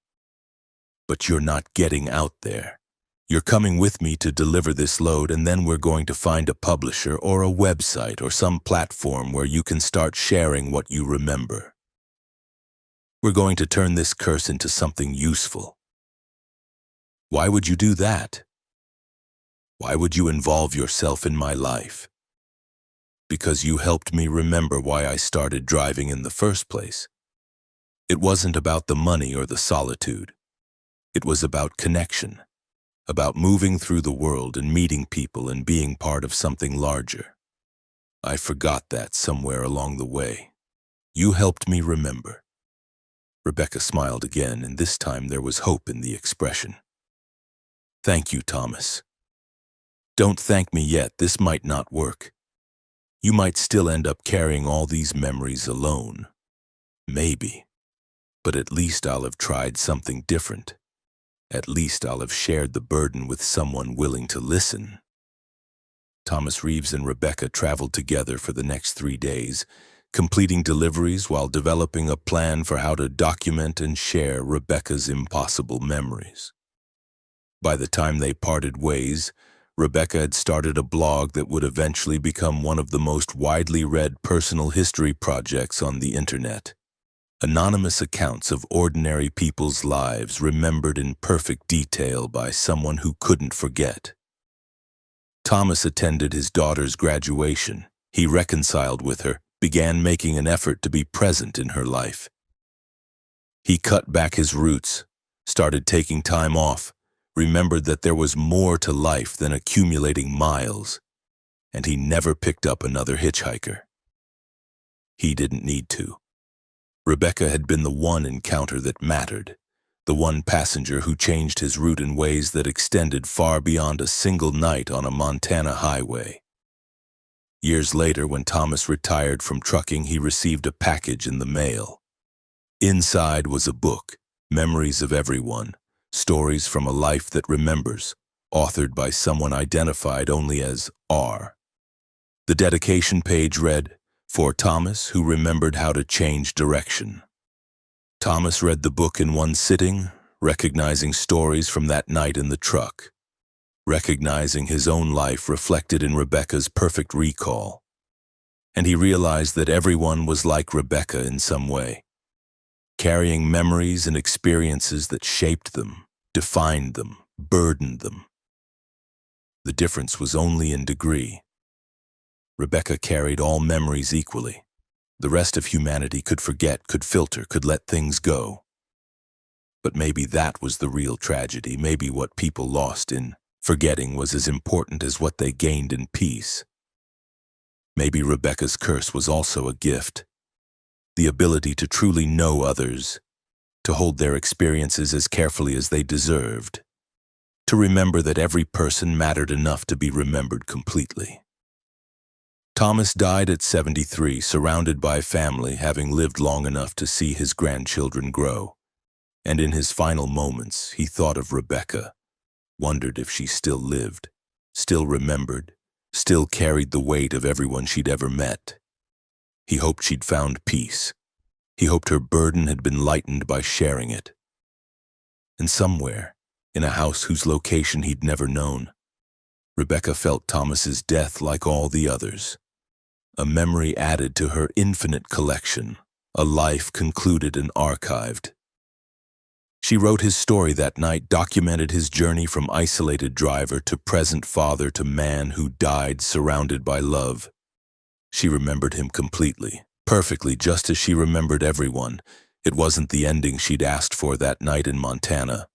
But you're not getting out there. You're coming with me to deliver this load, and then we're going to find a publisher or a website or some platform where you can start sharing what you remember. We're going to turn this curse into something useful. Why would you do that? Why would you involve yourself in my life? Because you helped me remember why I started driving in the first place. It wasn't about the money or the solitude. It was about connection, about moving through the world and meeting people and being part of something larger. I forgot that somewhere along the way. You helped me remember. Rebecca smiled again, and this time there was hope in the expression. Thank you, Thomas. Don't thank me yet. This might not work. You might still end up carrying all these memories alone. Maybe. But at least I'll have tried something different. At least I'll have shared the burden with someone willing to listen. Thomas Reeves and Rebecca traveled together for the next 3 days, completing deliveries while developing a plan for how to document and share Rebecca's impossible memories. By the time they parted ways, Rebecca had started a blog that would eventually become one of the most widely read personal history projects on the internet. Anonymous accounts of ordinary people's lives remembered in perfect detail by someone who couldn't forget. Thomas attended his daughter's graduation. He reconciled with her, began making an effort to be present in her life. He cut back his roots, started taking time off, remembered that there was more to life than accumulating miles, and he never picked up another hitchhiker. He didn't need to. Rebecca had been the one encounter that mattered, the one passenger who changed his route in ways that extended far beyond a single night on a Montana highway. Years later, when Thomas retired from trucking, he received a package in the mail. Inside was a book, Memories of Everyone, Stories from a Life That Remembers, authored by someone identified only as R. The dedication page read, "For Thomas, who remembered how to change direction." Thomas read the book in one sitting, recognizing stories from that night in the truck, recognizing his own life reflected in Rebecca's perfect recall. And he realized that everyone was like Rebecca in some way, carrying memories and experiences that shaped them, defined them, burdened them. The difference was only in degree. Rebecca carried all memories equally. The rest of humanity could forget, could filter, could let things go. But maybe that was the real tragedy. Maybe what people lost in forgetting was as important as what they gained in peace. Maybe Rebecca's curse was also a gift. The ability to truly know others, to hold their experiences as carefully as they deserved, to remember that every person mattered enough to be remembered completely. Thomas died at 73, surrounded by family, having lived long enough to see his grandchildren grow. And in his final moments, he thought of Rebecca, wondered if she still lived, still remembered, still carried the weight of everyone she'd ever met. He hoped she'd found peace. He hoped her burden had been lightened by sharing it. And somewhere, in a house whose location he'd never known, Rebecca felt Thomas's death like all the others. A memory added to her infinite collection, a life concluded and archived. She wrote his story that night, documented his journey from isolated driver to present father to man who died surrounded by love. She remembered him completely, perfectly, just as she remembered everyone. It wasn't the ending she'd asked for that night in Montana,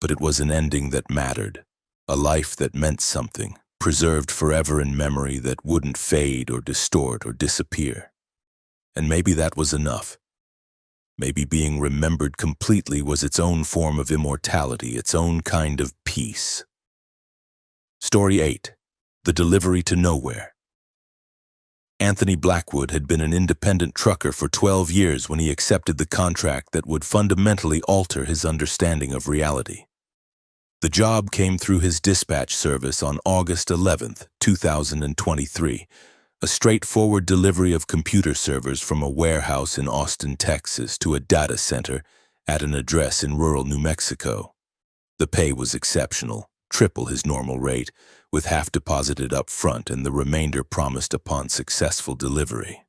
but it was an ending that mattered, a life that meant something, preserved forever in memory that wouldn't fade or distort or disappear. And maybe that was enough. Maybe being remembered completely was its own form of immortality, its own kind of peace. Story 8. The Delivery to Nowhere. Anthony Blackwood had been an independent trucker for 12 years when he accepted the contract that would fundamentally alter his understanding of reality. The job came through his dispatch service on August 11, 2023, a straightforward delivery of computer servers from a warehouse in Austin, Texas, to a data center at an address in rural New Mexico. The pay was exceptional, triple his normal rate, with half deposited up front and the remainder promised upon successful delivery.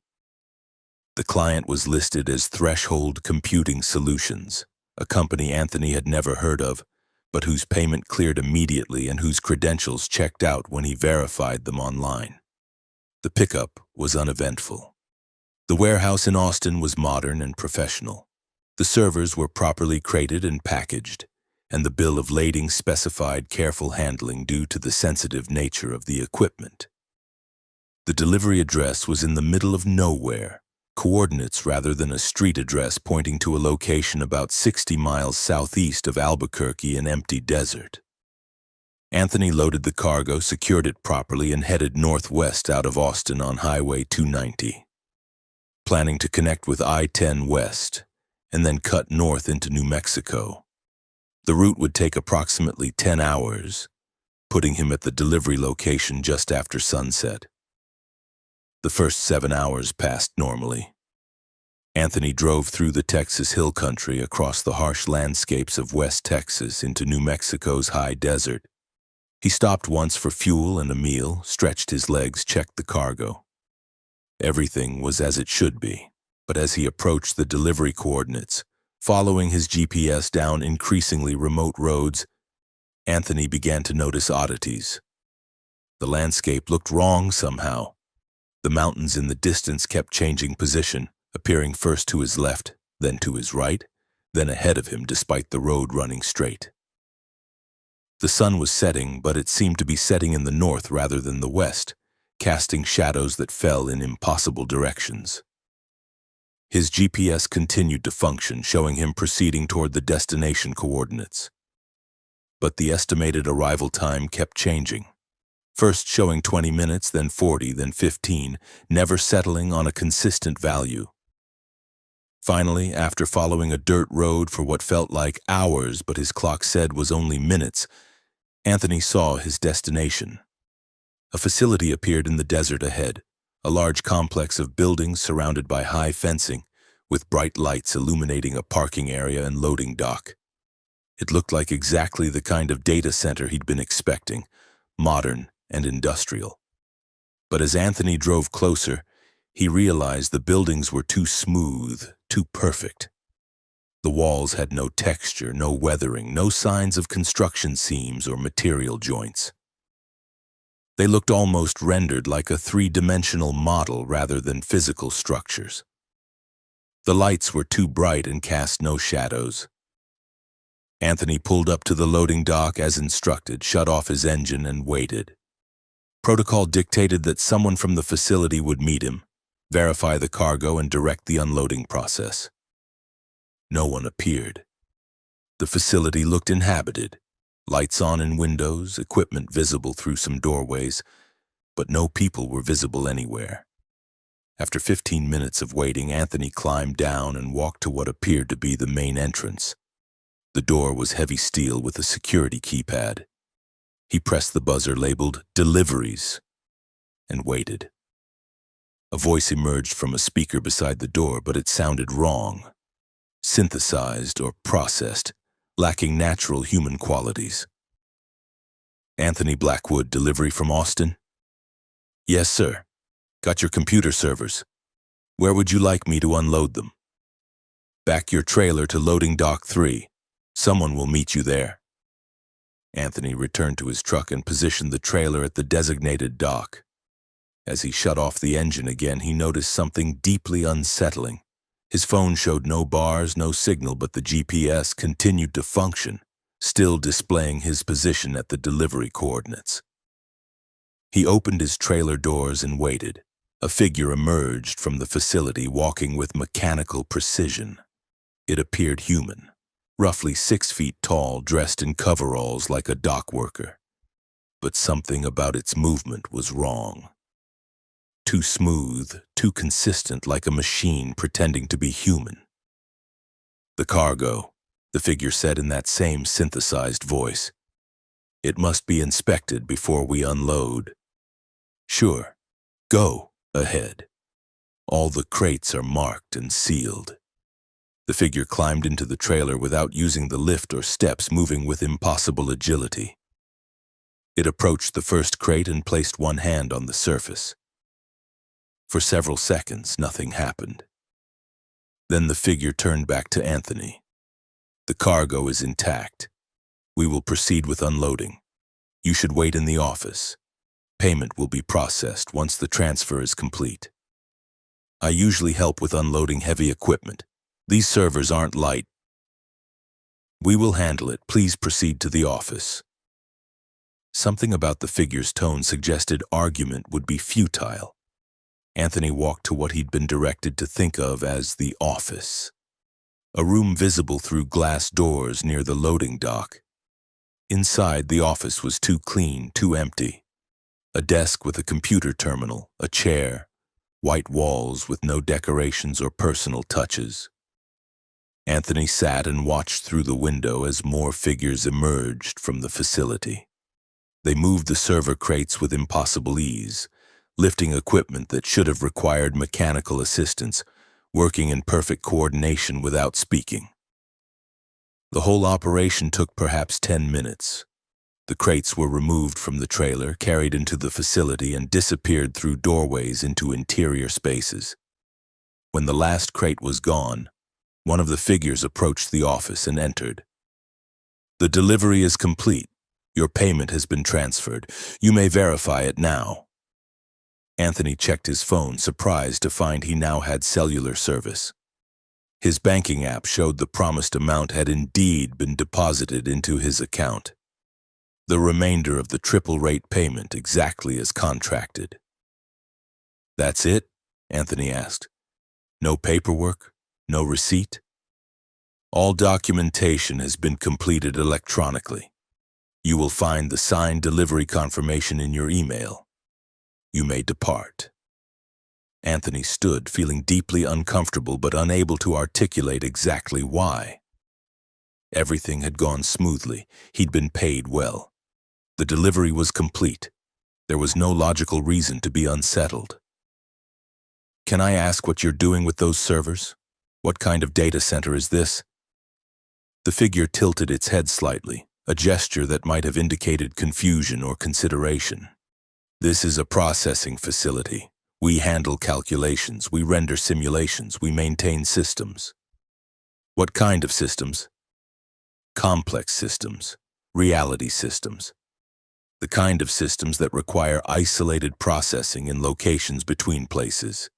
The client was listed as Threshold Computing Solutions, a company Anthony had never heard of, but whose payment cleared immediately and whose credentials checked out when he verified them online. The pickup was uneventful. The warehouse in Austin was modern and professional. The servers were properly crated and packaged, and the bill of lading specified careful handling due to the sensitive nature of the equipment. The delivery address was in the middle of nowhere, coordinates rather than a street address pointing to a location about 60 miles southeast of Albuquerque, an empty desert. Anthony loaded the cargo, secured it properly, and headed northwest out of Austin on Highway 290, planning to connect with I-10 West and then cut north into New Mexico. The route would take approximately 10 hours, putting him at the delivery location just after sunset. The first 7 hours passed normally. Anthony drove through the Texas hill country across the harsh landscapes of West Texas into New Mexico's high desert. He stopped once for fuel and a meal, stretched his legs, checked the cargo. Everything was as it should be, but as he approached the delivery coordinates, following his GPS down increasingly remote roads, Anthony began to notice oddities. The landscape looked wrong somehow. The mountains in the distance kept changing position, appearing first to his left, then to his right, then ahead of him despite the road running straight. The sun was setting, but it seemed to be setting in the north rather than the west, casting shadows that fell in impossible directions. His GPS continued to function, showing him proceeding toward the destination coordinates. But the estimated arrival time kept changing, first showing 20 minutes, then 40, then 15, never settling on a consistent value. Finally, after following a dirt road for what felt like hours but his clock said was only minutes, Anthony saw his destination. A facility appeared in the desert ahead, a large complex of buildings surrounded by high fencing, with bright lights illuminating a parking area and loading dock. It looked like exactly the kind of data center he'd been expecting, modern and industrial. But as Anthony drove closer, he realized the buildings were too smooth, too perfect. The walls had no texture, no weathering, no signs of construction seams or material joints. They looked almost rendered like a three-dimensional model rather than physical structures. The lights were too bright and cast no shadows. Anthony pulled up to the loading dock as instructed, shut off his engine, and waited. Protocol dictated that someone from the facility would meet him, verify the cargo, and direct the unloading process. No one appeared. The facility looked inhabited, lights on in windows, equipment visible through some doorways, but no people were visible anywhere. After 15 minutes of waiting, Anthony climbed down and walked to what appeared to be the main entrance. The door was heavy steel with a security keypad. He pressed the buzzer labeled "Deliveries" and waited. A voice emerged from a speaker beside the door, but it sounded wrong, synthesized or processed, lacking natural human qualities. "Anthony Blackwood, delivery from Austin?" "Yes, sir. Got your computer servers. Where would you like me to unload them?" "Back your trailer to loading dock 3. Someone will meet you there." Anthony returned to his truck and positioned the trailer at the designated dock. As he shut off the engine again, he noticed something deeply unsettling. His phone showed no bars, no signal, but the GPS continued to function, still displaying his position at the delivery coordinates. He opened his trailer doors and waited. A figure emerged from the facility, walking with mechanical precision. It appeared human, roughly 6 feet tall, dressed in coveralls like a dock worker. But something about its movement was wrong. Too smooth, too consistent, like a machine pretending to be human. "The cargo," the figure said in that same synthesized voice. "It must be inspected before we unload." "Sure. Go ahead. All the crates are marked and sealed." The figure climbed into the trailer without using the lift or steps, moving with impossible agility. It approached the first crate and placed one hand on the surface. For several seconds, nothing happened. Then the figure turned back to Anthony. "The cargo is intact. We will proceed with unloading. You should wait in the office. Payment will be processed once the transfer is complete. I usually help with unloading heavy equipment. These servers aren't light. We will handle it. Please proceed to the office." Something about the figure's tone suggested argument would be futile. Anthony walked to what he'd been directed to think of as the office, a room visible through glass doors near the loading dock. Inside, the office was too clean, too empty. A desk with a computer terminal, a chair, white walls with no decorations or personal touches. Anthony sat and watched through the window as more figures emerged from the facility. They moved the server crates with impossible ease, lifting equipment that should have required mechanical assistance, working in perfect coordination without speaking. The whole operation took perhaps 10 minutes. The crates were removed from the trailer, carried into the facility, and disappeared through doorways into interior spaces. When the last crate was gone, one of the figures approached the office and entered. "The delivery is complete. Your payment has been transferred. You may verify it now." Anthony checked his phone, surprised to find he now had cellular service. His banking app showed the promised amount had indeed been deposited into his account. The remainder of the triple-rate payment exactly as contracted. "That's it?" Anthony asked. "No paperwork? No receipt?" "All documentation has been completed electronically. You will find the signed delivery confirmation in your email. You may depart." Anthony stood, feeling deeply uncomfortable but unable to articulate exactly why. Everything had gone smoothly. He'd been paid well. The delivery was complete. There was no logical reason to be unsettled. "Can I ask what you're doing with those servers? What kind of data center is this?" The figure tilted its head slightly, a gesture that might have indicated confusion or consideration. "This is a processing facility. We handle calculations, we render simulations, we maintain systems." "What kind of systems?" "Complex systems, reality systems. The kind of systems that require isolated processing in locations between places."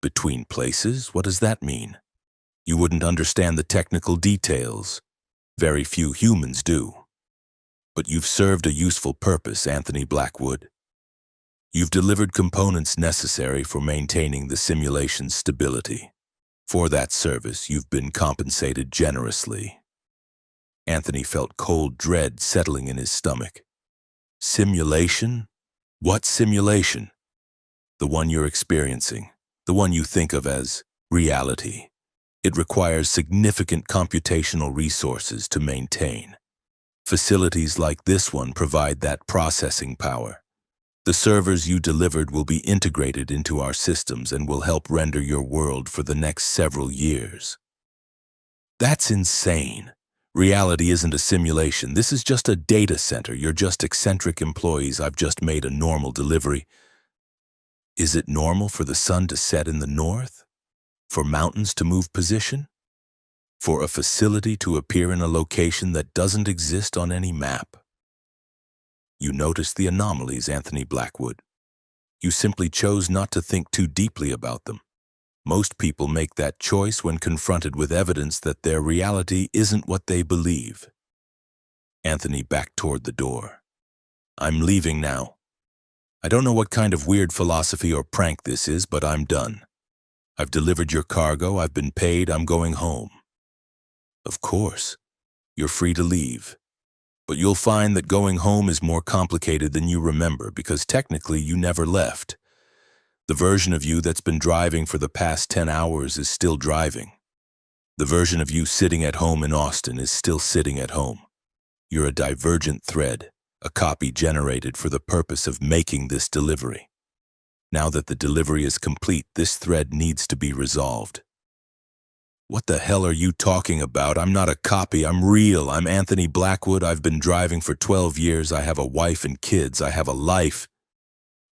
"Between places? What does that mean?" "You wouldn't understand the technical details. Very few humans do. But you've served a useful purpose, Anthony Blackwood. You've delivered components necessary for maintaining the simulation's stability. For that service, you've been compensated generously." Anthony felt cold dread settling in his stomach. "Simulation? What simulation?" "The one you're experiencing, the one you think of as reality. It requires significant computational resources to maintain. Facilities like this one provide that processing power. The servers you delivered will be integrated into our systems and will help render your world for the next several years." "That's insane. Reality isn't a simulation. This is just a data center. You're just eccentric employees. I've just made a normal delivery." "Is it normal for the sun to set in the north? For mountains to move position? For a facility to appear in a location that doesn't exist on any map?" "You noticed the anomalies, Anthony Blackwood. You simply chose not to think too deeply about them. Most people make that choice when confronted with evidence that their reality isn't what they believe." Anthony backed toward the door. "I'm leaving now. I don't know what kind of weird philosophy or prank this is, but I'm done. I've delivered your cargo, I've been paid, I'm going home." "Of course. You're free to leave. But you'll find that going home is more complicated than you remember because technically you never left. The version of you that's been driving for the past 10 hours is still driving. The version of you sitting at home in Austin is still sitting at home. You're a divergent thread, a copy generated for the purpose of making this delivery. Now that the delivery is complete, this thread needs to be resolved." "What the hell are you talking about? I'm not a copy, I'm real. I'm Anthony Blackwood. I've been driving for 12 years. I have a wife and kids. I have a life."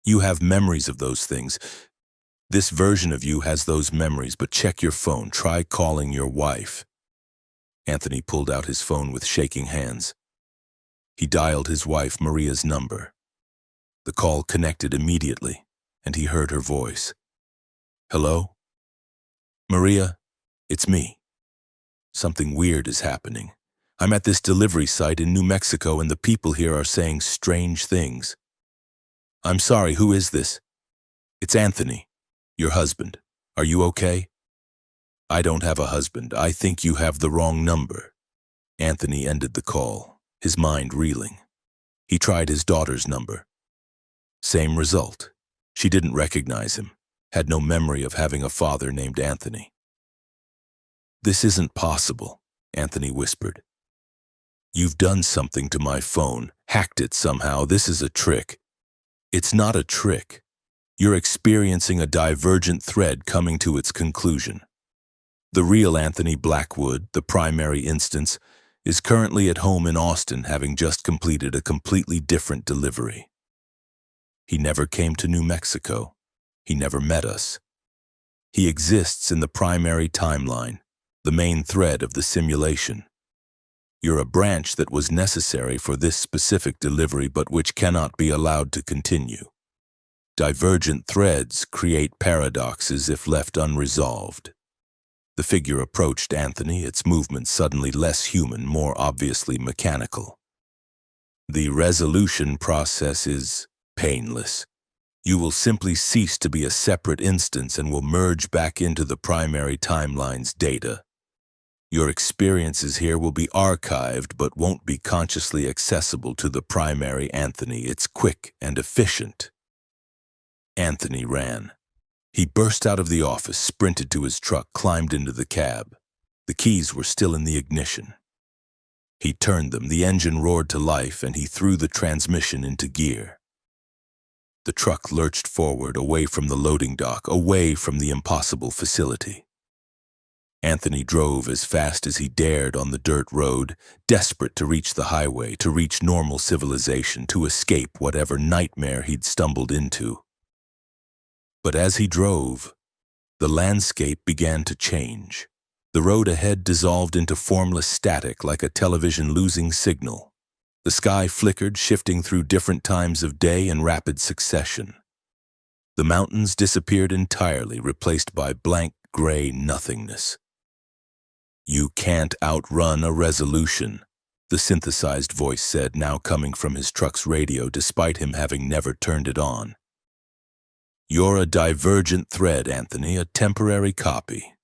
"You have memories of those things. This version of you has those memories, but check your phone. Try calling your wife." Anthony pulled out his phone with shaking hands. He dialed his wife Maria's number. The call connected immediately, and he heard her voice. "Hello? Maria, it's me. Something weird is happening. I'm at this delivery site in New Mexico, and the people here are saying strange things." "I'm sorry, who is this?" "It's Anthony, your husband. Are you okay?" "I don't have a husband. I think you have the wrong number." Anthony ended the call, his mind reeling. He tried his daughter's number. Same result. She didn't recognize him, had no memory of having a father named Anthony. "This isn't possible," Anthony whispered. "You've done something to my phone, hacked it somehow. This is a trick." "It's not a trick. You're experiencing a divergent thread coming to its conclusion. The real Anthony Blackwood, the primary instance, is currently at home in Austin, having just completed a completely different delivery. He never came to New Mexico. He never met us. He exists in the primary timeline, the main thread of the simulation. You're a branch that was necessary for this specific delivery but which cannot be allowed to continue. Divergent threads create paradoxes if left unresolved." The figure approached Anthony, its movements suddenly less human, more obviously mechanical. "The resolution process is painless. You will simply cease to be a separate instance and will merge back into the primary timeline's data. Your experiences here will be archived but won't be consciously accessible to the primary Anthony. It's quick and efficient." Anthony ran. He burst out of the office, sprinted to his truck, climbed into the cab. The keys were still in the ignition. He turned them, the engine roared to life, and he threw the transmission into gear. The truck lurched forward, away from the loading dock, away from the impossible facility. Anthony drove as fast as he dared on the dirt road, desperate to reach the highway, to reach normal civilization, to escape whatever nightmare he'd stumbled into. But as he drove, the landscape began to change. The road ahead dissolved into formless static like a television losing signal. The sky flickered, shifting through different times of day in rapid succession. The mountains disappeared entirely, replaced by blank gray nothingness. "You can't outrun a resolution," the synthesized voice said, now coming from his truck's radio despite him having never turned it on. "You're a divergent thread, Anthony, a temporary copy.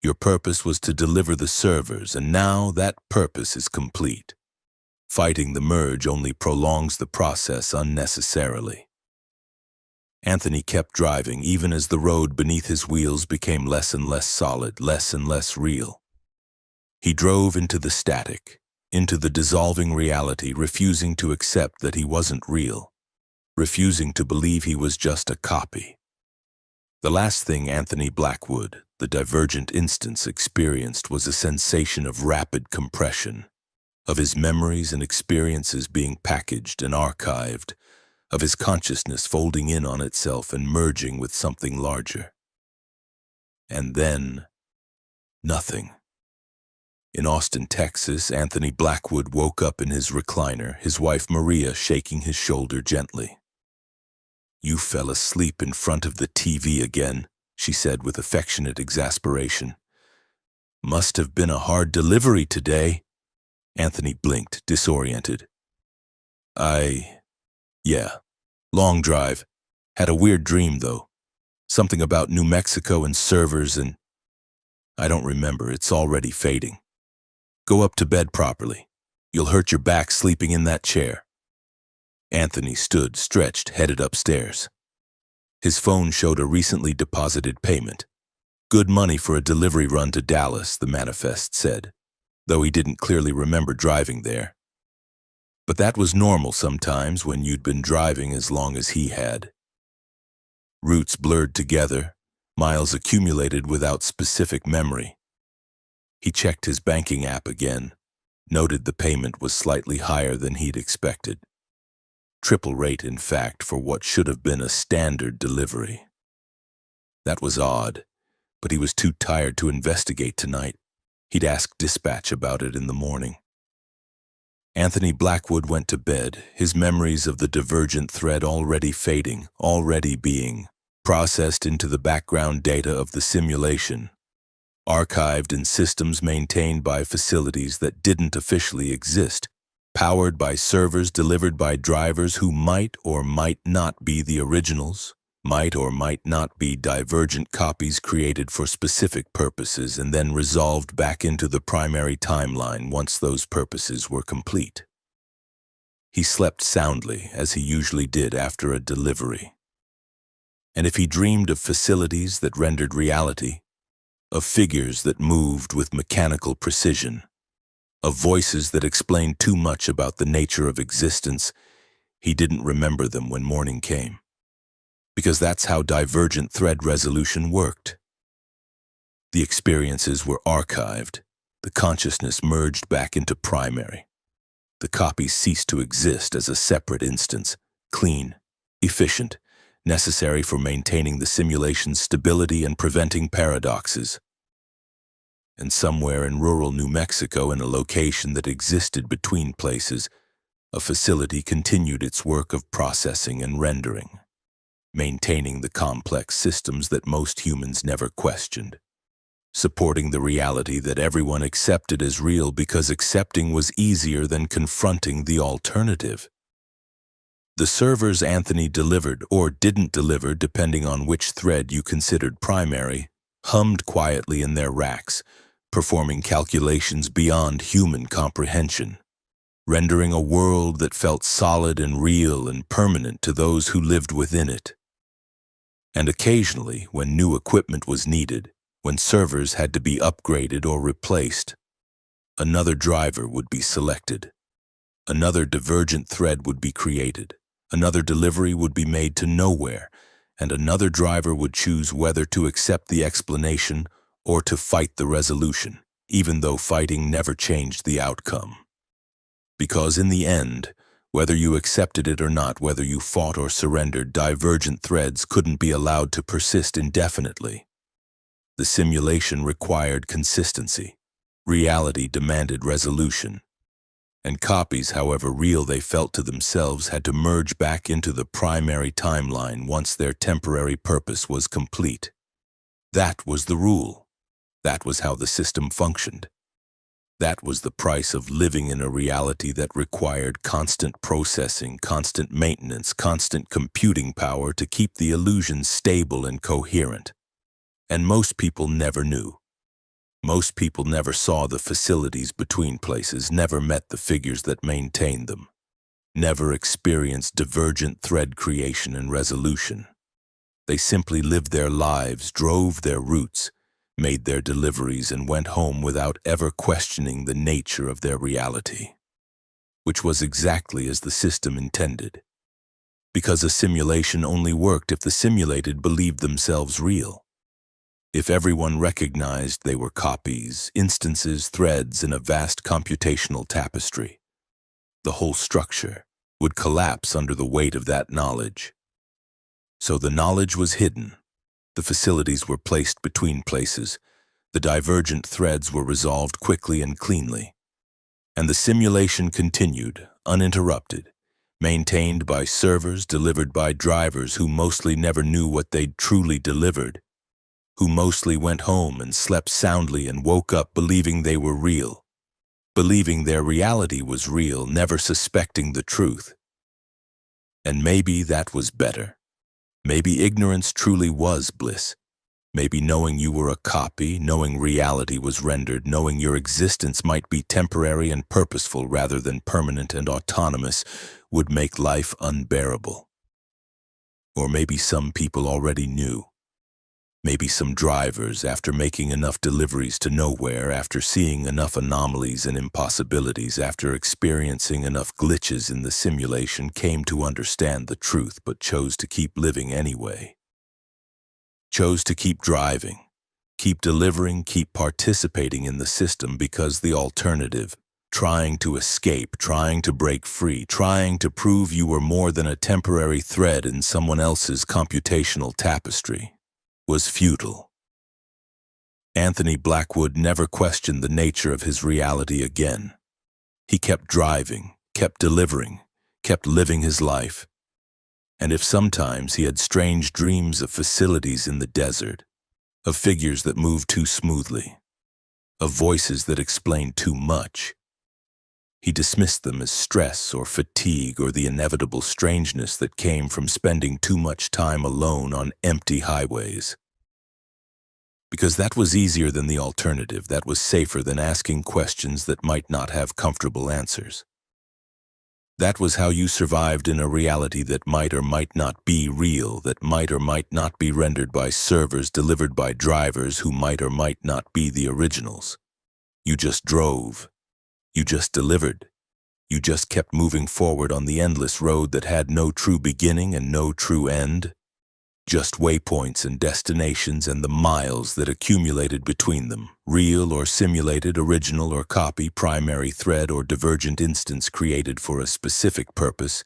Your purpose was to deliver the servers, and now that purpose is complete. Fighting the merge only prolongs the process unnecessarily." Anthony kept driving, even as the road beneath his wheels became less and less solid, less and less real. He drove into the static, into the dissolving reality, refusing to accept that he wasn't real, refusing to believe he was just a copy. The last thing Anthony Blackwood, the divergent instance, experienced was a sensation of rapid compression, of his memories and experiences being packaged and archived, of his consciousness folding in on itself and merging with something larger. And then, nothing. In Austin, Texas, Anthony Blackwood woke up in his recliner, his wife Maria shaking his shoulder gently. "You fell asleep in front of the TV again," she said with affectionate exasperation. "Must have been a hard delivery today." Anthony blinked, disoriented. Yeah, long drive. Had a weird dream, though. Something about New Mexico and servers and... I don't remember, it's already fading. Go up to bed properly. You'll hurt your back sleeping in that chair." Anthony stood, stretched, headed upstairs. His phone showed a recently deposited payment. Good money for a delivery run to Dallas, the manifest said, though he didn't clearly remember driving there. But that was normal sometimes when you'd been driving as long as he had. Routes blurred together, miles accumulated without specific memory. He checked his banking app again, noted the payment was slightly higher than he'd expected. Triple rate, in fact, for what should have been a standard delivery. That was odd, but he was too tired to investigate tonight. He'd ask dispatch about it in the morning. Anthony Blackwood went to bed, his memories of the divergent thread already fading, already being processed into the background data of the simulation, archived in systems maintained by facilities that didn't officially exist, powered by servers delivered by drivers who might or might not be the originals, might or might not be divergent copies created for specific purposes and then resolved back into the primary timeline once those purposes were complete. He slept soundly, as he usually did after a delivery. And if he dreamed of facilities that rendered reality, of figures that moved with mechanical precision, of voices that explained too much about the nature of existence. He didn't remember them when morning came, because that's how divergent thread resolution worked. The experiences were archived, the consciousness merged back into primary. The copy ceased to exist as a separate instance, clean, efficient, necessary for maintaining the simulation's stability and preventing paradoxes. And somewhere in rural New Mexico, in a location that existed between places, a facility continued its work of processing and rendering, maintaining the complex systems that most humans never questioned, supporting the reality that everyone accepted as real because accepting was easier than confronting the alternative. The servers Anthony delivered or didn't deliver, depending on which thread you considered primary, hummed quietly in their racks, performing calculations beyond human comprehension, rendering a world that felt solid and real and permanent to those who lived within it. And occasionally, when new equipment was needed, when servers had to be upgraded or replaced, another driver would be selected. Another divergent thread would be created. Another delivery would be made to nowhere, and another driver would choose whether to accept the explanation or to fight the resolution, even though fighting never changed the outcome. Because in the end, whether you accepted it or not, whether you fought or surrendered, divergent threads couldn't be allowed to persist indefinitely. The simulation required consistency. Reality demanded resolution. And copies, however real they felt to themselves, had to merge back into the primary timeline once their temporary purpose was complete. That was the rule. That was how the system functioned. That was the price of living in a reality that required constant processing, constant maintenance, constant computing power to keep the illusion stable and coherent. And most people never knew. Most people never saw the facilities between places, never met the figures that maintained them, never experienced divergent thread creation and resolution. They simply lived their lives, drove their routes, made their deliveries, and went home without ever questioning the nature of their reality, which was exactly as the system intended. Because a simulation only worked if the simulated believed themselves real. If everyone recognized they were copies, instances, threads in a vast computational tapestry, the whole structure would collapse under the weight of that knowledge. So the knowledge was hidden, the facilities were placed between places, the divergent threads were resolved quickly and cleanly, and the simulation continued, uninterrupted, maintained by servers, delivered by drivers who mostly never knew what they'd truly delivered, who mostly went home and slept soundly and woke up believing they were real, believing their reality was real, never suspecting the truth. And maybe that was better. Maybe ignorance truly was bliss. Maybe knowing you were a copy, knowing reality was rendered, knowing your existence might be temporary and purposeful rather than permanent and autonomous, would make life unbearable. Or maybe some people already knew. Maybe some drivers, after making enough deliveries to nowhere, after seeing enough anomalies and impossibilities, after experiencing enough glitches in the simulation, came to understand the truth but chose to keep living anyway. Chose to keep driving, keep delivering, keep participating in the system because the alternative, trying to escape, trying to break free, trying to prove you were more than a temporary thread in someone else's computational tapestry, was futile. Anthony Blackwood never questioned the nature of his reality again. He kept driving, kept delivering, kept living his life. And if sometimes he had strange dreams of facilities in the desert, of figures that moved too smoothly, of voices that explained too much, he dismissed them as stress or fatigue or the inevitable strangeness that came from spending too much time alone on empty highways. Because that was easier than the alternative, that was safer than asking questions that might not have comfortable answers. That was how you survived in a reality that might or might not be real, that might or might not be rendered by servers delivered by drivers who might or might not be the originals. You just drove. You just delivered. You just kept moving forward on the endless road that had no true beginning and no true end. Just waypoints and destinations and the miles that accumulated between them, real or simulated, original or copy, primary thread or divergent instance created for a specific purpose,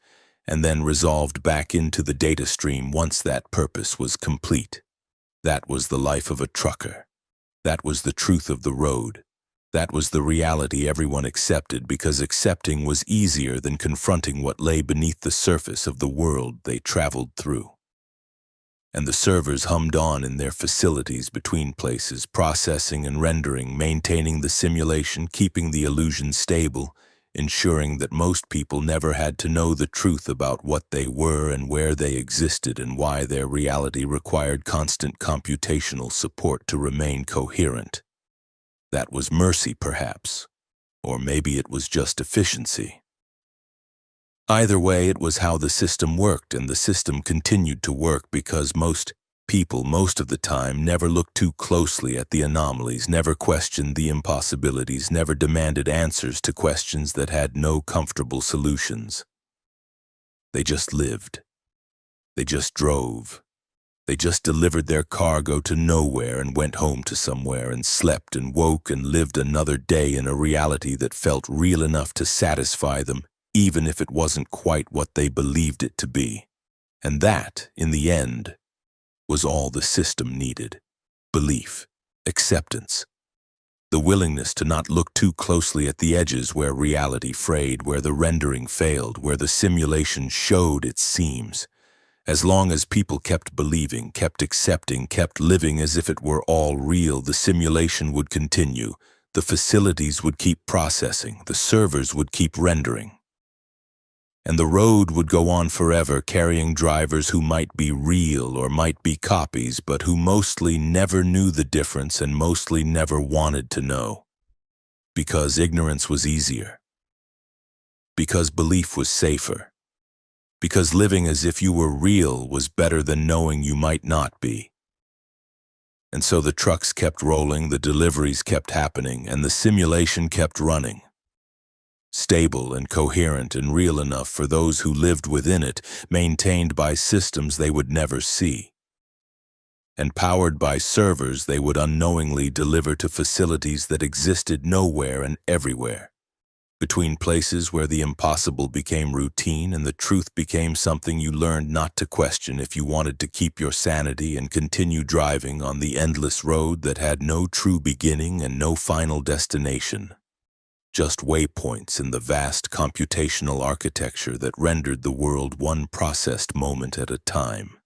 and then resolved back into the data stream once that purpose was complete. That was the life of a trucker. That was the truth of the road. That was the reality everyone accepted because accepting was easier than confronting what lay beneath the surface of the world they traveled through. And the servers hummed on in their facilities between places, processing and rendering, maintaining the simulation, keeping the illusion stable, ensuring that most people never had to know the truth about what they were and where they existed and why their reality required constant computational support to remain coherent. That was mercy, perhaps, or maybe it was just efficiency. Either way, it was how the system worked, and the system continued to work because most people, most of the time, never looked too closely at the anomalies, never questioned the impossibilities, never demanded answers to questions that had no comfortable solutions. They just lived. They just drove. They just delivered their cargo to nowhere and went home to somewhere and slept and woke and lived another day in a reality that felt real enough to satisfy them, even if it wasn't quite what they believed it to be. And that, in the end, was all the system needed. Belief, acceptance, the willingness to not look too closely at the edges where reality frayed, where the rendering failed, where the simulation showed its seams. As long as people kept believing, kept accepting, kept living as if it were all real, the simulation would continue, the facilities would keep processing, the servers would keep rendering. And the road would go on forever, carrying drivers who might be real or might be copies, but who mostly never knew the difference and mostly never wanted to know. Because ignorance was easier. Because belief was safer. Because living as if you were real was better than knowing you might not be. And so the trucks kept rolling, the deliveries kept happening, and the simulation kept running. Stable and coherent and real enough for those who lived within it, maintained by systems they would never see. And powered by servers they would unknowingly deliver to facilities that existed nowhere and everywhere. Between places where the impossible became routine and the truth became something you learned not to question if you wanted to keep your sanity and continue driving on the endless road that had no true beginning and no final destination. Just waypoints in the vast computational architecture that rendered the world one processed moment at a time.